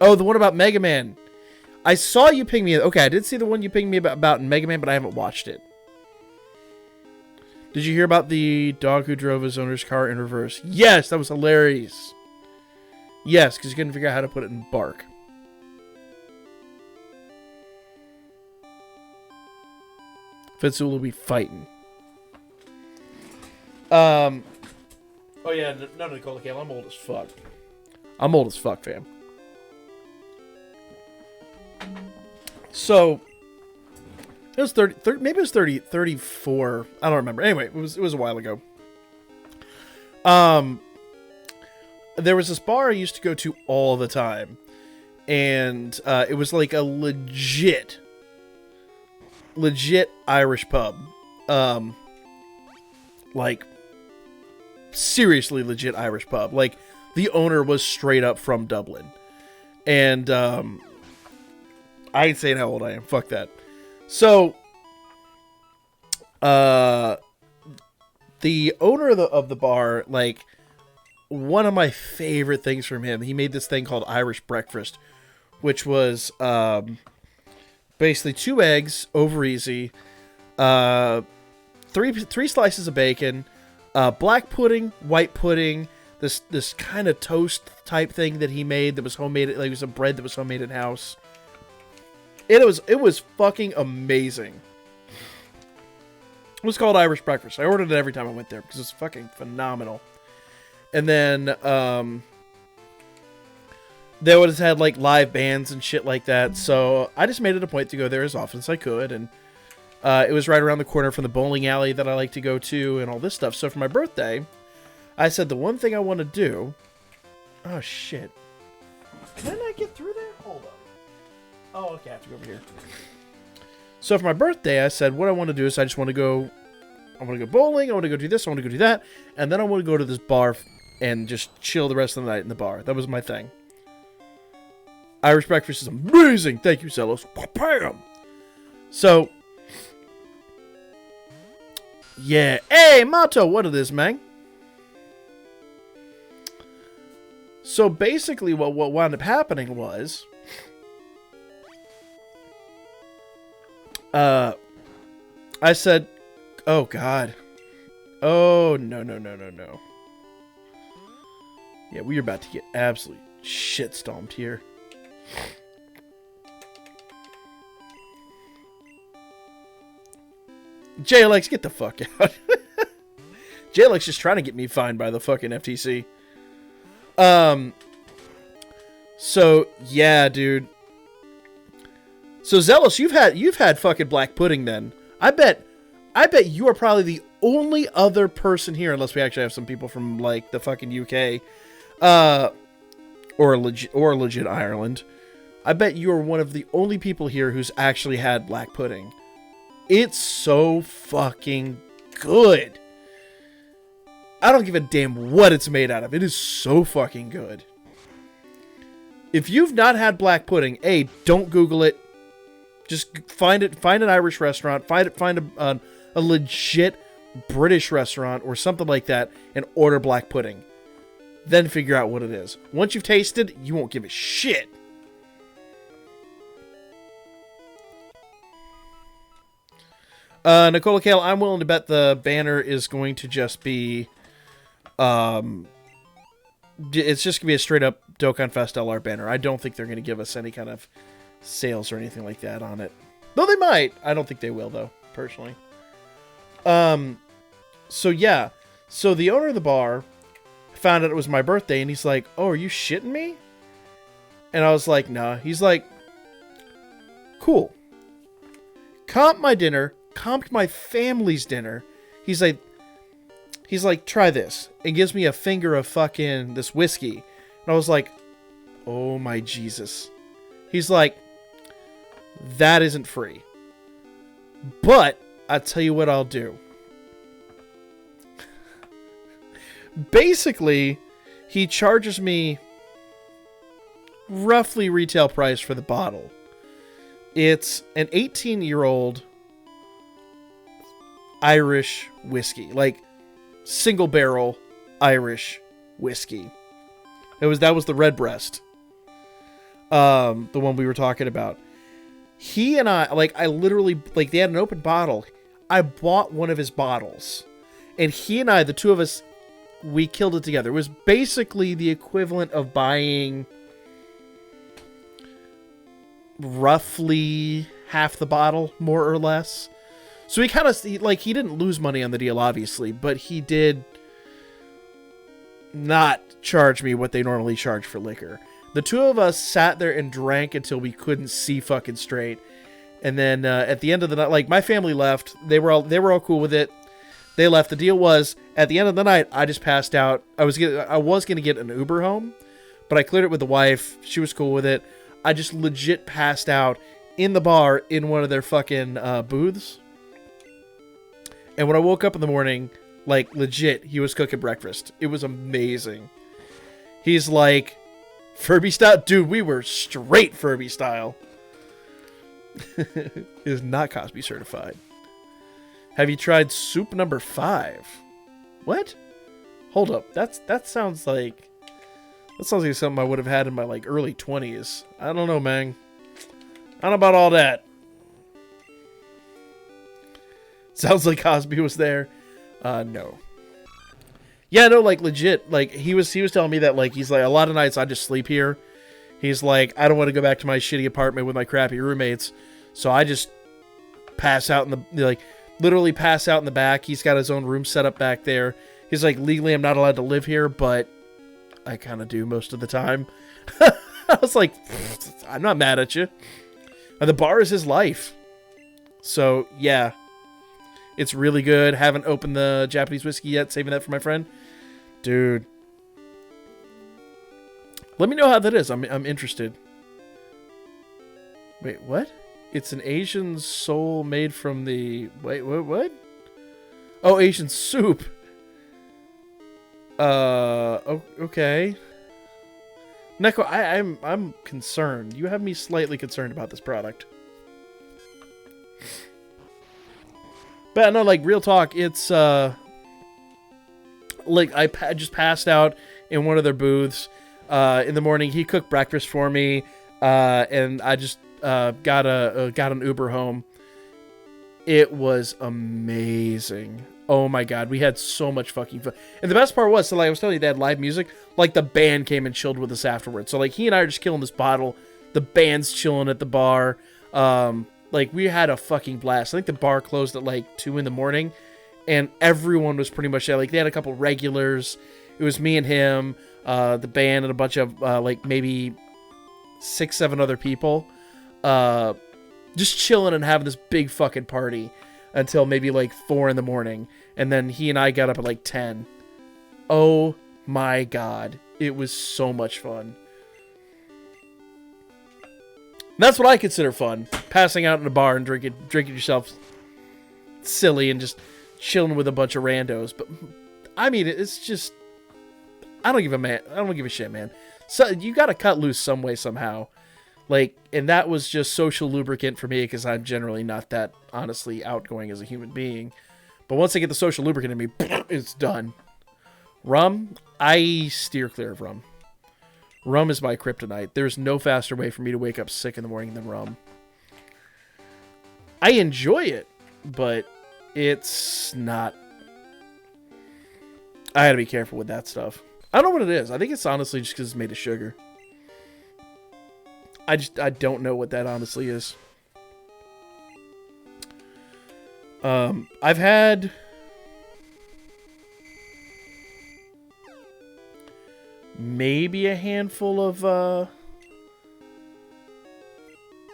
the one about Mega Man. I saw you ping me. Okay, I did see the one you pinged me about in Mega Man, but I haven't watched it. Did you hear about the dog who drove his owner's car in reverse? Yes, that was hilarious. Yes, because he couldn't figure out how to put it in bark. Fitzel will be fighting. Oh yeah, no Nicole Kale. I'm old as fuck. I'm old as fuck, fam. So it was 30 maybe it was 34. I don't remember. Anyway, it was a while ago. There was this bar I used to go to all the time, and it was like a legit Irish pub. Like seriously legit Irish pub. Like the owner was straight up from Dublin. And I ain't saying how old I am. Fuck that. So the owner of the bar, like, one of my favorite things from him, he made this thing called Irish breakfast, which was basically 2 eggs over easy, 3 slices of bacon, black pudding, white pudding, this kind of toast type thing that he made that was homemade. Like, it was a bread that was homemade in house. It was fucking amazing. It was called Irish breakfast. I ordered it every time I went there because it's fucking phenomenal. And then they always had like live bands and shit like that. So I just made it a point to go there as often as I could. And It was right around the corner from the bowling alley that I like to go to and all this stuff. So for my birthday, I said the one thing I want to do... Oh, shit. Can I not get through there? Hold on. Oh, okay, I have to go over here. So for my birthday, I said what I want to do is I just want to go... I want to go bowling, I want to go do this, I want to go do that, and then I want to go to this bar and just chill the rest of the night in the bar. That was my thing. Irish breakfast is amazing! Thank you, Zelos. Bam! So... Yeah. Hey, Mato, what it is, man? So basically what wound up happening was... I said... Oh, God. Oh, no. Yeah, we are about to get absolutely shit-stomped here. JLX, get the fuck out. JLX just trying to get me fined by the fucking FTC. So, yeah, dude. So, Zealous, you've had fucking black pudding then. I bet you are probably the only other person here, unless we actually have some people from, like, the fucking UK, or legit Ireland. I bet you are one of the only people here who's actually had black pudding. It's so fucking good. I don't give a damn what it's made out of. It is so fucking good. If you've not had black pudding, A, don't Google it. Just find it. Find an Irish restaurant. Find a legit British restaurant or something like that and order black pudding. Then figure out what it is. Once you've tasted, you won't give a shit. Nicola Kale, I'm willing to bet the banner is going to just be... it's just going to be a straight-up Dokkan Fest LR banner. I don't think they're going to give us any kind of sales or anything like that on it. Though they might. I don't think they will, though, personally. So, yeah. So, the owner of the bar found out it was my birthday, and he's like, oh, are you shitting me? And I was like, nah. He's like, cool. Comp my dinner... comped my family's dinner. He's like, try this. And gives me a finger of fucking this whiskey. And I was like, oh my Jesus. He's like, that isn't free. But, I'll tell you what I'll do. Basically, he charges me roughly retail price for the bottle. It's an 18-year-old Irish whiskey, like single barrel Irish whiskey. That was the Redbreast, the one we were talking about. He and I literally, they had an open bottle. I bought one of his bottles, and he and I, the two of us, we killed it together. It was basically the equivalent of buying roughly half the bottle, more or less. So he kind of, he didn't lose money on the deal, obviously, but he did not charge me what they normally charge for liquor. The two of us sat there and drank until we couldn't see fucking straight. And then at the end of the night, my family left. They were all cool with it. They left. The deal was, at the end of the night, I just passed out. I was gonna get an Uber home, but I cleared it with the wife. She was cool with it. I just legit passed out in the bar in one of their fucking booths. And when I woke up in the morning, legit, he was cooking breakfast. It was amazing. He's like, Furby style? Dude, we were straight Furby style. It is not Cosby certified. Have you tried soup number 5? What? Hold up. That sounds like something I would have had in my early 20s. I don't know, man. I don't know about all that. Sounds like Cosby was there. No. Yeah, no, legit. He was telling me that, he's like, a lot of nights I just sleep here. He's like, I don't want to go back to my shitty apartment with my crappy roommates. So I just pass out in the, literally pass out in the back. He's got his own room set up back there. He's like, legally I'm not allowed to live here, but I kind of do most of the time. I was like, I'm not mad at you. And the bar is his life. So, yeah. It's really good. Haven't opened the Japanese whiskey yet. Saving that for my friend. Dude. Let me know how that is. I'm interested. Wait, what? It's an Asian soul made from the... Wait, what? Oh, Asian soup. Okay. Neko, I'm concerned. You have me slightly concerned about this product. But no, like, real talk, it's, like, I just passed out in one of their booths, in the morning. He cooked breakfast for me, and I just, got an Uber home. It was amazing. Oh my god, we had so much fucking fun. And the best part was, so like I was telling you, they had live music. Like, the band came and chilled with us afterwards. So, like, he and I are just killing this bottle. The band's chilling at the bar. Like, we had a fucking blast. I think the bar closed at, like, 2 in the morning. And everyone was pretty much there. Like, they had a couple regulars. It was me and him, the band, and a bunch of, like, maybe 6, 7 other people. Just chilling and having this big fucking party until maybe, like, 4 in the morning. And then he and I got up at, like, 10. Oh, my God. It was so much fun. That's what I consider fun. Passing out in a bar and drinking yourself silly and just chilling with a bunch of randos. But I mean, it's just, I don't give a shit, man. So you got to cut loose some way, somehow. Like, and that was just social lubricant for me, because I'm generally not that, honestly, outgoing as a human being. But once I get the social lubricant in me, it's done. Rum, I steer clear of rum. Rum is my kryptonite. There's no faster way for me to wake up sick in the morning than rum. I enjoy it, but it's not... I gotta be careful with that stuff. I don't know what it is. I think it's honestly just because it's made of sugar. I don't know what that honestly is. I've had... maybe a handful of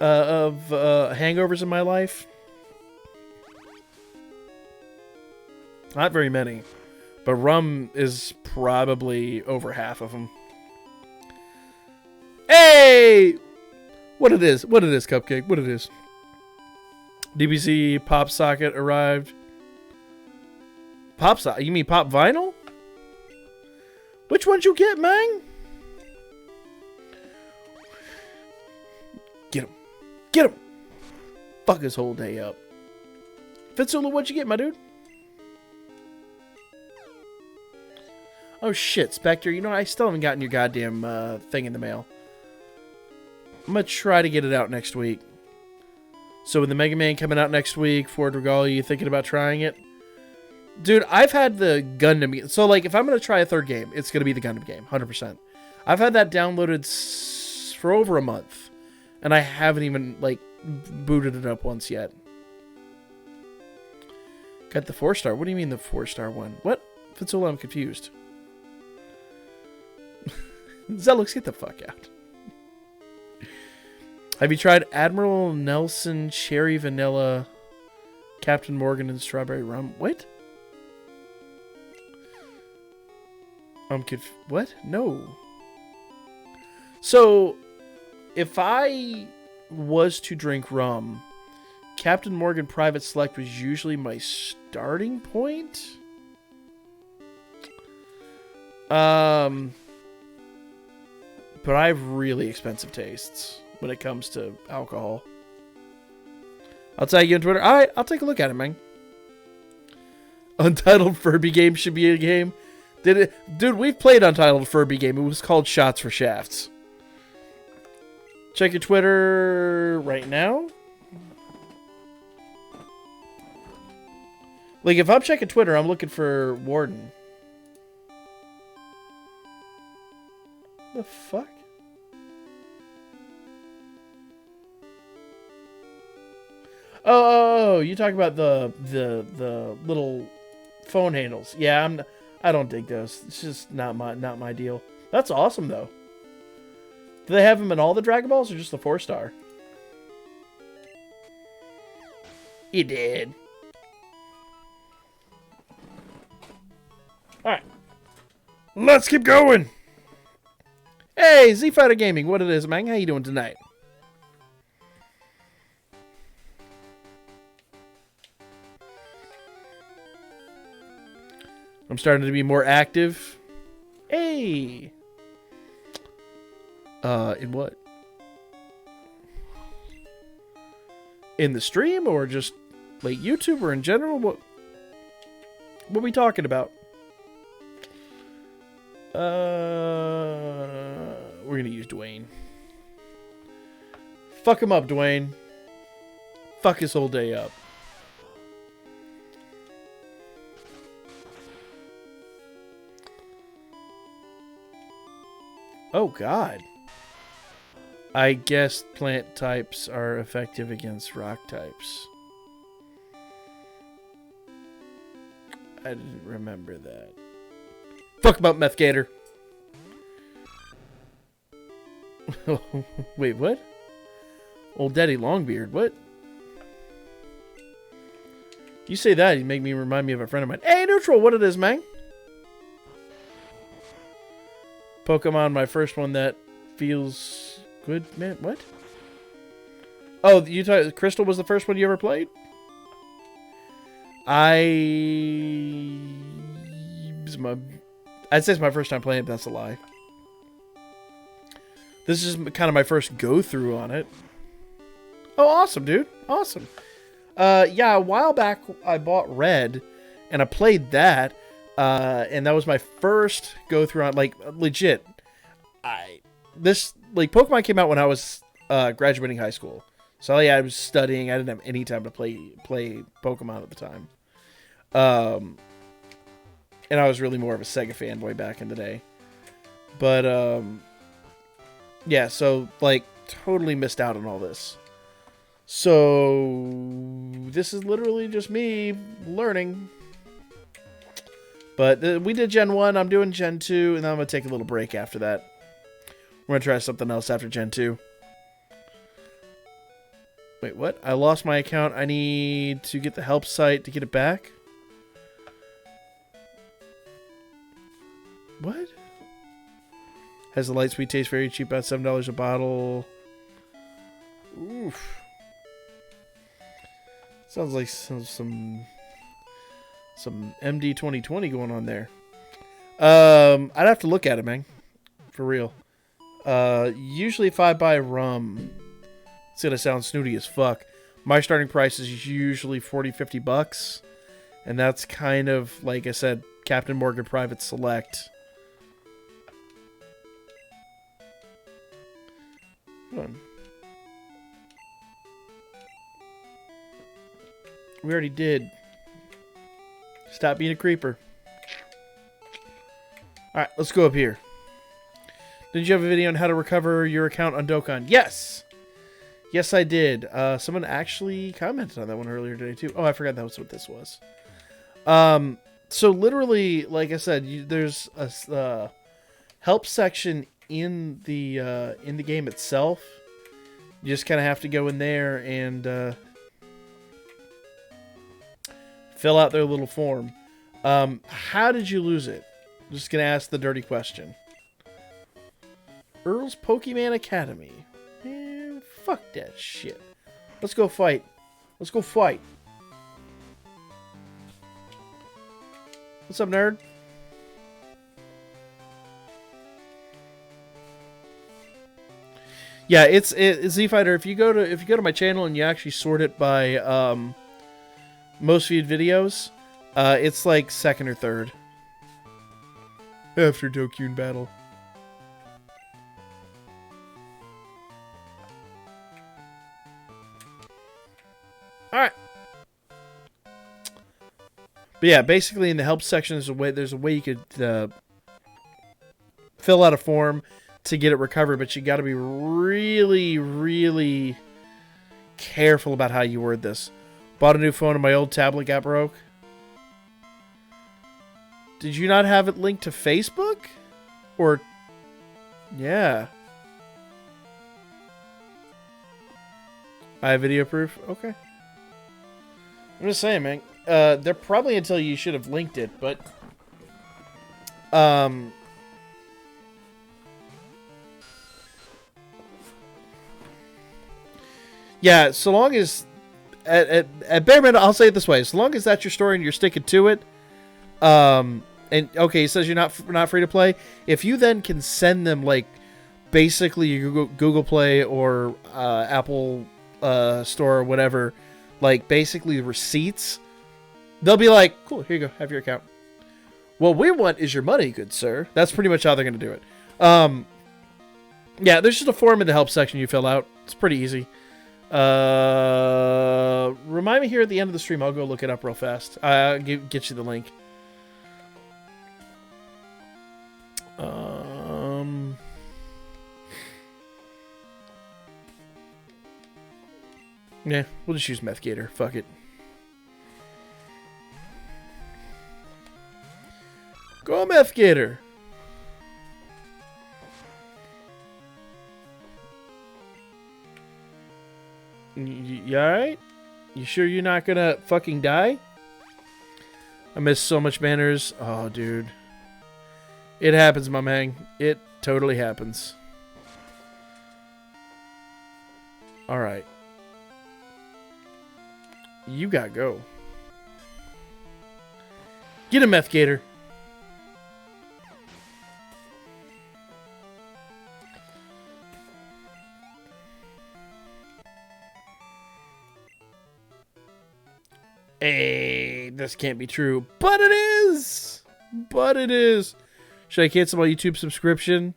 hangovers in my life. Not very many, but rum is probably over half of them. Hey, what it is, Cupcake, what it is. DBC pop socket arrived. Pop socket? You mean pop vinyl? Which one'd you get, man? Get him. Get him. Fuck his whole day up. Fitsula, what'd you get, my dude? Oh, shit, Spectre. You know, I still haven't gotten your goddamn thing in the mail. I'm gonna try to get it out next week. So with the Mega Man coming out next week, Ford Regalia, you thinking about trying it? Dude, I've had the Gundam game. So, like, if I'm going to try a third game, it's going to be the Gundam game, 100%. I've had that downloaded for over a month. And I haven't even, like, booted it up once yet. Got the 4-star. What do you mean the 4-star one? What? Fitzola, I'm confused. Zelux, get the fuck out. Have you tried Admiral Nelson Cherry Vanilla, Captain Morgan, and Strawberry Rum? What? What? No. So, if I was to drink rum, Captain Morgan Private Select was usually my starting point. But I have really expensive tastes when it comes to alcohol. I'll tag you on Twitter. Alright, I'll take a look at it, man. Untitled Furby game should be a game. Dude, we've played Untitled Furby game. It was called Shots for Shafts. Check your Twitter right now. Like, if I'm checking Twitter, I'm looking for Warden. The fuck? Oh, you talk about the little phone handles. Yeah, I don't dig those. It's just not my deal. That's awesome though. Do they have them in all the Dragon Balls or just the 4-star? You did. Alright. Let's keep going. Hey, Z-Fighter Gaming, what it is, man? How you doing tonight? I'm starting to be more active. Hey. In what? In the stream or just like YouTube or in general? What are we talking about? We're gonna use Dwayne. Fuck him up, Dwayne. Fuck his whole day up. Oh, God. I guess plant types are effective against rock types. I didn't remember that. Fuck about Meth Gator. Wait, what? Old Daddy Longbeard, what? You say that, you make me remind me of a friend of mine. Hey, Neutral, what it is, man? Pokemon, my first one that feels good, man. What? Oh, you thought Crystal was the first one you ever played? I'd say it's my first time playing it, but that's a lie. This is kind of my first go-through on it. Oh, awesome, dude. Awesome. Yeah, a while back, I bought Red, and I played that, and that was my first go-through on, like, legit. Pokemon came out when I was graduating high school. So, yeah, I was studying. I didn't have any time to play Pokemon at the time. And I was really more of a Sega fanboy back in the day. But, yeah, so, like, totally missed out on all this. So, this is literally just me learning. But we did Gen 1, I'm doing Gen 2, and then I'm going to take a little break after that. We're going to try something else after Gen 2. Wait, what? I lost my account. I need to get the help site to get it back? What? Has the light sweet taste, very cheap, about $7 a bottle. Oof. Sounds like some MD 2020 going on there. I'd have to look at it, man. For real. Usually if I buy rum, it's gonna sound snooty as fuck. My starting price is usually $40-50. And that's kind of, like I said, Captain Morgan Private Select. Hold on. We already did. Stop being a creeper. Alright, let's go up here. Did you have a video on how to recover your account on Dokkan? Yes! Yes, I did. Someone actually commented on that one earlier today, too. Oh, I forgot that was what this was. So literally, like I said, there's a help section in the game itself. You just kind of have to go in there and fill out their little form. How did you lose it? I'm just gonna ask the dirty question. Earl's Pokemon Academy. Man, fuck that shit. Let's go fight. Let's go fight. What's up, nerd? Yeah, it's Z-Fighter. If you go to my channel and you actually sort it by most viewed videos, it's like second or third after Dokkan Battle. All right. But yeah, basically in the help section there's a way you could fill out a form to get it recovered, but you got to be really, really careful about how you word this. Bought a new phone and my old tablet got broke. Did you not have it linked to Facebook? Or... yeah. I have video proof? Okay. I'm just saying, man. They're probably until you should have linked it, but yeah. So long as at bare minimum, I'll say it this way: so long as that's your story and you're sticking to it, and okay, it says you're not free to play. If you then can send them like basically your Google Play or Apple Store or whatever, like basically receipts, they'll be like, cool, here you go, have your account. What we want is your money, good sir. That's pretty much how they're going to do it. Yeah, there's just a form in the help section you fill out. It's pretty easy. Remind me here at the end of the stream. I'll go look it up real fast. I'll get you the link. Yeah, we'll just use Methgator. Fuck it. Go Methgator. You alright? You sure you're not gonna fucking die? I miss so much manners. Oh, dude. It happens, my man. It totally happens. Alright. You gotta go. Get a Methgator. Hey, this can't be true. But it is! But it is. Should I cancel my YouTube subscription?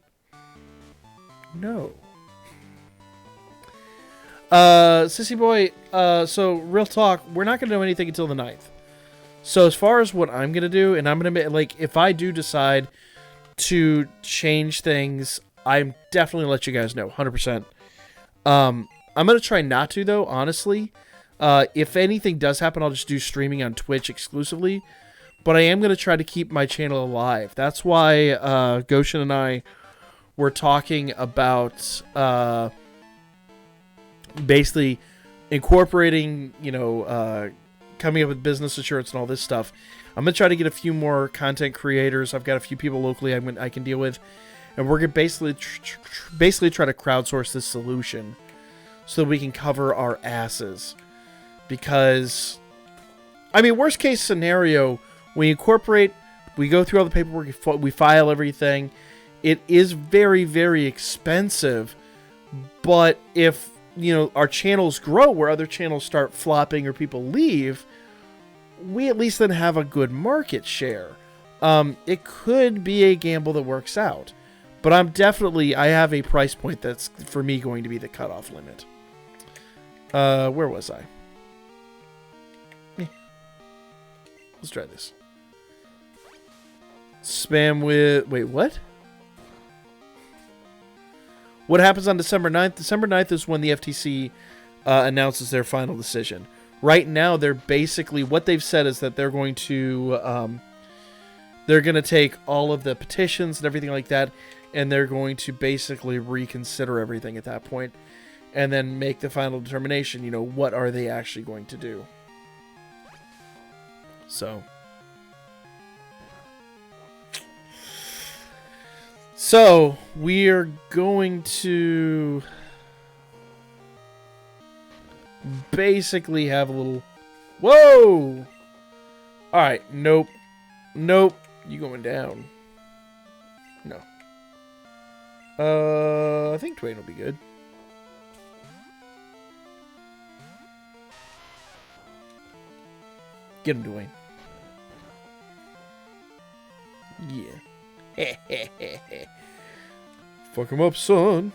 No. Sissy boy, so real talk, we're not going to know anything until the 9th. So as far as what I'm going to do, and I'm going to, like, if I do decide to change things, I'm definitely let you guys know, 100%. I'm going to try not to, though, honestly. If anything does happen, I'll just do streaming on Twitch exclusively. But I am going to try to keep my channel alive. That's why Goshen and I were talking about basically incorporating, you know, coming up with business insurance and all this stuff. I'm going to try to get a few more content creators. I've got a few people locally I can deal with. And we're going to basically try to crowdsource this solution so that we can cover our asses. Because, I mean, worst case scenario, we incorporate, we go through all the paperwork, we file everything. It is very, very expensive. But if, you know, our channels grow where other channels start flopping or people leave, we at least then have a good market share. It could be a gamble that works out. But I have a price point that's, for me, going to be the cutoff limit. Where was I? Let's try this. Spam with... Wait, what? What happens on December 9th? December 9th is when the FTC announces their final decision. Right now, they're basically... What they've said is that they're going to... they're going to take all of the petitions and everything like that, and they're going to basically reconsider everything at that point, and then make the final determination. You know, what are they actually going to do? So we are going to basically have a little... Whoa! Alright, nope. Nope. You going down. No. I think Dwayne will be good. Get him, Dwayne. Yeah. Fuck him up, son.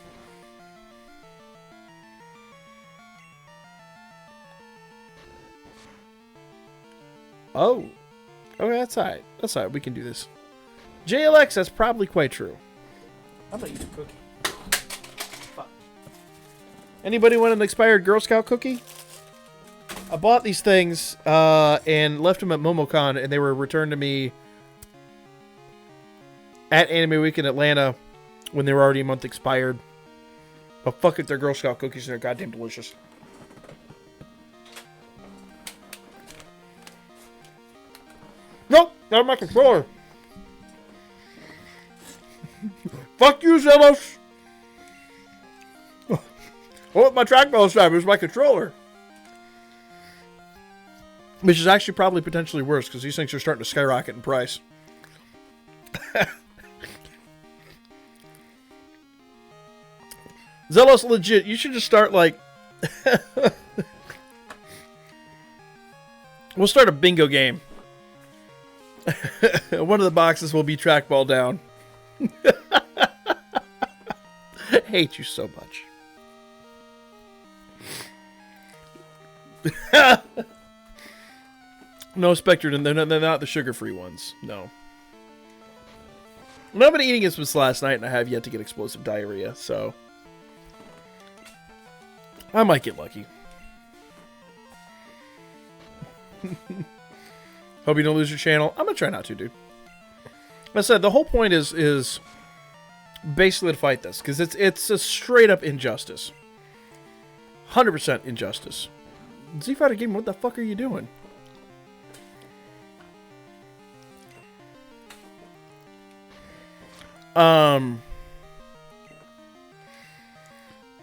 Oh. Okay, that's alright. That's alright. We can do this. JLX, that's probably quite true. I'm gonna eat a cookie. Fuck. Anybody want an expired Girl Scout cookie? I bought these things and left them at MomoCon, and they were returned to me at Anime Week in Atlanta when they were already a month expired. But fuck it, they're Girl Scout cookies and they're goddamn delicious. Not my controller. Fuck you, Zelos. Oh, my trackball this time. It was my controller. Which is actually probably potentially worse because these things are starting to skyrocket in price. Zelos legit. You should just start like... We'll start a bingo game. One of the boxes will be trackball down. I hate you so much. No Spectre, they're not the sugar-free ones. No. I've been eating it since last night, and I have yet to get explosive diarrhea, so... I might get lucky. Hope you don't lose your channel. I'm gonna try not to, dude. Like I said, the whole point is basically to fight this, because it's a straight-up injustice. 100% injustice. Z-Fighter Game, what the fuck are you doing?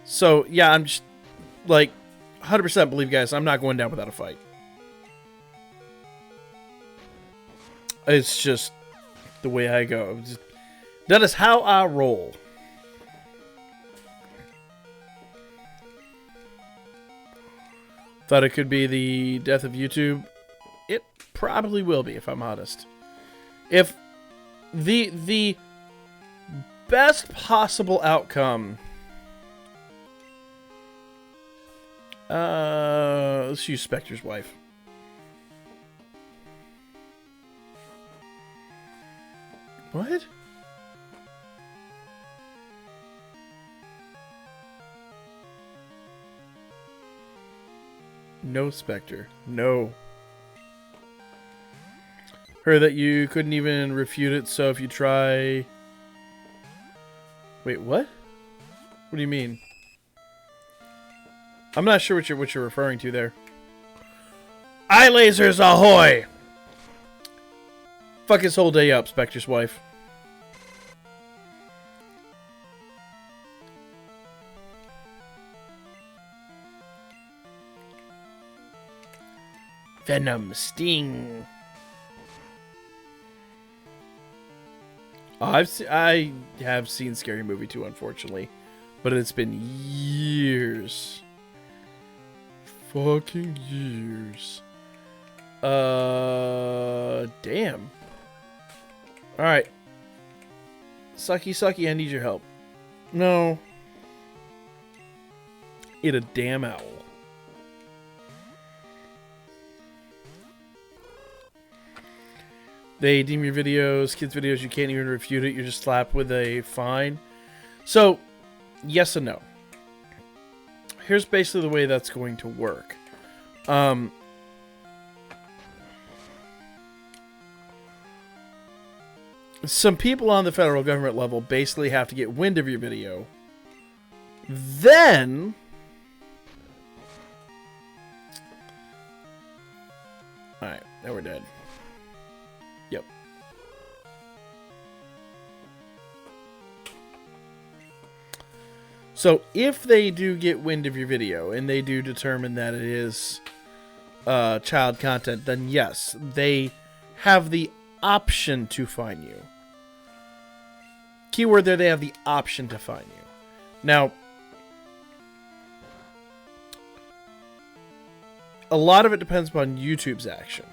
So, yeah, I'm just, like, 100% believe, guys, I'm not going down without a fight. It's just the way I go. That is how I roll. Thought it could be the death of YouTube. It probably will be, if I'm honest. If the best possible outcome... let's use Spectre's wife. What? No Spectre. No. Heard that you couldn't even refute it, so if you try... Wait, what? What do you mean? I'm not sure what you're referring to there. Eye lasers ahoy! Fuck his whole day up, Spectre's wife. Venom Sting. I have seen Scary Movie 2, unfortunately, but it's been years. Fucking years. Damn. Alright. Sucky, sucky, I need your help. No. Eat a damn owl. They deem your videos, kids' videos, you can't even refute it. You're just slapped with a fine. So, yes and no. Here's basically the way that's going to work. Some people on the federal government level basically have to get wind of your video. Then... Alright, now we're dead. Yep. So, if they do get wind of your video, and they do determine that it is child content, then yes, they have the option to fine you. Keyword there, they have the option to fine you. Now, a lot of it depends upon YouTube's action.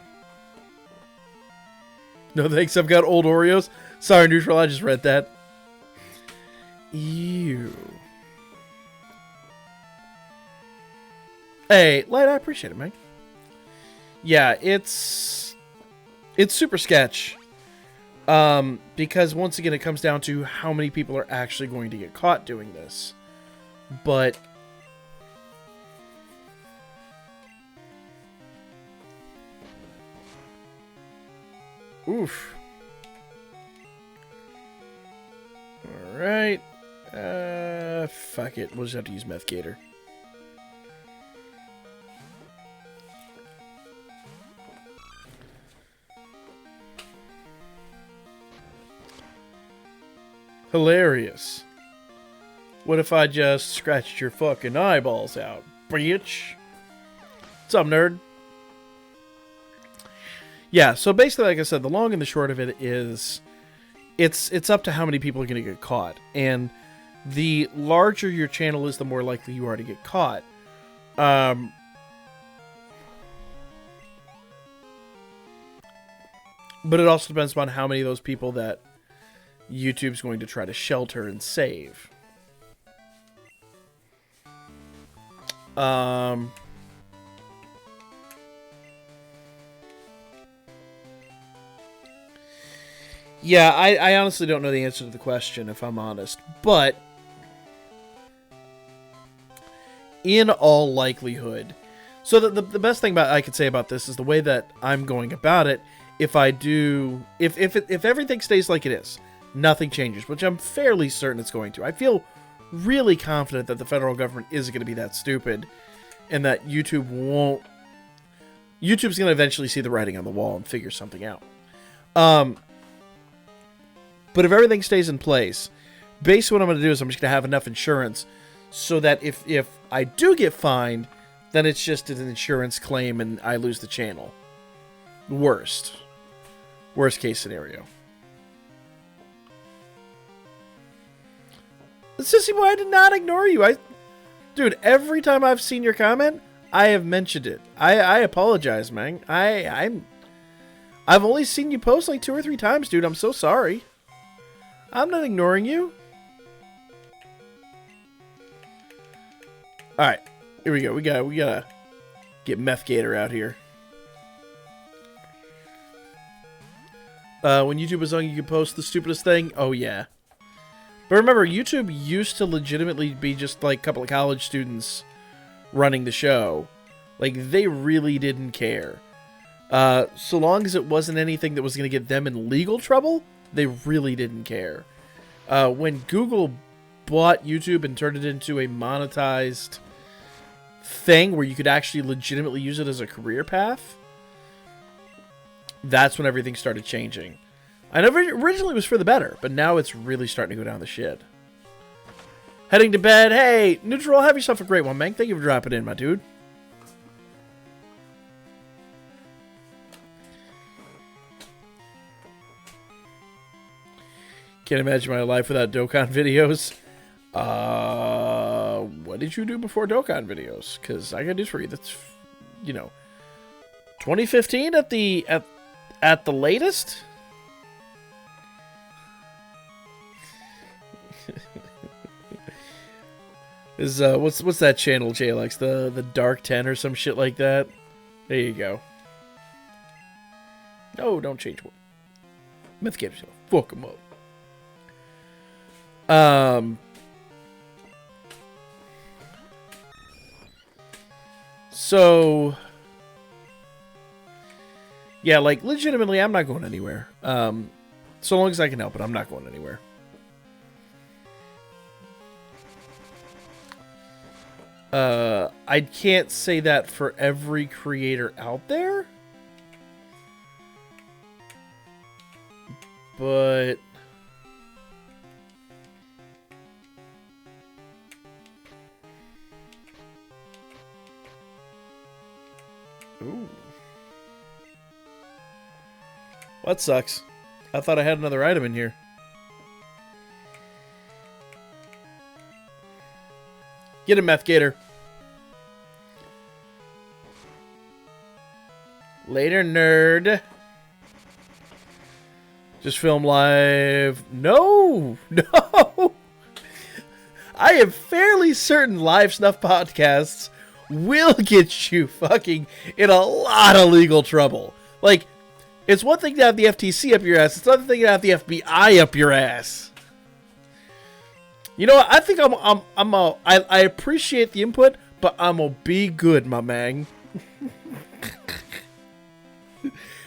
No thanks, I've got old Oreos. Sorry, Neutral, I just read that. Ew. Hey, Light, I appreciate it, man. Yeah, it's super sketch. Because once again, it comes down to how many people are actually going to get caught doing this. But oof. Alright. Fuck it. We'll just have to use Methgator. Hilarious. What if I just scratched your fucking eyeballs out, bitch? What's up, nerd? Yeah, so basically, like I said, the long and the short of it is it's up to how many people are going to get caught. And the larger your channel is, the more likely you are to get caught. But it also depends on how many of those people that YouTube's going to try to shelter and save. Yeah, I honestly don't know the answer to the question, if I'm honest. But in all likelihood, so the best thing I could say about this is the way that I'm going about it. If everything stays like it is, nothing changes, which I'm fairly certain it's going to. I feel really confident that the federal government isn't going to be that stupid, and that YouTube's going to eventually see the writing on the wall and figure something out. But if everything stays in place, basically what I'm going to do is I'm just going to have enough insurance so that if I do get fined, then it's just an insurance claim and I lose the channel. Worst case scenario. Sissy boy, I did not ignore you. Dude, every time I've seen your comment, I have mentioned it. I apologize, man. I've only seen you post like 2 or 3 times, dude. I'm so sorry. I'm not ignoring you. Alright, here we go. We gotta get Meth Gator out here. When YouTube was on, you could post the stupidest thing. Oh, yeah. But remember, YouTube used to legitimately be just like a couple of college students running the show. Like, they really didn't care. So long as it wasn't anything that was going to get them in legal trouble, they really didn't care. When Google bought YouTube and turned it into a monetized thing where you could actually legitimately use it as a career path, that's when everything started changing. I know originally it was for the better, but now it's really starting to go down the shit. Heading to bed. Hey, Neutral, have yourself a great one, man. Thank you for dropping in, my dude. Can't imagine my life without Dokkan videos. What did you do before Dokkan videos? Because I got news for you. That's, 2015 at the latest. Is what's that channel, JLX? The Dark 10 or some shit like that. There you go. No, don't change one. Myth Gator's gonna fuck him up. So yeah, like legitimately, I'm not going anywhere. So long as I can help it, I'm not going anywhere. I can't say that for every creator out there, but ooh, that sucks. I thought I had another item in here. Get a Meth Gator. Later, nerd. Just film live. No! No! I am fairly certain live snuff podcasts will get you fucking in a lot of legal trouble. Like, it's one thing to have the FTC up your ass. It's another thing to have the FBI up your ass. You know what? I think I appreciate the input, but I'm gonna be good, my man.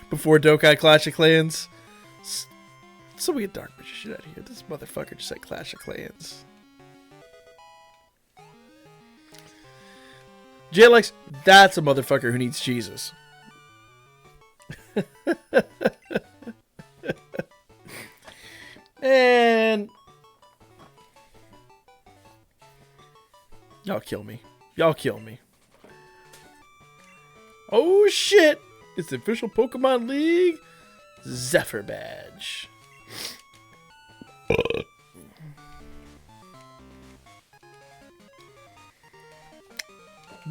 Before Dokkan Clash of Clans. So we get Dark Magia shit out of here. This motherfucker just said Clash of Clans. JLX, that's a motherfucker who needs Jesus. And Y'all kill me. Y'all kill me. Oh shit! It's the official Pokemon League Zephyr badge.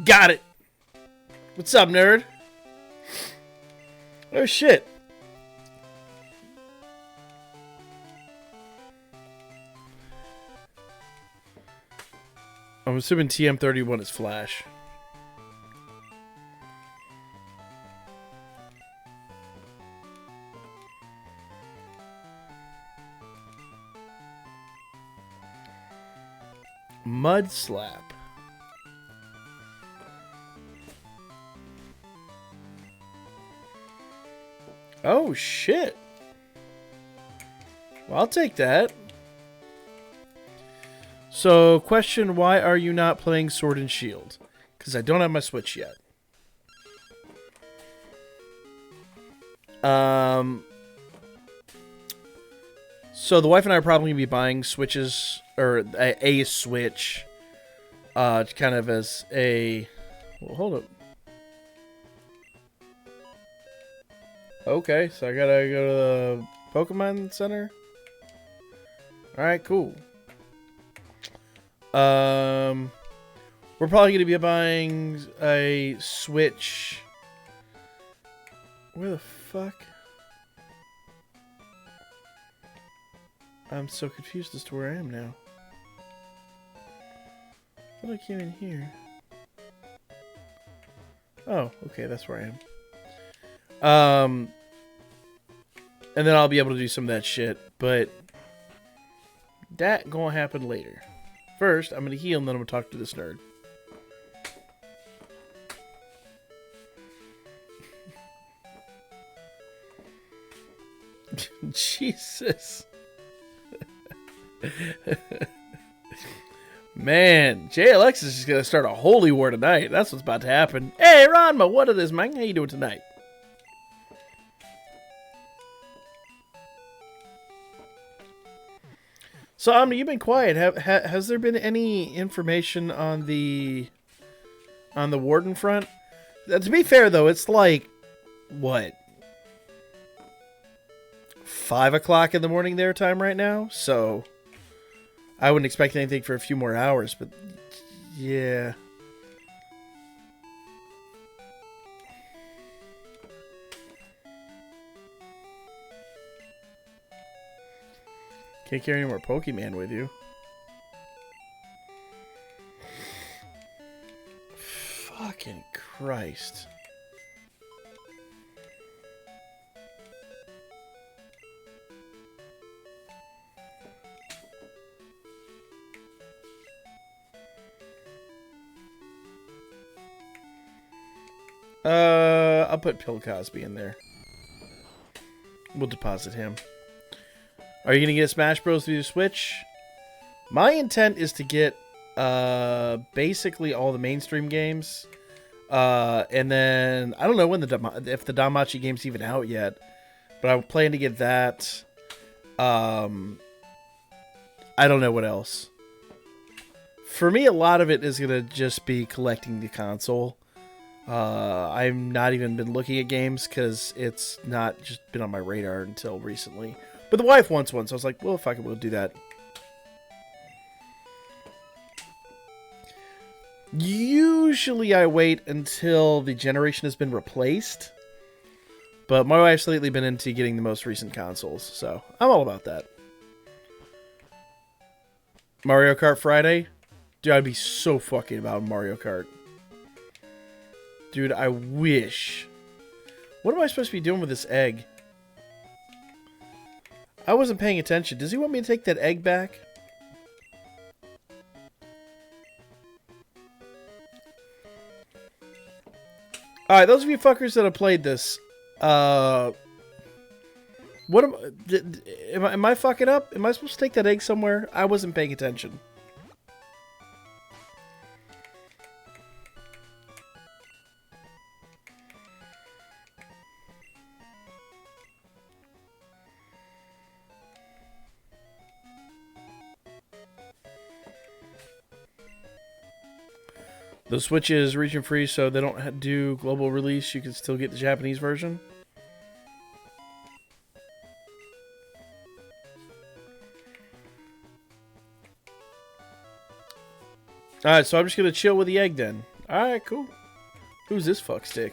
Got it! What's up, nerd? Oh shit. I'm assuming TM31 is Flash. Mud Slap. Oh shit. Well, I'll take that. So, question, why are you not playing Sword and Shield? Because I don't have my Switch yet. So the wife and I are probably going to be buying Switches, or a Switch, kind of as a... Well, hold up. Okay, so I gotta go to the Pokemon Center? Alright, cool. We're probably gonna be buying a Switch. Where the fuck? I'm so confused as to where I am now. I thought I came in here. Oh, okay, that's where I am. And then I'll be able to do some of that shit, but that gonna happen later. First, I'm gonna heal, and then I'm gonna talk to this nerd. Jesus. Man, JLX is just gonna start a holy war tonight. That's what's about to happen. Hey, Ranma, what it is, man? How you doing tonight? So, you've been quiet. Has there been any information on the Warden front? To be fair, though, it's like, what? 5 o'clock in the morning their time right now? So, I wouldn't expect anything for a few more hours, but yeah. Can't carry any more Pokemon with you. Fucking Christ. I'll put Pill Cosby in there. We'll deposit him. Are you going to get Smash Bros. Through the Switch? My intent is to get basically all the mainstream games. And then, I don't know when if the DanMachi game's even out yet. But I plan to get that. I don't know what else. For me, a lot of it is going to just be collecting the console. I've not even been looking at games because it's not just been on my radar until recently. But the wife wants one, so I was like, well, fuck it, we'll do that. Usually I wait until the generation has been replaced. But my wife's lately been into getting the most recent consoles, so I'm all about that. Mario Kart Friday? Dude, I'd be so fucking about Mario Kart. Dude, I wish. What am I supposed to be doing with this egg? I wasn't paying attention. Does he want me to take that egg back? Alright, those of you fuckers that have played this, what am I fucking up? Am I supposed to take that egg somewhere? I wasn't paying attention. The Switch is region free, so they don't do global release. You can still get the Japanese version. Alright, so I'm just going to chill with the egg then. Alright, cool. Who's this fuckstick?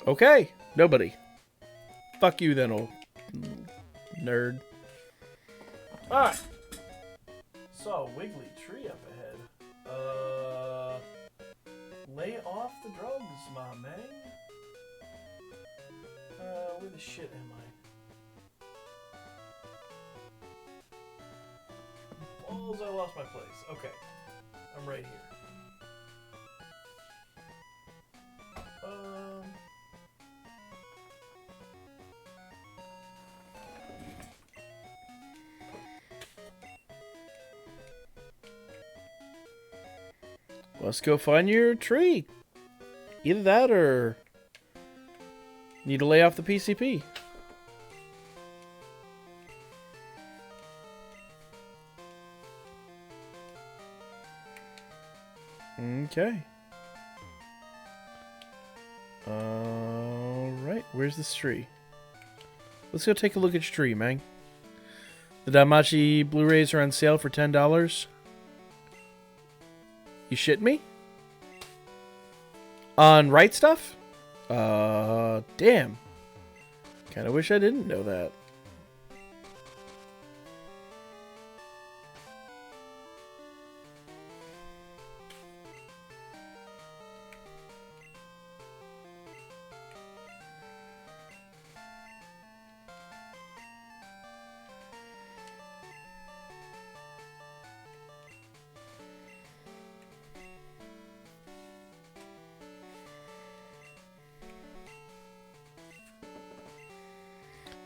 Okay, nobody. Fuck you then, old nerd. Alright. So, wiggly tree up ahead. Lay off the drugs, my man. Where the shit am I? Balls, I lost my place. Okay. I'm right here. Let's go find your tree. Either that or need to lay off the PCP. Okay. Alright, where's this tree? Let's go take a look at your tree, man. The DanMachi Blu-rays are on sale for $10. You shitting me? On Right Stuff? Damn. Kinda wish I didn't know that.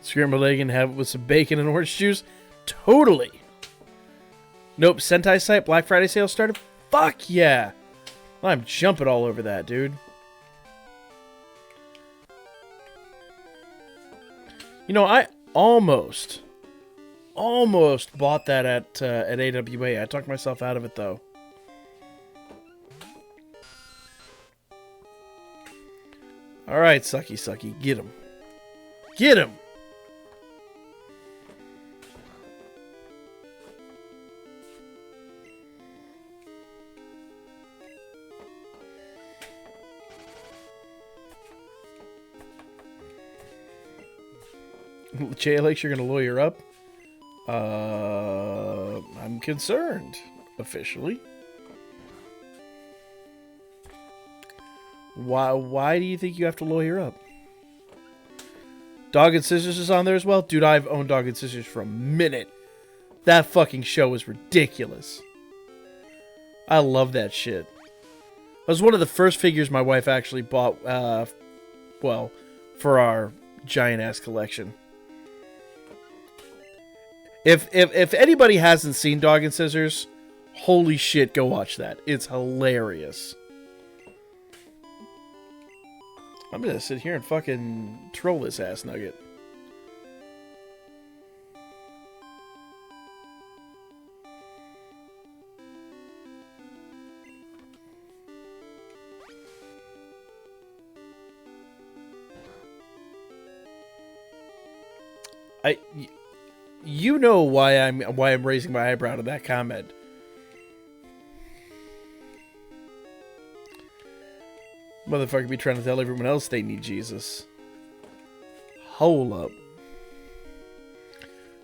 Scrambled egg and have it with some bacon and orange juice? Totally. Nope, Sentai site, Black Friday sale started? Fuck yeah. I'm jumping all over that, dude. You know, I almost bought that at AWA. I talked myself out of it, though. Alright, sucky. Get him. Get him! JLX, you're going to lawyer up? I'm concerned, officially. Why do you think you have to lawyer up? Dog and Scissors is on there as well? Dude, I've owned Dog and Scissors for a minute. That fucking show is ridiculous. I love that shit. It was one of the first figures my wife actually bought, well, for our giant-ass collection. If anybody hasn't seen Dog and Scissors, holy shit, go watch that. It's hilarious. I'm gonna sit here and fucking troll this ass nugget. You know why I'm raising my eyebrow to that comment. Motherfucker be trying to tell everyone else they need Jesus. Hold up.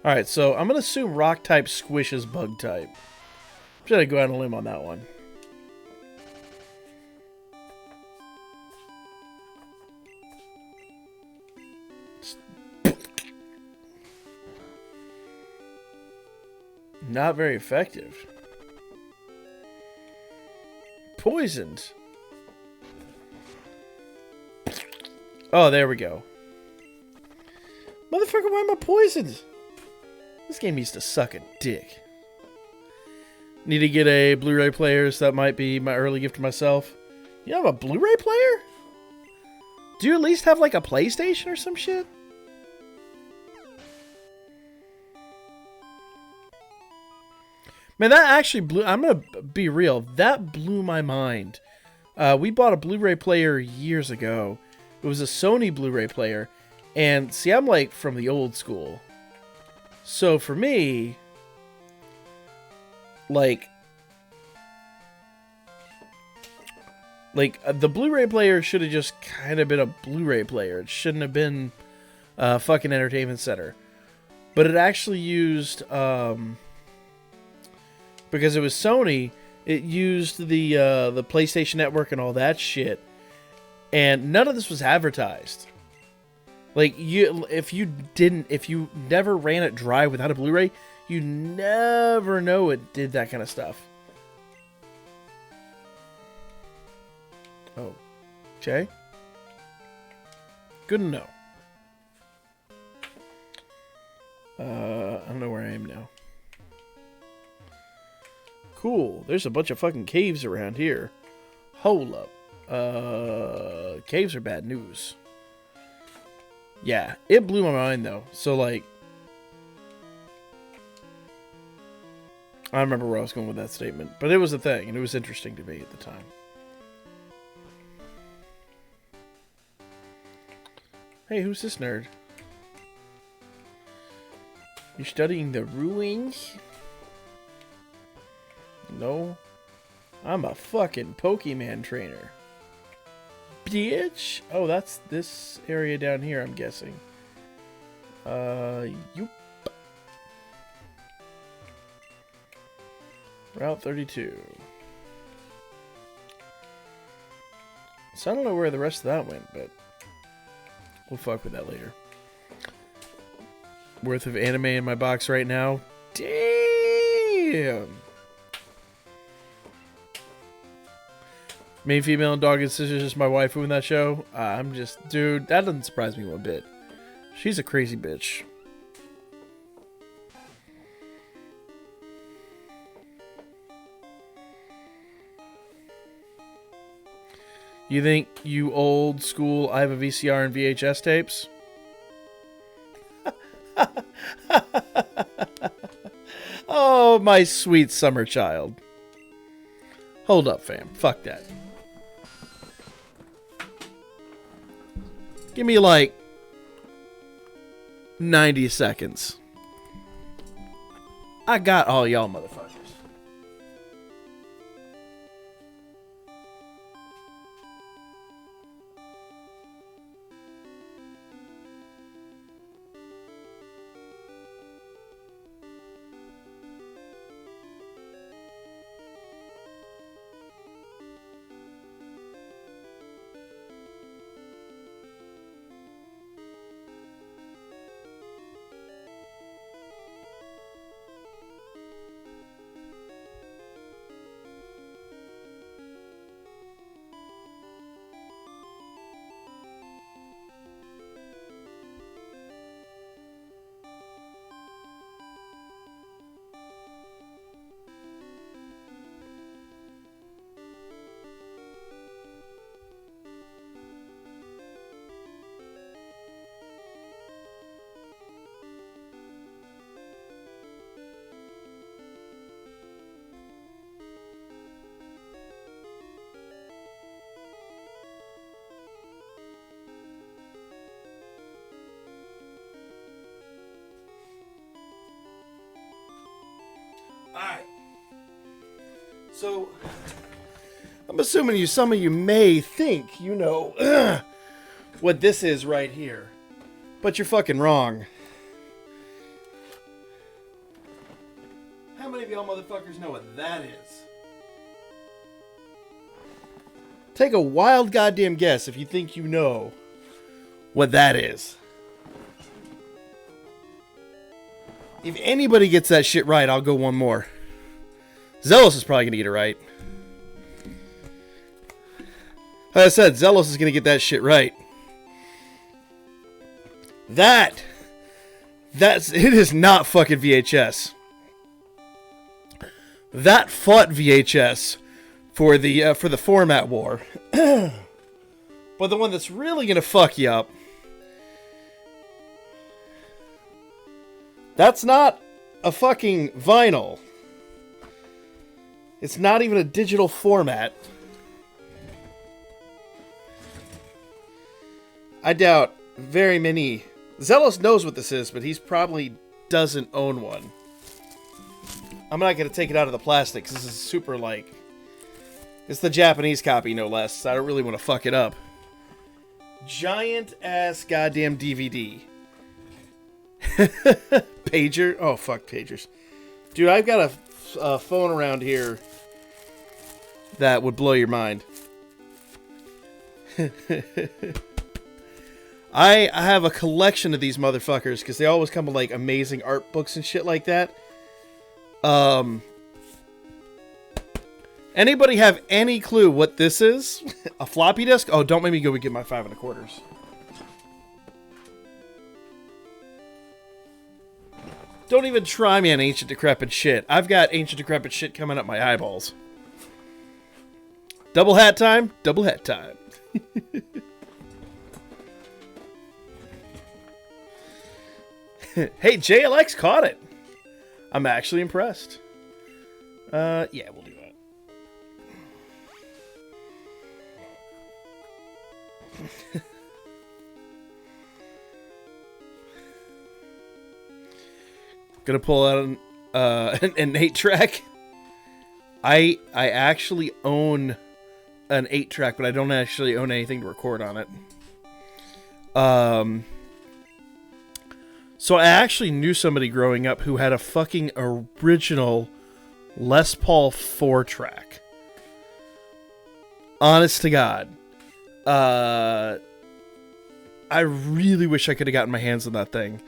Alright, so I'm going to assume rock type squishes bug type. I'm just going to go out on a limb on that one. Not very effective. Poisoned. Oh, there we go. Motherfucker, why am I poisoned? This game needs to suck a dick. Need to get a Blu-ray player, so that might be my early gift to myself. You have a Blu-ray player? Do you at least have like a PlayStation or some shit? Man, that actually blew... I'm going to be real. That blew my mind. We bought a Blu-ray player years ago. It was a Sony Blu-ray player. And see, I'm like from the old school. So for me, like the Blu-ray player should have just kind of been a Blu-ray player. It shouldn't have been a fucking entertainment center. But it actually used, because it was Sony, it used the PlayStation Network and all that shit. And none of this was advertised. Like, if you never ran it dry without a Blu-ray, you never know it did that kind of stuff. Oh. Okay. Good to know. I don't know where I am now. Cool. There's a bunch of fucking caves around here. Hold up. Caves are bad news. Yeah, it blew my mind, though. So, like... I don't remember where I was going with that statement. But it was a thing, and it was interesting to me at the time. Hey, who's this nerd? You studying the ruins? No. I'm a fucking Pokemon trainer. Bitch. Oh, that's this area down here, I'm guessing. Yoop. Route 32. So I don't know where the rest of that went, but we'll fuck with that later. Worth of anime in my box right now. Damn. Main female and dog and sister is just my waifu in that show. I'm just... Dude, that doesn't surprise me one bit. She's a crazy bitch. You think you old school I have a VCR and VHS tapes? Oh, my sweet summer child. Hold up, fam. Fuck that. Give me like 90 seconds. I got all y'all motherfuckers. Alright. So, I'm assuming some of you may think you know what this is right here. But you're fucking wrong. How many of y'all motherfuckers know what that is? Take a wild goddamn guess if you think you know what that is. If anybody gets that shit right, I'll go one more. Zealous is probably going to get it right. Like I said, Zealous is going to get that shit right. It is not fucking VHS. That fought VHS for the format war. But the one that's really going to fuck you up, that's not a fucking vinyl. It's not even a digital format. I doubt very many... Zelos knows what this is, but he's probably doesn't own one. I'm not going to take it out of the plastic, because this is super, like... It's the Japanese copy, no less. So I don't really want to fuck it up. Giant-ass goddamn DVD. Pager? Oh, fuck pagers. Dude, I've got a phone around here that would blow your mind. I have a collection of these motherfuckers because they always come with like amazing art books and shit like that. Anybody have any clue what this is? A floppy disk? Oh, don't make me go and get my 5 1/4. Don't even try me on ancient decrepit shit. I've got ancient decrepit shit coming up my eyeballs. Double hat time? Double hat time. Hey, JLX caught it. I'm actually impressed. Yeah, we'll do that. Gonna pull out an 8-track. I actually own an 8-track, but I don't actually own anything to record on it. So I actually knew somebody growing up who had a fucking original Les Paul 4-track. Honest to God. I really wish I could have gotten my hands on that thing.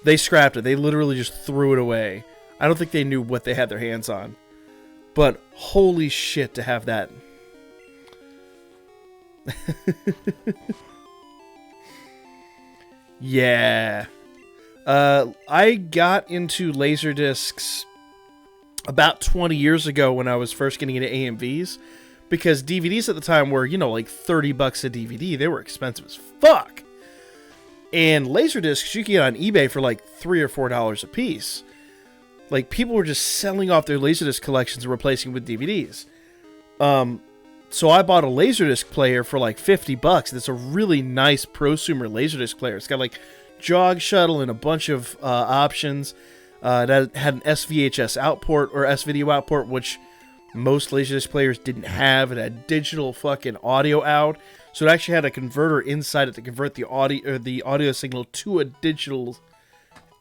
They scrapped it. They literally just threw it away. I don't think they knew what they had their hands on. But holy shit to have that. Yeah. I got into Laserdiscs about 20 years ago when I was first getting into AMVs. Because DVDs at the time were, like $30 a DVD. They were expensive as fuck. And Laserdiscs you could get on eBay for like $3 or $4 a piece. Like, people were just selling off their Laserdisc collections and replacing with DVDs. So I bought a Laserdisc player for like $50. It's a really nice prosumer Laserdisc player. It's got like jog shuttle and a bunch of options. That had an SVHS output or S-video output, which most Laserdisc players didn't have. It had digital fucking audio out. So it actually had a converter inside it to convert the audio signal to a digital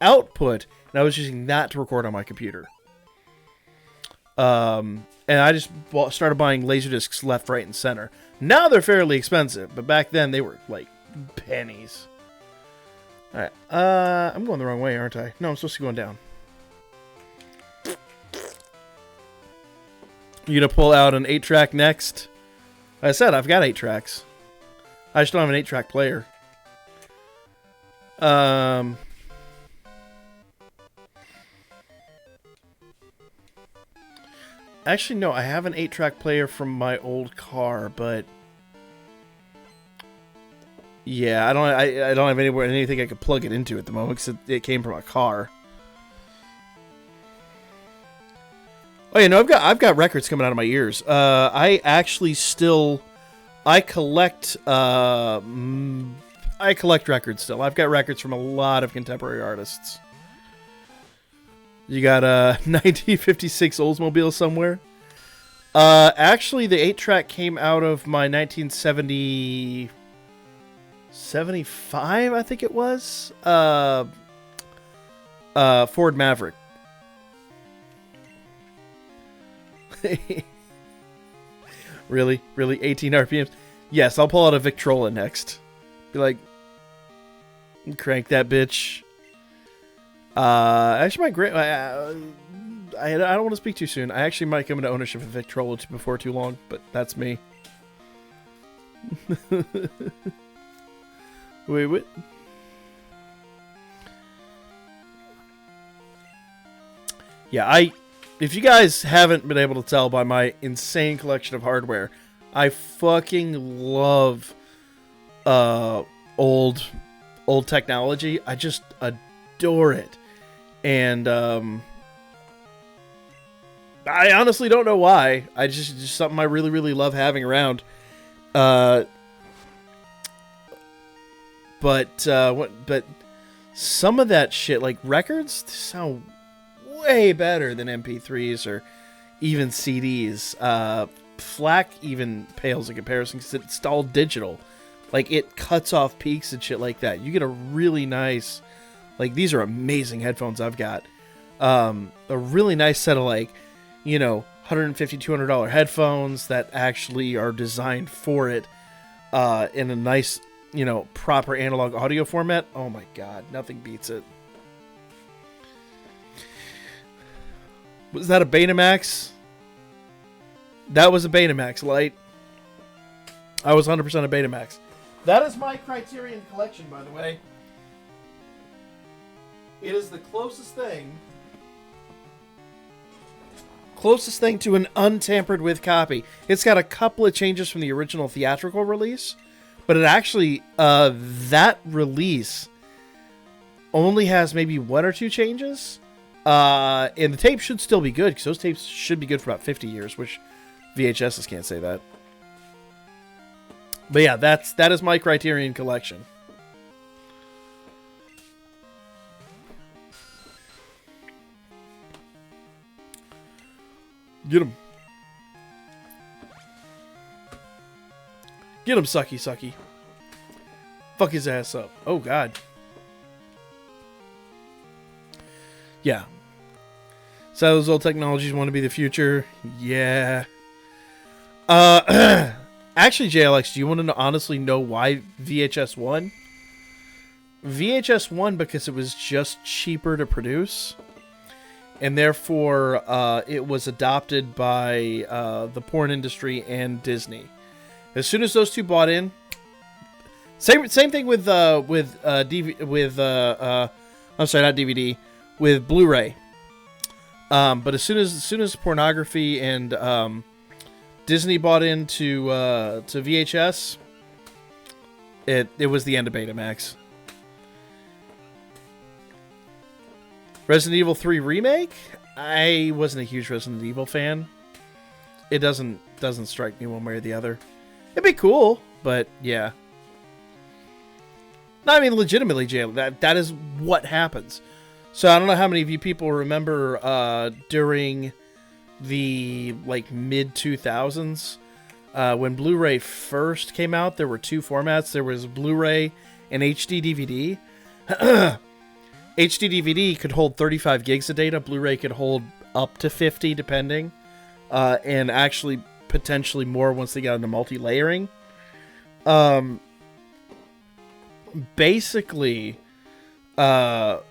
output, and I was using that to record on my computer. And I just started buying Laserdiscs left, right, and center. Now they're fairly expensive, but back then they were like pennies. All right, I'm going the wrong way, aren't I? No, I'm supposed to be going down. You gonna pull out an 8-track next? Like I said, I've got 8 tracks. I just don't have an 8-track player. Actually, no, I have an 8-track player from my old car, but yeah, I don't have anything I could plug it into at the moment because it came from a car. Oh yeah, no, I've got records coming out of my ears. I actually still collect records still. I've got records from a lot of contemporary artists. You got a 1956 Oldsmobile somewhere. Actually, the 8-track came out of my 1975, I think it was. Ford Maverick. Really? 18 RPMs? Yes, I'll pull out a Victrola next. Be like, crank that bitch. Actually, I don't want to speak too soon. I actually might come into ownership of Victrola before too long, but that's me. Wait, what? Yeah, if you guys haven't been able to tell by my insane collection of hardware, I fucking love old technology. I just adore it. And I honestly don't know why. I just something I really, really love having around. But some of that shit, like records, sound way better than MP3s or even CDs. FLAC even pales in comparison because it's all digital. Like, it cuts off peaks and shit like that. You get a really nice, like, these are amazing headphones I've got. A really nice set of, like, you know, $150, $200 headphones that actually are designed for it in a nice, you know, proper analog audio format. Oh my god, nothing beats it. Was that a Betamax? That was a Betamax Lite. I was 100% a Betamax. That is my Criterion collection, by the way. It is the closest thing to an untampered with copy. It's got a couple of changes from the original theatrical release, but it actually, that release only has maybe 1 or 2 changes. And the tape should still be good, because those tapes should be good for about 50 years, which VHSs can't say that. But yeah, that is my Criterion collection. Get him. Get him, sucky, sucky. Fuck his ass up. Oh, God. Yeah. So those old technologies want to be the future? Yeah. Actually, JLX, do you want to honestly know why VHS won? VHS won because it was just cheaper to produce. And therefore, it was adopted by the porn industry and Disney. As soon as those two bought in, same thing with I'm sorry, not DVD, with Blu-ray. But as soon as pornography and Disney bought into to VHS, it was the end of Betamax. Resident Evil 3 Remake? I wasn't a huge Resident Evil fan. It doesn't strike me one way or the other. It'd be cool, but yeah. No, I mean, legitimately, Jay, that is what happens. So I don't know how many of you people remember during the like mid 2000s when Blu-ray first came out. There were 2 formats. There was Blu-ray and HD DVD. HD DVD could hold 35 gigs of data. Blu-ray could hold up to 50, depending, and actually potentially more once they got into multi-layering. Basically, Sony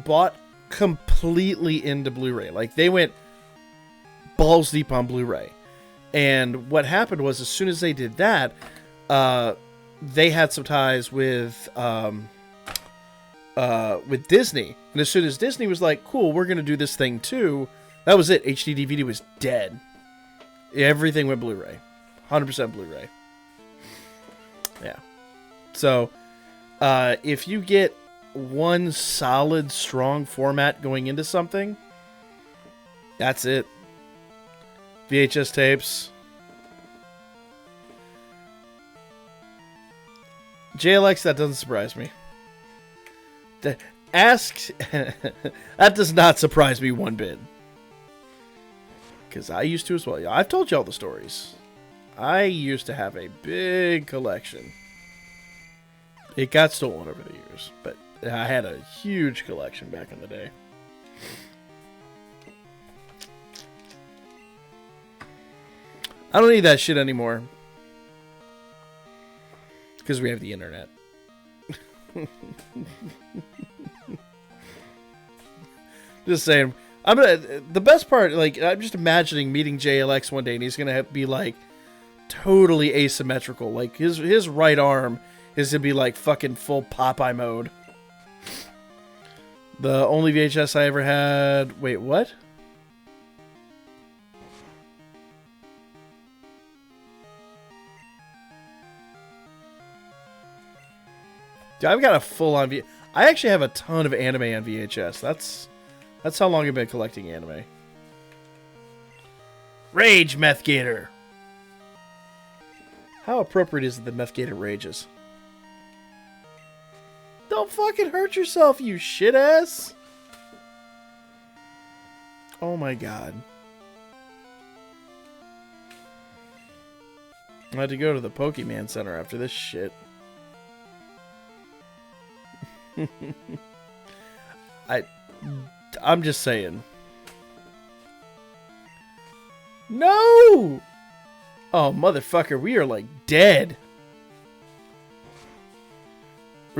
bought completely into Blu-ray. Like, they went balls deep on Blu-ray. And what happened was, as soon as they did that, they had some ties with Disney. And as soon as Disney was like, cool, we're going to do this thing too, that was it. HD DVD was dead. Everything went Blu-ray. 100% Blu-ray. Yeah. So, if you get one solid, strong format going into something, that's it. VHS tapes. JLX, that doesn't surprise me. That does not surprise me one bit. Because I used to as well. I've told you all the stories. I used to have a big collection. It got stolen over the years, but I had a huge collection back in the day. I don't need that shit anymore. Because we have the internet. Just saying. The best part, like, I'm just imagining meeting JLX one day and he's gonna be like totally asymmetrical. Like his right arm is gonna be like fucking full Popeye mode. The only VHS I ever had. Wait, what? Dude, I've got a full-on I actually have a ton of anime on VHS. That's how long I've been collecting anime. Rage, Meth Gator. How appropriate is it that Meth Gator rages? Don't fucking hurt yourself, you shit ass. Oh my god. I had to go to the Pokemon Center after this shit. I'm just saying. No! Oh, motherfucker, we are like dead.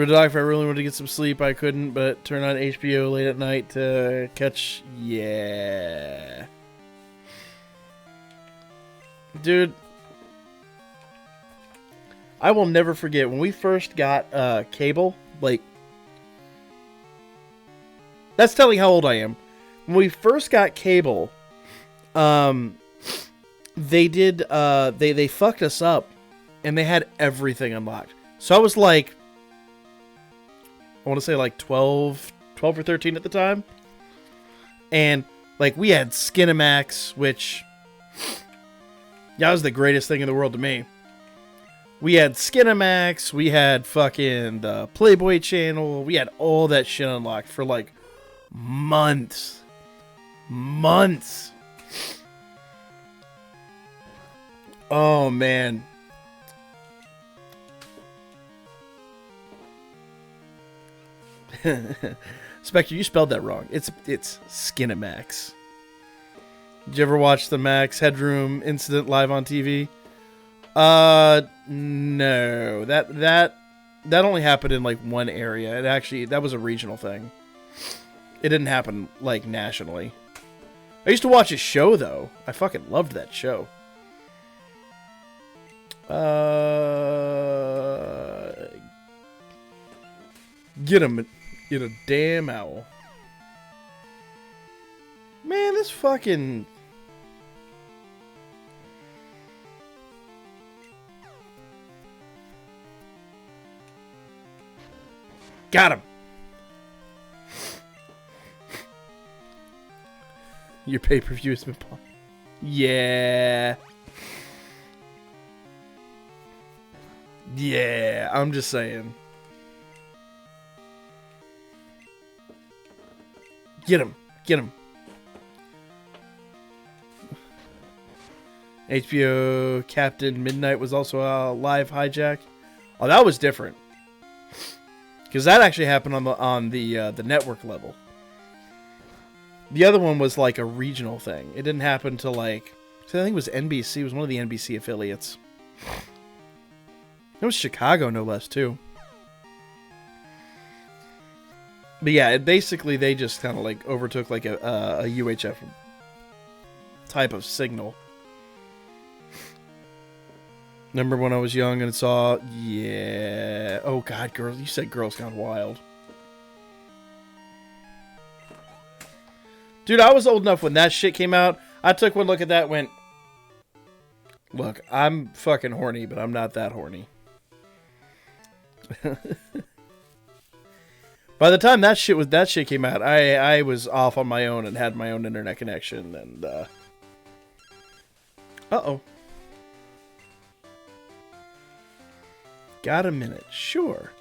If I really wanted to get some sleep, I couldn't, but turn on HBO late at night to catch... Yeah. Dude. I will never forget, when we first got cable, like... That's telling how old I am. When we first got cable, they did, they fucked us up, and they had everything unlocked. So I was like... I want to say like 12 or 13 at the time. And like we had Skinamax, which that was the greatest thing in the world to me. We had Skinamax, we had fucking the Playboy channel, we had all that shit unlocked for like months. Months. Oh man. Spectre, you spelled that wrong. It's Skinamax. Did you ever watch the Max Headroom incident live on TV? No. That only happened in like one area. That was a regional thing. It didn't happen like nationally. I used to watch his show though. I fucking loved that show. Get him. Get a damn owl. Man, this fucking... Got him. Your pay-per-view has been paused. Yeah. Yeah, I'm just saying. Get him. Get him. HBO Captain Midnight was also a live hijack. Oh, that was different. Because that actually happened on the network level. The other one was like a regional thing. It didn't happen to like... I think it was NBC. It was one of the NBC affiliates. It was Chicago, no less, too. But yeah, basically they just kind of like overtook like a UHF type of signal. Remember when I was young and saw... Yeah. Oh, God, girls. You said Girls Gone Wild. Dude, I was old enough when that shit came out. I took one look at that and went... Look, I'm fucking horny, but I'm not that horny. By the time that shit came out, I was off on my own and had my own internet connection and uh-oh. Got a minute, sure.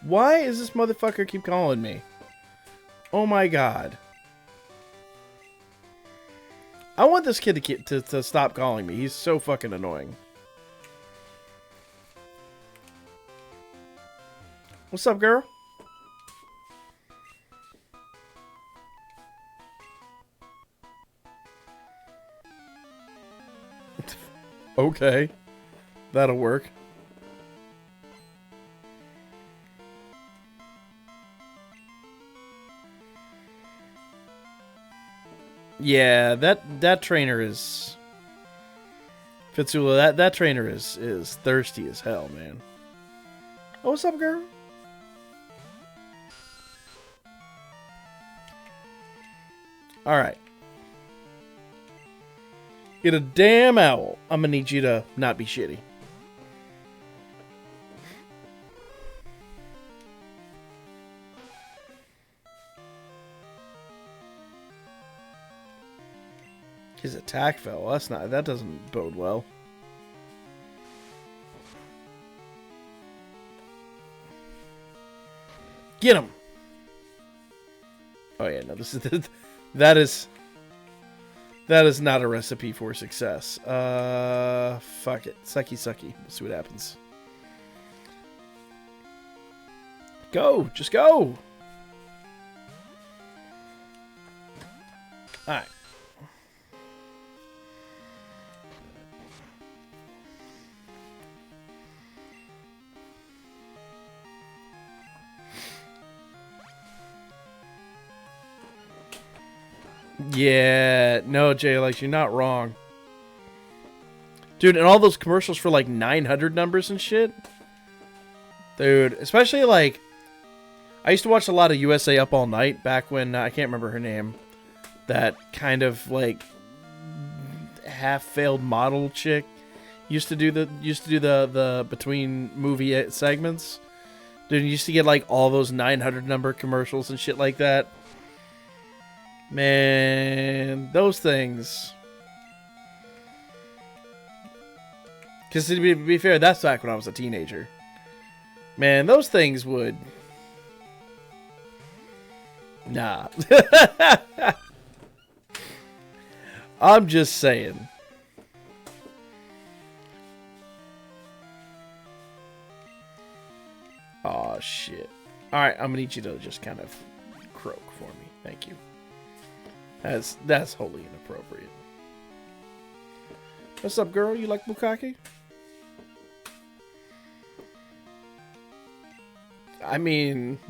Why is this motherfucker keep calling me? Oh my god. I want this kid to stop calling me. He's so fucking annoying. What's up, girl? Okay. That'll work. Yeah, that trainer is... Fitsula, that trainer is thirsty as hell, man. Oh, what's up, girl? Alright. Get a damn owl. I'm gonna need you to not be shitty. His attack fell. Well, that doesn't bode well. Get him. Oh yeah, no, that is not a recipe for success. Fuck it. Sucky. We'll see what happens. Go, just go. All right. Yeah, no, Jay, like, you're not wrong. Dude, and all those commercials for, like, 900 numbers and shit. Dude, especially, like, I used to watch a lot of USA Up All Night back when, I can't remember her name. That kind of, like, half-failed model chick used to do the between movie segments. Dude, you used to get, like, all those 900 number commercials and shit like that. Man, those things. Because to be fair, that's back when I was a teenager. Man, those things would... Nah. I'm just saying. Aw, shit. Alright, I'm gonna need you to just kind of croak for me. Thank you. That's wholly inappropriate. What's up, girl? You like bukkake? I mean...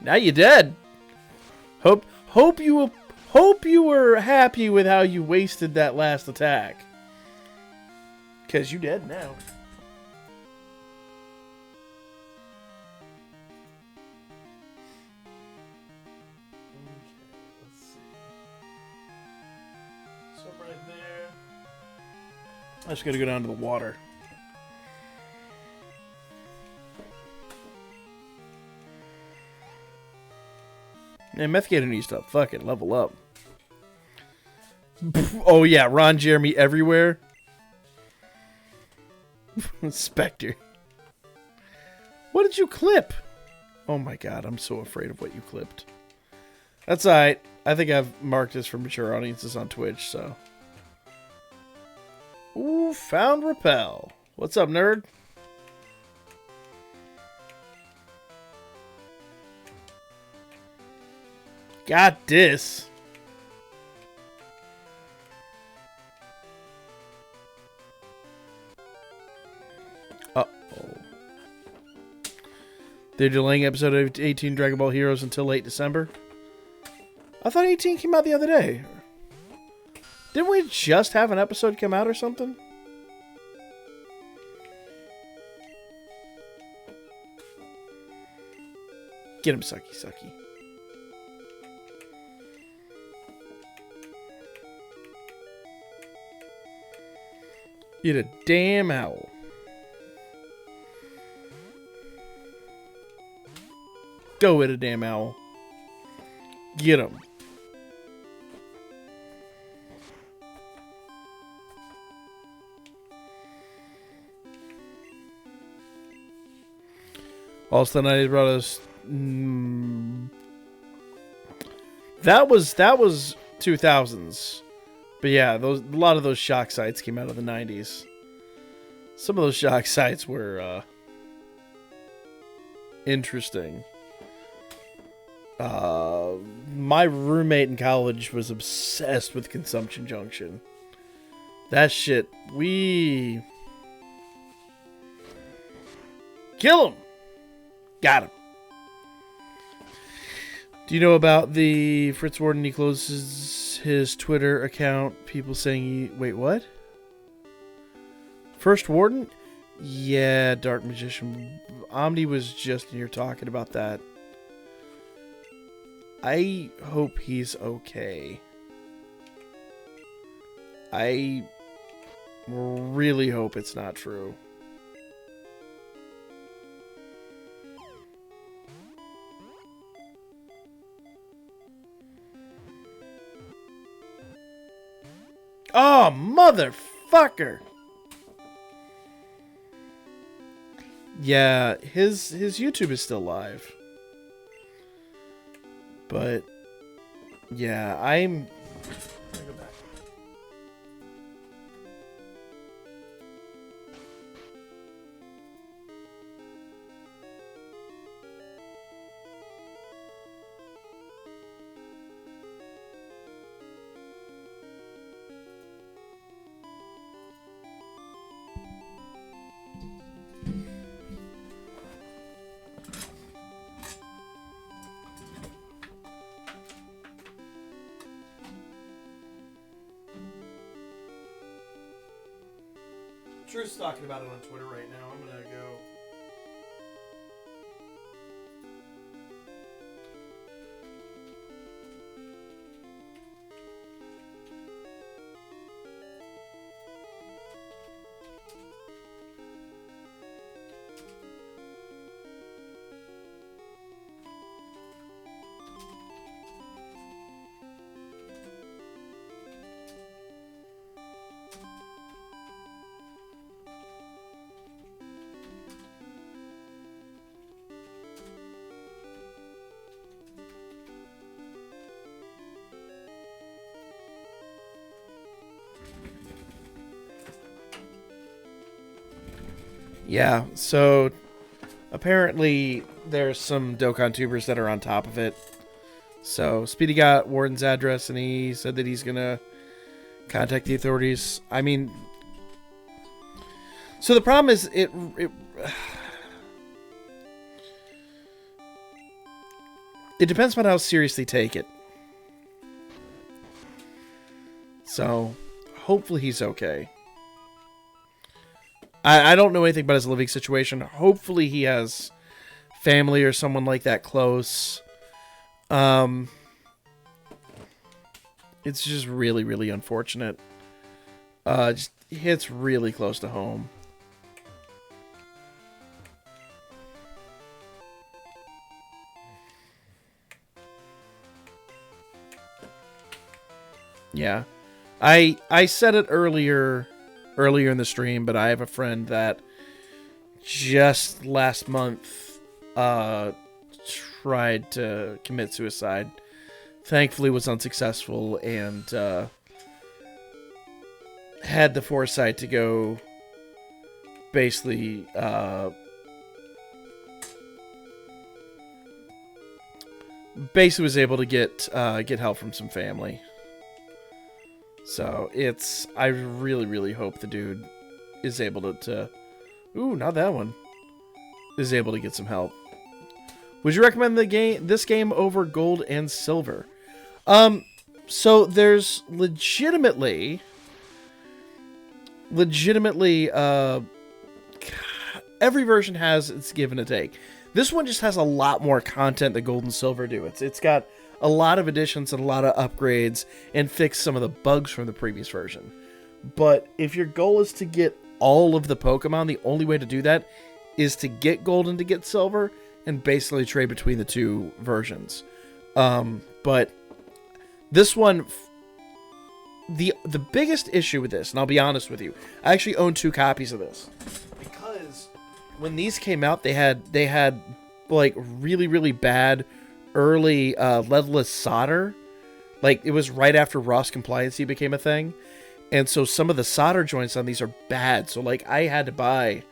Now you dead. Hope you were happy with how you wasted that last attack. 'Cause you dead now. I just gotta go down to the water. Man, Meth Gator needs to fucking level up. Oh yeah, Ron Jeremy everywhere. Spectre. What did you clip? Oh my god, I'm so afraid of what you clipped. That's alright. I think I've marked this for mature audiences on Twitch, so... Ooh, found Repel. What's up, nerd? Got this. Uh-oh. They're delaying episode 18 Dragon Ball Heroes until late December. I thought 18 came out the other day. Didn't we just have an episode come out or something? Get him, sucky. Get a damn owl. Go with a damn owl. Get him. Also, Night Brothers. That was 2000s. But yeah, a lot of those shock sites came out of the 90s. Some of those shock sites were interesting. My roommate in college was obsessed with Consumption Junction. That shit, kill him. Got him. Do you know about the Fritz Warden? He closes his Twitter account. People saying wait, what? First Warden? Yeah, Dark Magician. Omni was just in here talking about that. I hope he's okay. I really hope it's not true. Oh, motherfucker! Yeah, his YouTube is still live. But yeah, I'm gonna go back. Drew's talking about it on Twitter right now. I'm gonna go. Yeah, so apparently there's some Dokkan tubers that are on top of it. So Speedy got Warden's address and he said that he's gonna contact the authorities. I mean, so the problem is it depends on how seriously take it. So hopefully he's okay. I don't know anything about his living situation. Hopefully he has family or someone like that close. It's just really, really unfortunate. Just hits really close to home. Yeah. I said it earlier in the stream, but I have a friend that just last month tried to commit suicide. Thankfully was unsuccessful and had the foresight to go basically was able to get help from some family. So I really, really hope the dude is able to ooh, not that one. Is able to get some help. Would you recommend this game over Gold and Silver? So there's legitimately, every version has its give and a take. This one just has a lot more content than Gold and Silver do. It's got a lot of additions and a lot of upgrades and fix some of the bugs from the previous version. But if your goal is to get all of the Pokemon, the only way to do that is to get Gold and to get Silver and basically trade between the two versions. But this one, the biggest issue with this, and I'll be honest with you, I actually own 2 copies of this because when these came out, they had like really, really bad early leadless solder. Like it was right after ROS compliancy became a thing, and so some of the solder joints on these are bad. So like I had to buy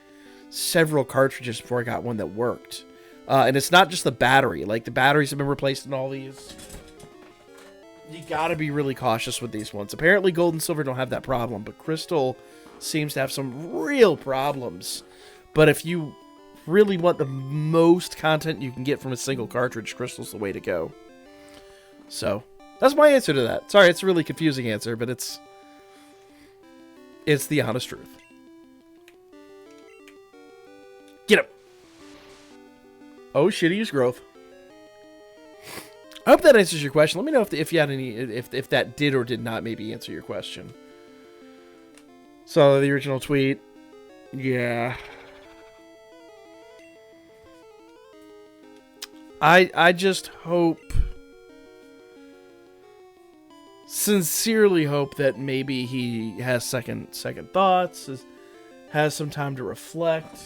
several cartridges before I got one that worked. And it's not just the battery. Like the batteries have been replaced in all these. You gotta be really cautious with these ones. Apparently Gold and Silver don't have that problem, but Crystal seems to have some real problems. But if you really want the most content you can get from a single cartridge, Crystal's the way to go. So that's my answer to that. Sorry, it's a really confusing answer, but it's the honest truth. Get him. Oh shit, he's growth. I hope that answers your question. Let me know if you had any, if that did or did not maybe answer your question. So the original tweet, yeah. I just hope, sincerely hope that maybe he has second thoughts, has some time to reflect.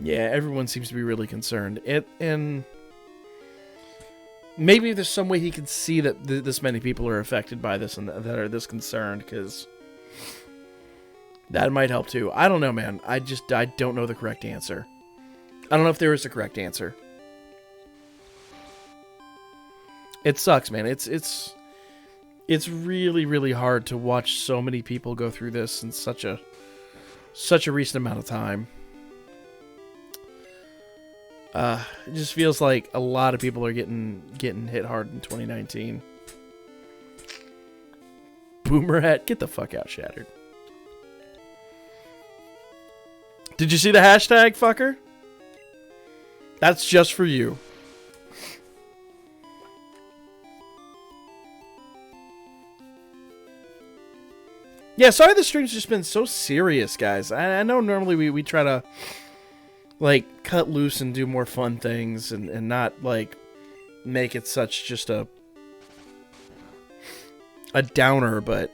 Yeah, everyone seems to be really concerned. And maybe there's some way he can see that this many people are affected by this and that are this concerned, because that might help too. I don't know, man. I don't know the correct answer. I don't know if there is a correct answer. It sucks, man. It's really, really hard to watch so many people go through this in such a recent amount of time. It just feels like a lot of people are getting hit hard in 2019. Boomer hat, get the fuck out, Shattered. Did you see the hashtag, fucker? That's just for you. Yeah, sorry the stream's just been so serious, guys. I know normally we try to, like, cut loose and do more fun things and not, like, make it such just a downer, but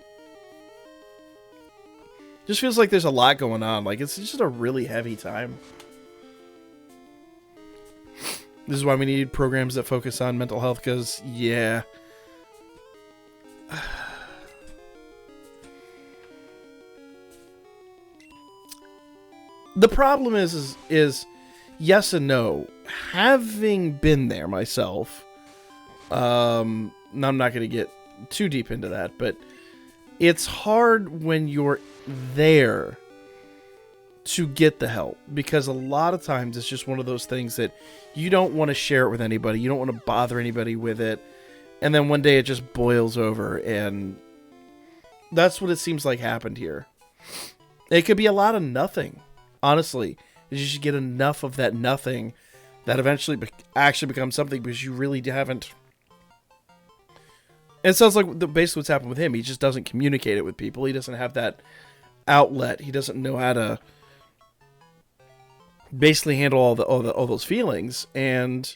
just feels like there's a lot going on. Like, it's just a really heavy time. This is why we need programs that focus on mental health, because, yeah. The problem is yes and no. Having been there myself, I'm not going to get too deep into that, but it's hard when you're there to get the help, because a lot of times it's just one of those things that you don't want to share it with anybody. You don't want to bother anybody with it. And then one day it just boils over, and that's what it seems like happened here. It could be a lot of nothing. Honestly, you should get enough of that nothing that eventually actually becomes something, because you really haven't. It sounds like basically what's happened with him. He just doesn't communicate it with people. He doesn't have that outlet. He doesn't know how to basically handle all those feelings, and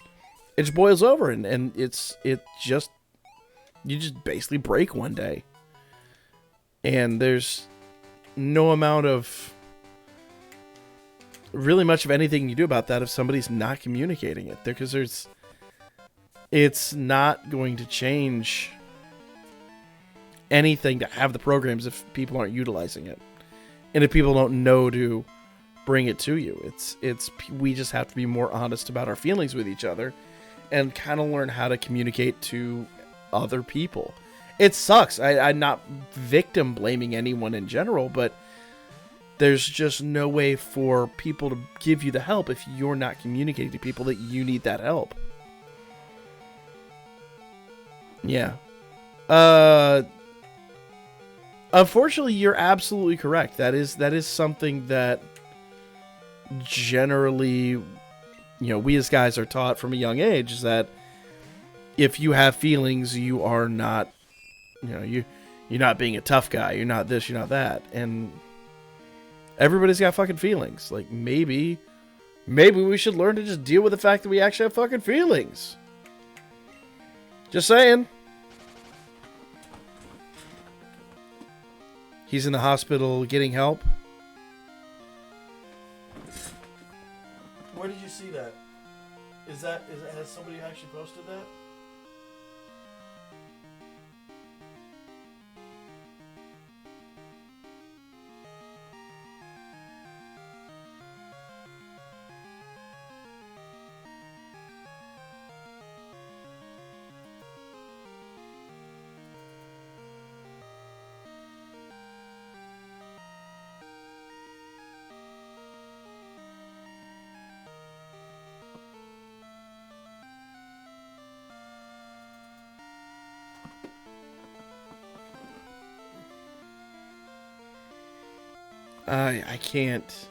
it just boils over, and you just basically break one day, and there's no amount of really much of anything you do about that if somebody's not communicating it, because it's not going to change anything to have the programs if people aren't utilizing it, and if people don't know to bring it to you. We just have to be more honest about our feelings with each other and kind of learn how to communicate to other people. It sucks. I'm not victim blaming anyone in general, but there's just no way for people to give you the help if you're not communicating to people that you need that help. Yeah. Unfortunately, you're absolutely correct. That is something that generally, we as guys are taught from a young age, is that if you have feelings, you are not, you're not being a tough guy. You're not this, you're not that. And everybody's got fucking feelings. Like, maybe we should learn to just deal with the fact that we actually have fucking feelings. Just saying. He's in the hospital getting help. Where did you see that? Has somebody actually posted that? I can't.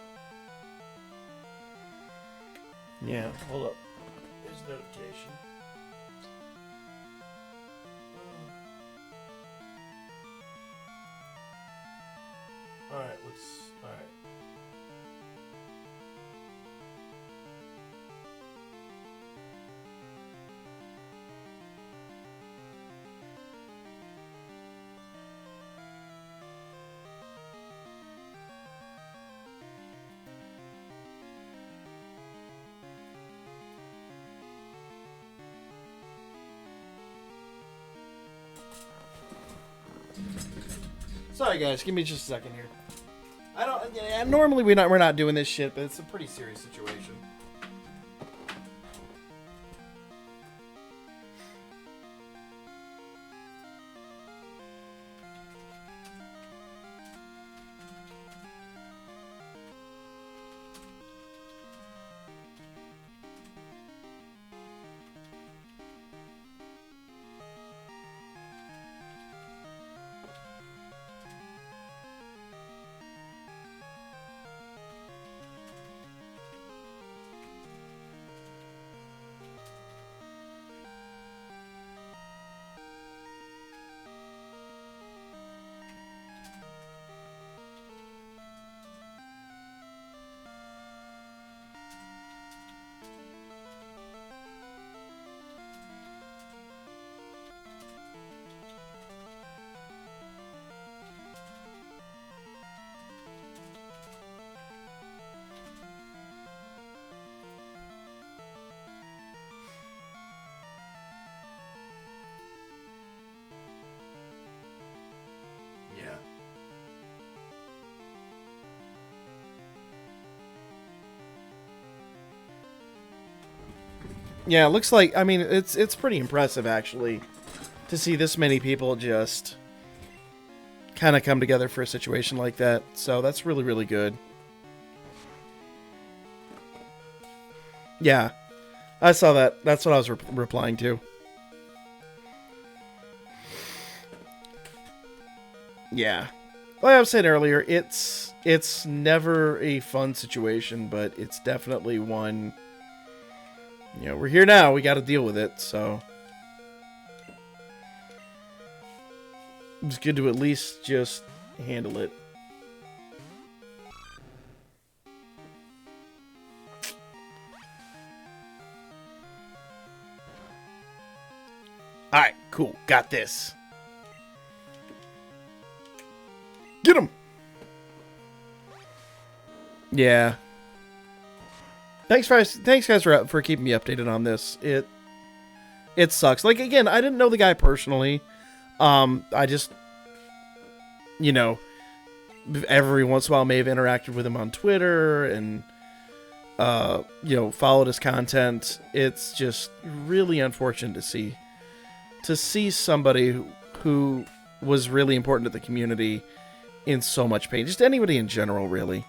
Yeah, hold up. There's a notification. Alright, looks... Alright. Sorry guys, give me just a second here. I don't. Yeah, normally we're not doing this shit, but it's a pretty serious situation. Yeah. Yeah, it looks like, I mean, it's pretty impressive actually to see this many people just kind of come together for a situation like that. So that's really, really good. Yeah, I saw that. That's what I was replying to. Yeah. Like I was saying earlier, it's never a fun situation, but it's definitely one. You know, we're here now. We got to deal with it. So it's good to at least just handle it. All right, cool. Got this. Get him. Yeah. Thanks guys for keeping me updated on this. It sucks. Like again, I didn't know the guy personally. I just, you know, every once in a while may have interacted with him on Twitter and you know, followed his content. It's just really unfortunate to see somebody who was really important to the community in so much pain. Just anybody in general, really.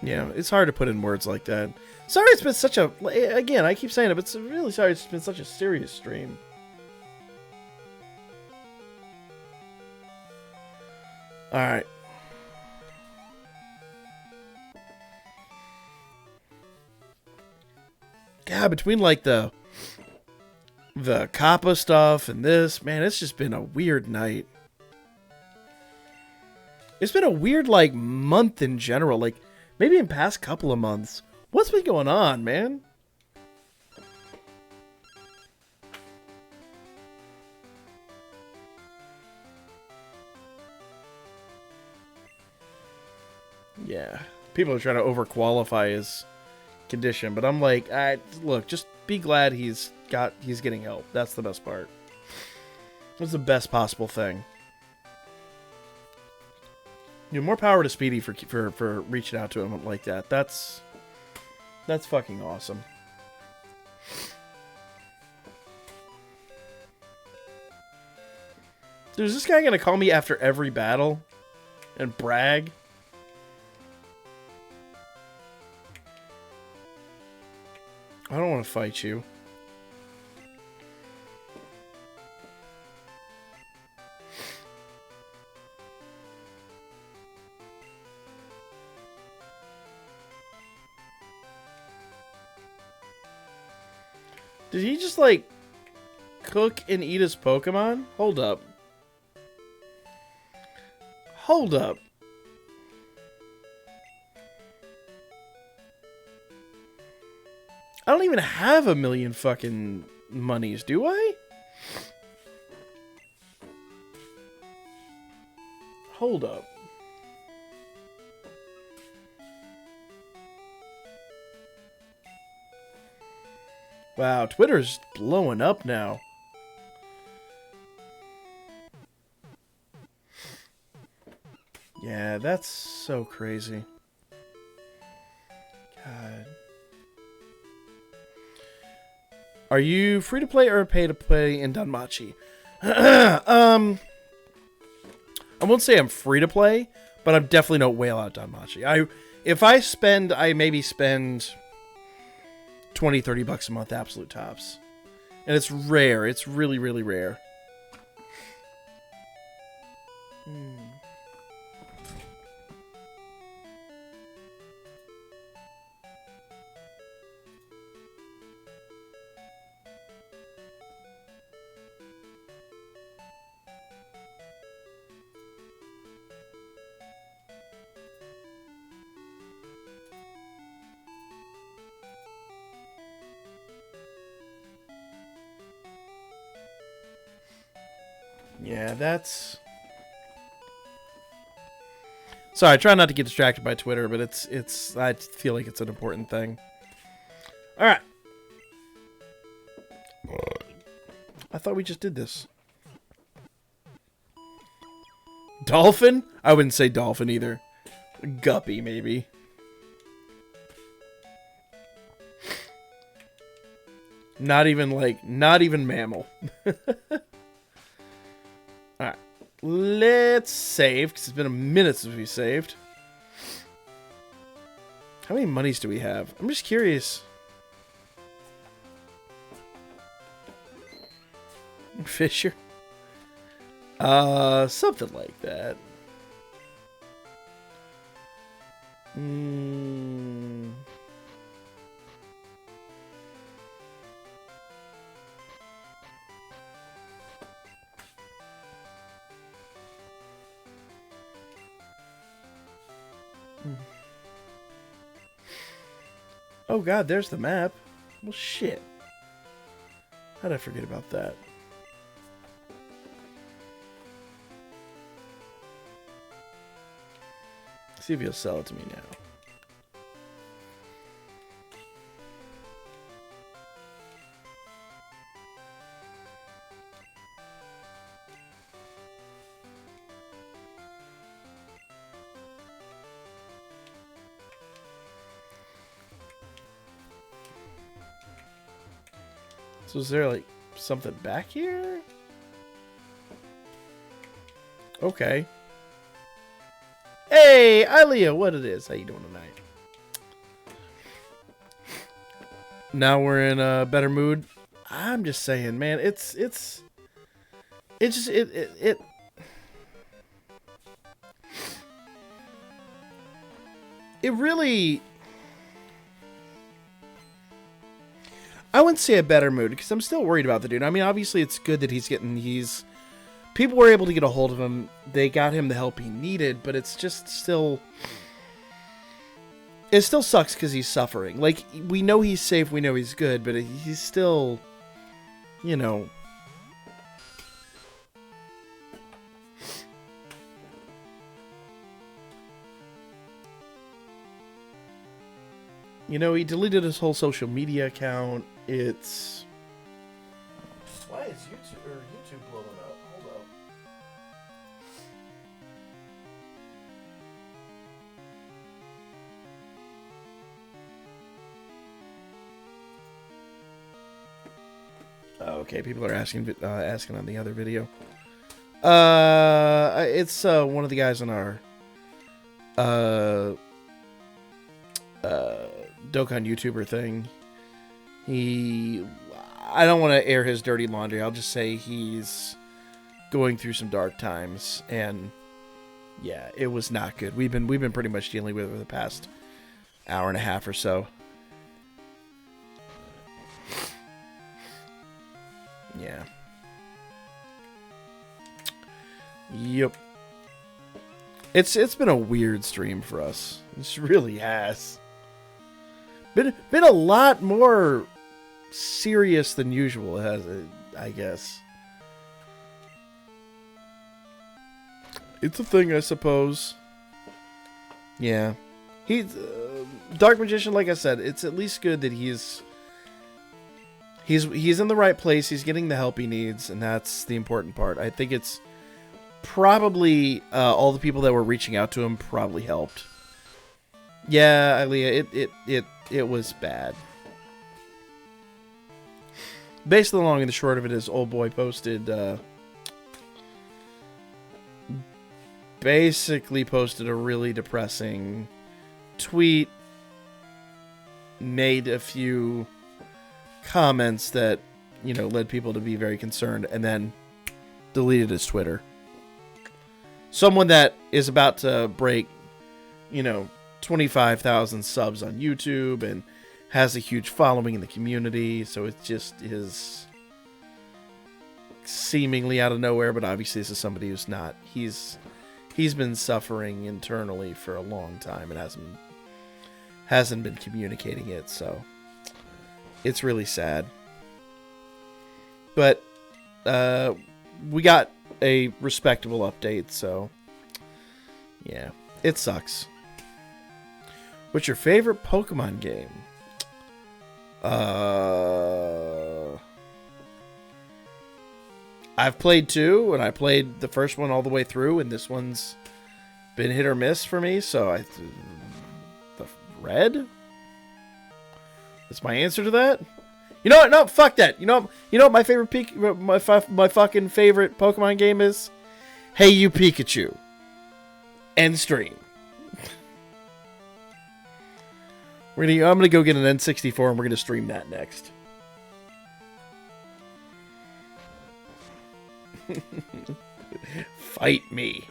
Yeah, it's hard to put in words like that. Sorry it's been such a... Again, I keep saying it, but it's really sorry it's been such a serious stream. Alright. God, between like the COPPA stuff and this, man, it's just been a weird night. It's been a weird, like, month in general. Like, maybe in past couple of months. What's been going on, man? Yeah. People are trying to overqualify his condition, but I'm like, look, just be glad he's getting help. That's the best part. That's the best possible thing. You know, more power to Speedy for reaching out to him like that. That's fucking awesome. Dude, is this guy gonna call me after every battle and brag? I don't want to fight you. Did he just, like, cook and eat his Pokemon? Hold up. Hold up. I don't even have a million fucking monies, do I? Hold up. Wow, Twitter's blowing up now. Yeah, that's so crazy. God. Are you free to play or pay to play in DanMachi? I won't say I'm free to play, but I'm definitely no whale out DanMachi. If I spend, I maybe spend 20, 30 bucks a month, absolute tops. And it's rare. It's really, really rare. Yeah, that's... Sorry, I try not to get distracted by Twitter, but it's I feel like it's an important thing. Alright. I thought we just did this. Dolphin? I wouldn't say dolphin either. Guppy, maybe. Not even mammal. Alright. Let's save, because it's been a minute since we saved. How many monies do we have? I'm just curious. Fisher? Something like that. Oh god, there's the map. Well, shit. How'd I forget about that? See if he'll sell it to me now. So is there like something back here? Okay. Hey, Ilea, what it is? How you doing tonight? Now we're in a better mood. I'm just saying, man, it really, I wouldn't say a better mood, because I'm still worried about the dude. I mean, obviously it's good that people were able to get a hold of him. They got him the help he needed, but it's just still... It still sucks because he's suffering. Like, we know he's safe, we know he's good, but he's still, you know... You know, he deleted his whole social media account. It's... Why is YouTube blowing up? Hold up. Oh, okay, people are asking on the other video. It's one of the guys on our Dokkan YouTuber thing. I don't want to air his dirty laundry. I'll just say he's going through some dark times, and yeah, it was not good. We've been pretty much dealing with it for the past hour and a half or so. Yep. It's been a weird stream for us. It really has. Been a lot more serious than usual, has it, I guess. It's a thing, I suppose. Yeah. He's Dark Magician, like I said, it's at least good that he's in the right place, he's getting the help he needs, and that's the important part. I think it's probably all the people that were reaching out to him probably helped. Yeah, Aliyah, it was bad. Basically, the long and the short of it is, old boy posted basically posted a really depressing tweet, made a few comments that, you know, led people to be very concerned, and then deleted his Twitter. Someone that is about to break, you know, 25,000 subs on YouTube and has a huge following in the community, so it just is seemingly out of nowhere, but obviously this is somebody who's not. He's been suffering internally for a long time and hasn't been communicating it, so it's really sad. But we got a respectable update, so yeah, it sucks. What's your favorite Pokemon game? I've played two, and I played the first one all the way through, and this one's been hit or miss for me, so the red? That's my answer to that? You know what? No, fuck that. You know what my favorite my fucking favorite Pokemon game is? Hey You Pikachu. End stream. I'm gonna go get an N64 and we're gonna stream that next. Fight me.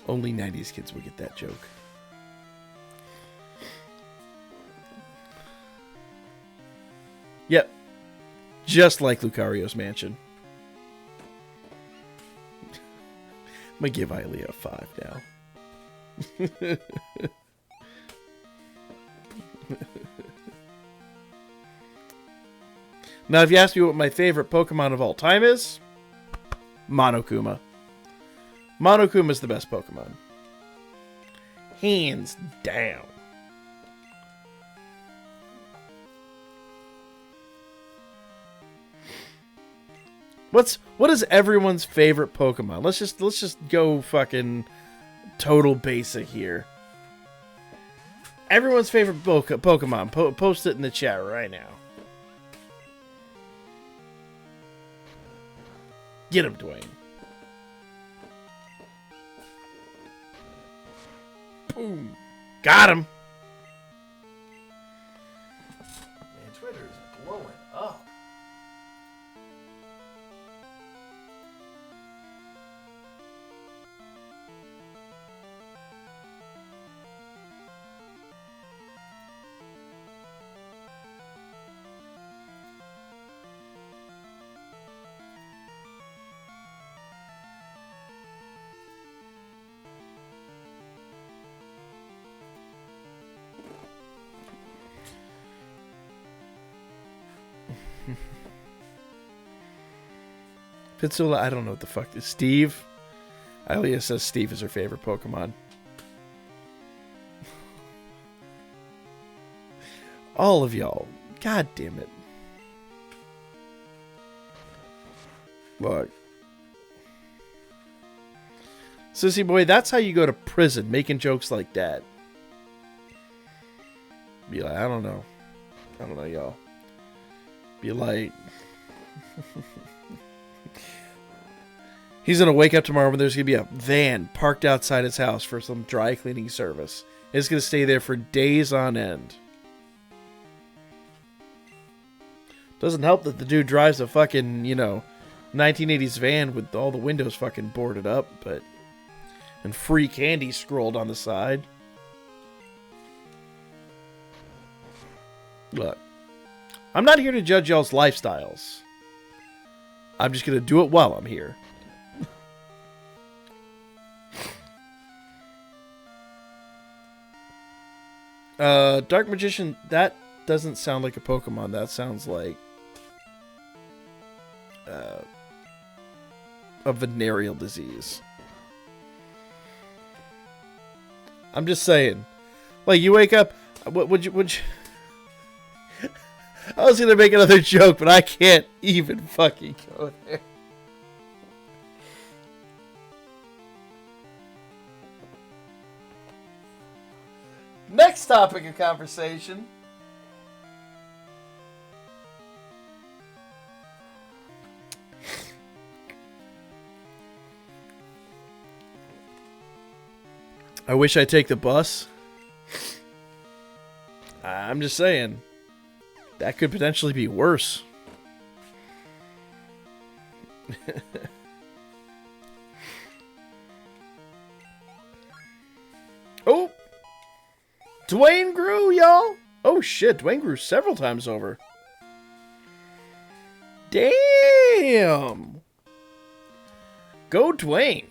Only 90s kids will get that joke. Yep. Just like Lucario's mansion. I'm going to give Ilea a 5 now. Now, if you ask me what my favorite Pokemon of all time is, Monokuma. Monokuma is the best Pokemon. Hands down. What is everyone's favorite Pokemon? Let's just go fucking total basic here. Everyone's favorite Pokemon. Post it in the chat right now. Get him, Dwayne. Boom. Got him. Man, Twitter is blowing up. Pitsula, I don't know what the fuck is. Steve? Ilea says Steve is her favorite Pokemon. All of y'all. God damn it. Look. Sissy boy, that's how you go to prison, making jokes like that. Be like, I don't know, y'all. Be like... He's going to wake up tomorrow when there's going to be a van parked outside his house for some dry cleaning service. It's going to stay there for days on end. Doesn't help that the dude drives a fucking, 1980s van with all the windows fucking boarded up, but... And free candy scrolled on the side. Look, I'm not here to judge y'all's lifestyles. I'm just going to do it while I'm here. Dark Magician, that doesn't sound like a Pokemon. That sounds like a venereal disease. I'm just saying. Like, you wake up... Would you... I was going to make another joke, but I can't even fucking go there. Next topic of conversation. I wish I'd take the bus. I'm just saying. That could potentially be worse. Oh! Dwayne grew, y'all! Oh shit, Dwayne grew several times over. Damn! Go Dwayne!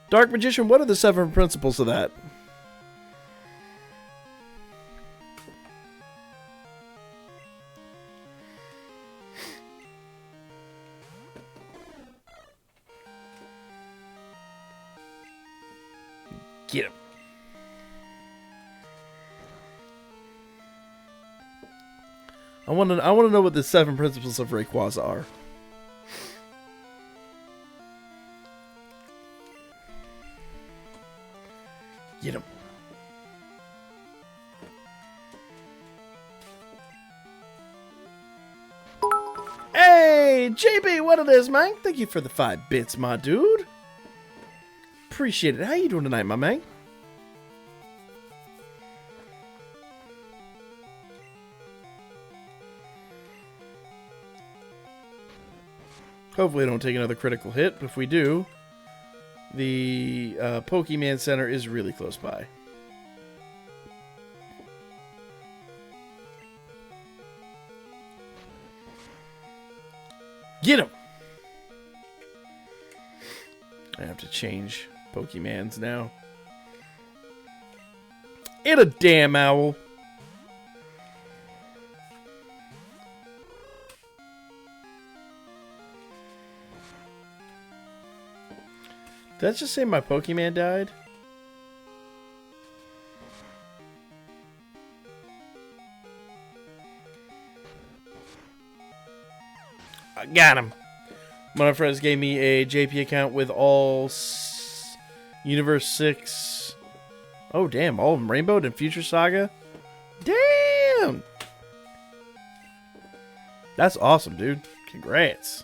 Dark Magician, what are the 7 principles of that? Get him. I want to know what the 7 principles of Rayquaza are. Get him. Hey, JB, what it is, man? Thank you for the 5 bits, my dude. Appreciate it. How you doing tonight, my man? Hopefully I don't take another critical hit, but if we do, the Pokemon Center is really close by. Get him! I have to change Pokemons now. And a damn owl. Did that just say my Pokemon died? I got him. One of my friends gave me a JP account with all Universe 6. Oh, damn. All of them rainbowed in Future Saga? Damn! That's awesome, dude. Congrats.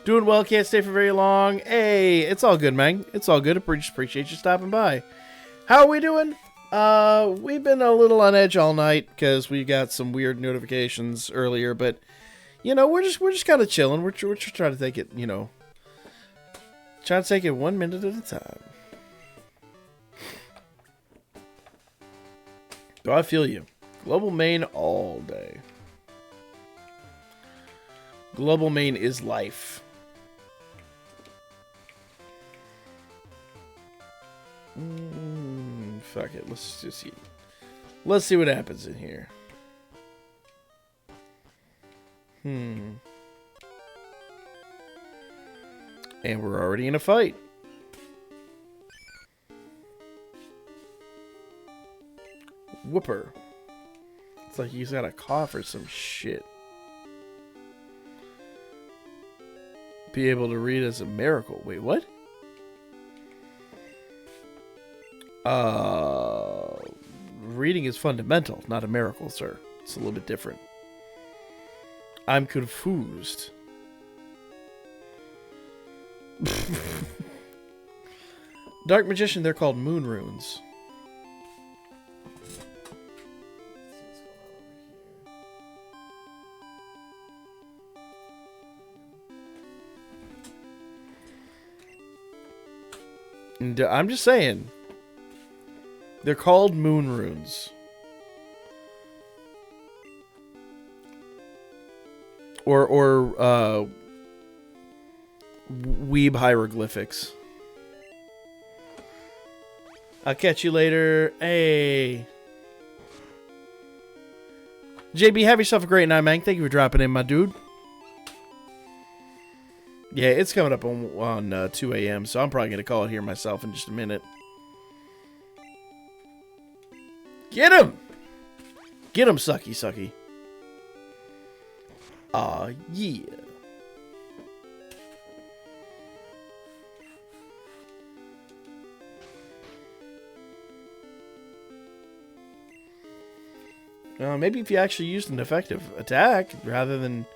Doing well. Can't stay for very long. Hey, it's all good, man. It's all good. Appreciate you stopping by. How are we doing? We've been a little on edge all night because we got some weird notifications earlier, but you know, we're just kind of chilling. We're just trying to take it, you know, trying to take it 1 minute at a time. Do I feel you? Global main all day. Global main is life. Fuck it. Let's just see. Let's see what happens in here. And we're already in a fight. Whooper. It's like he's got a cough or some shit. Be able to read as a miracle. Wait, what? Reading is fundamental, not a miracle, sir. It's a little bit different. I'm confused. Dark Magician, they're called moon runes. And I'm just saying, They're called moon runes. Or weeb hieroglyphics. I'll catch you later. Hey. JB, have yourself a great night, man. Thank you for dropping in, my dude. Yeah, it's coming up on 2 a.m., so I'm probably going to call it here myself in just a minute. Get him! Get him, sucky, sucky. Aw, yeah. Maybe if you actually used an effective attack rather than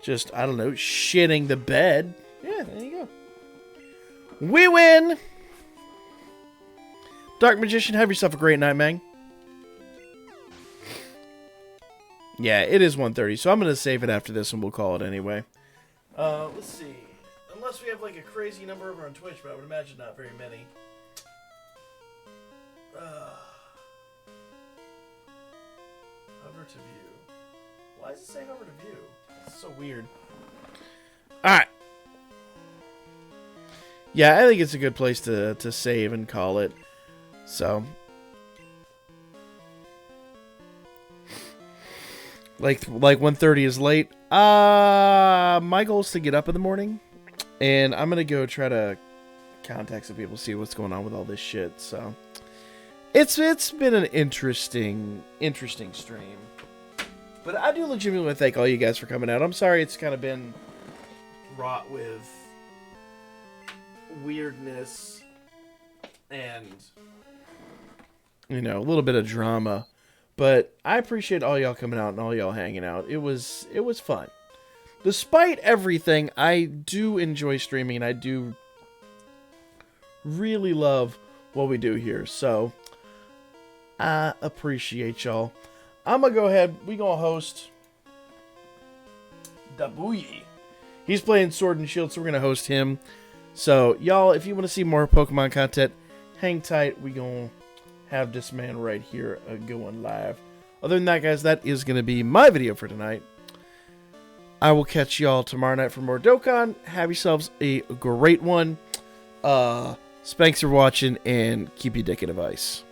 just, I don't know, shitting the bed. Yeah, there you go. We win! Dark Magician, have yourself a great night, man. Yeah, it is 1:30, so I'm going to save it after this and we'll call it anyway. Let's see. Unless we have like a crazy number over on Twitch, but I would imagine not very many. Hover to view. Why does it say hover to view? It's so weird. Alright. Yeah, I think it's a good place to save and call it. So. Like 1:30 is late. My goal is to get up in the morning. And I'm going to go try to contact some people, see what's going on with all this shit. So. It's been an interesting stream. But I do legitimately thank all you guys for coming out. I'm sorry it's kind of been wrought with weirdness and, you know, a little bit of drama. But I appreciate all y'all coming out and all y'all hanging out. It was fun. Despite everything, I do enjoy streaming and I do really love what we do here. So I appreciate y'all. I'm going to go ahead. We going to host Dabuyi. He's playing Sword and Shield, so we're going to host him. So, y'all, if you want to see more Pokemon content, hang tight. We going to have this man right here going live. Other than that, guys, that is going to be my video for tonight. I will catch y'all tomorrow night for more Dokkan. Have yourselves a great one. Spanks for watching, and keep your dick in a vice.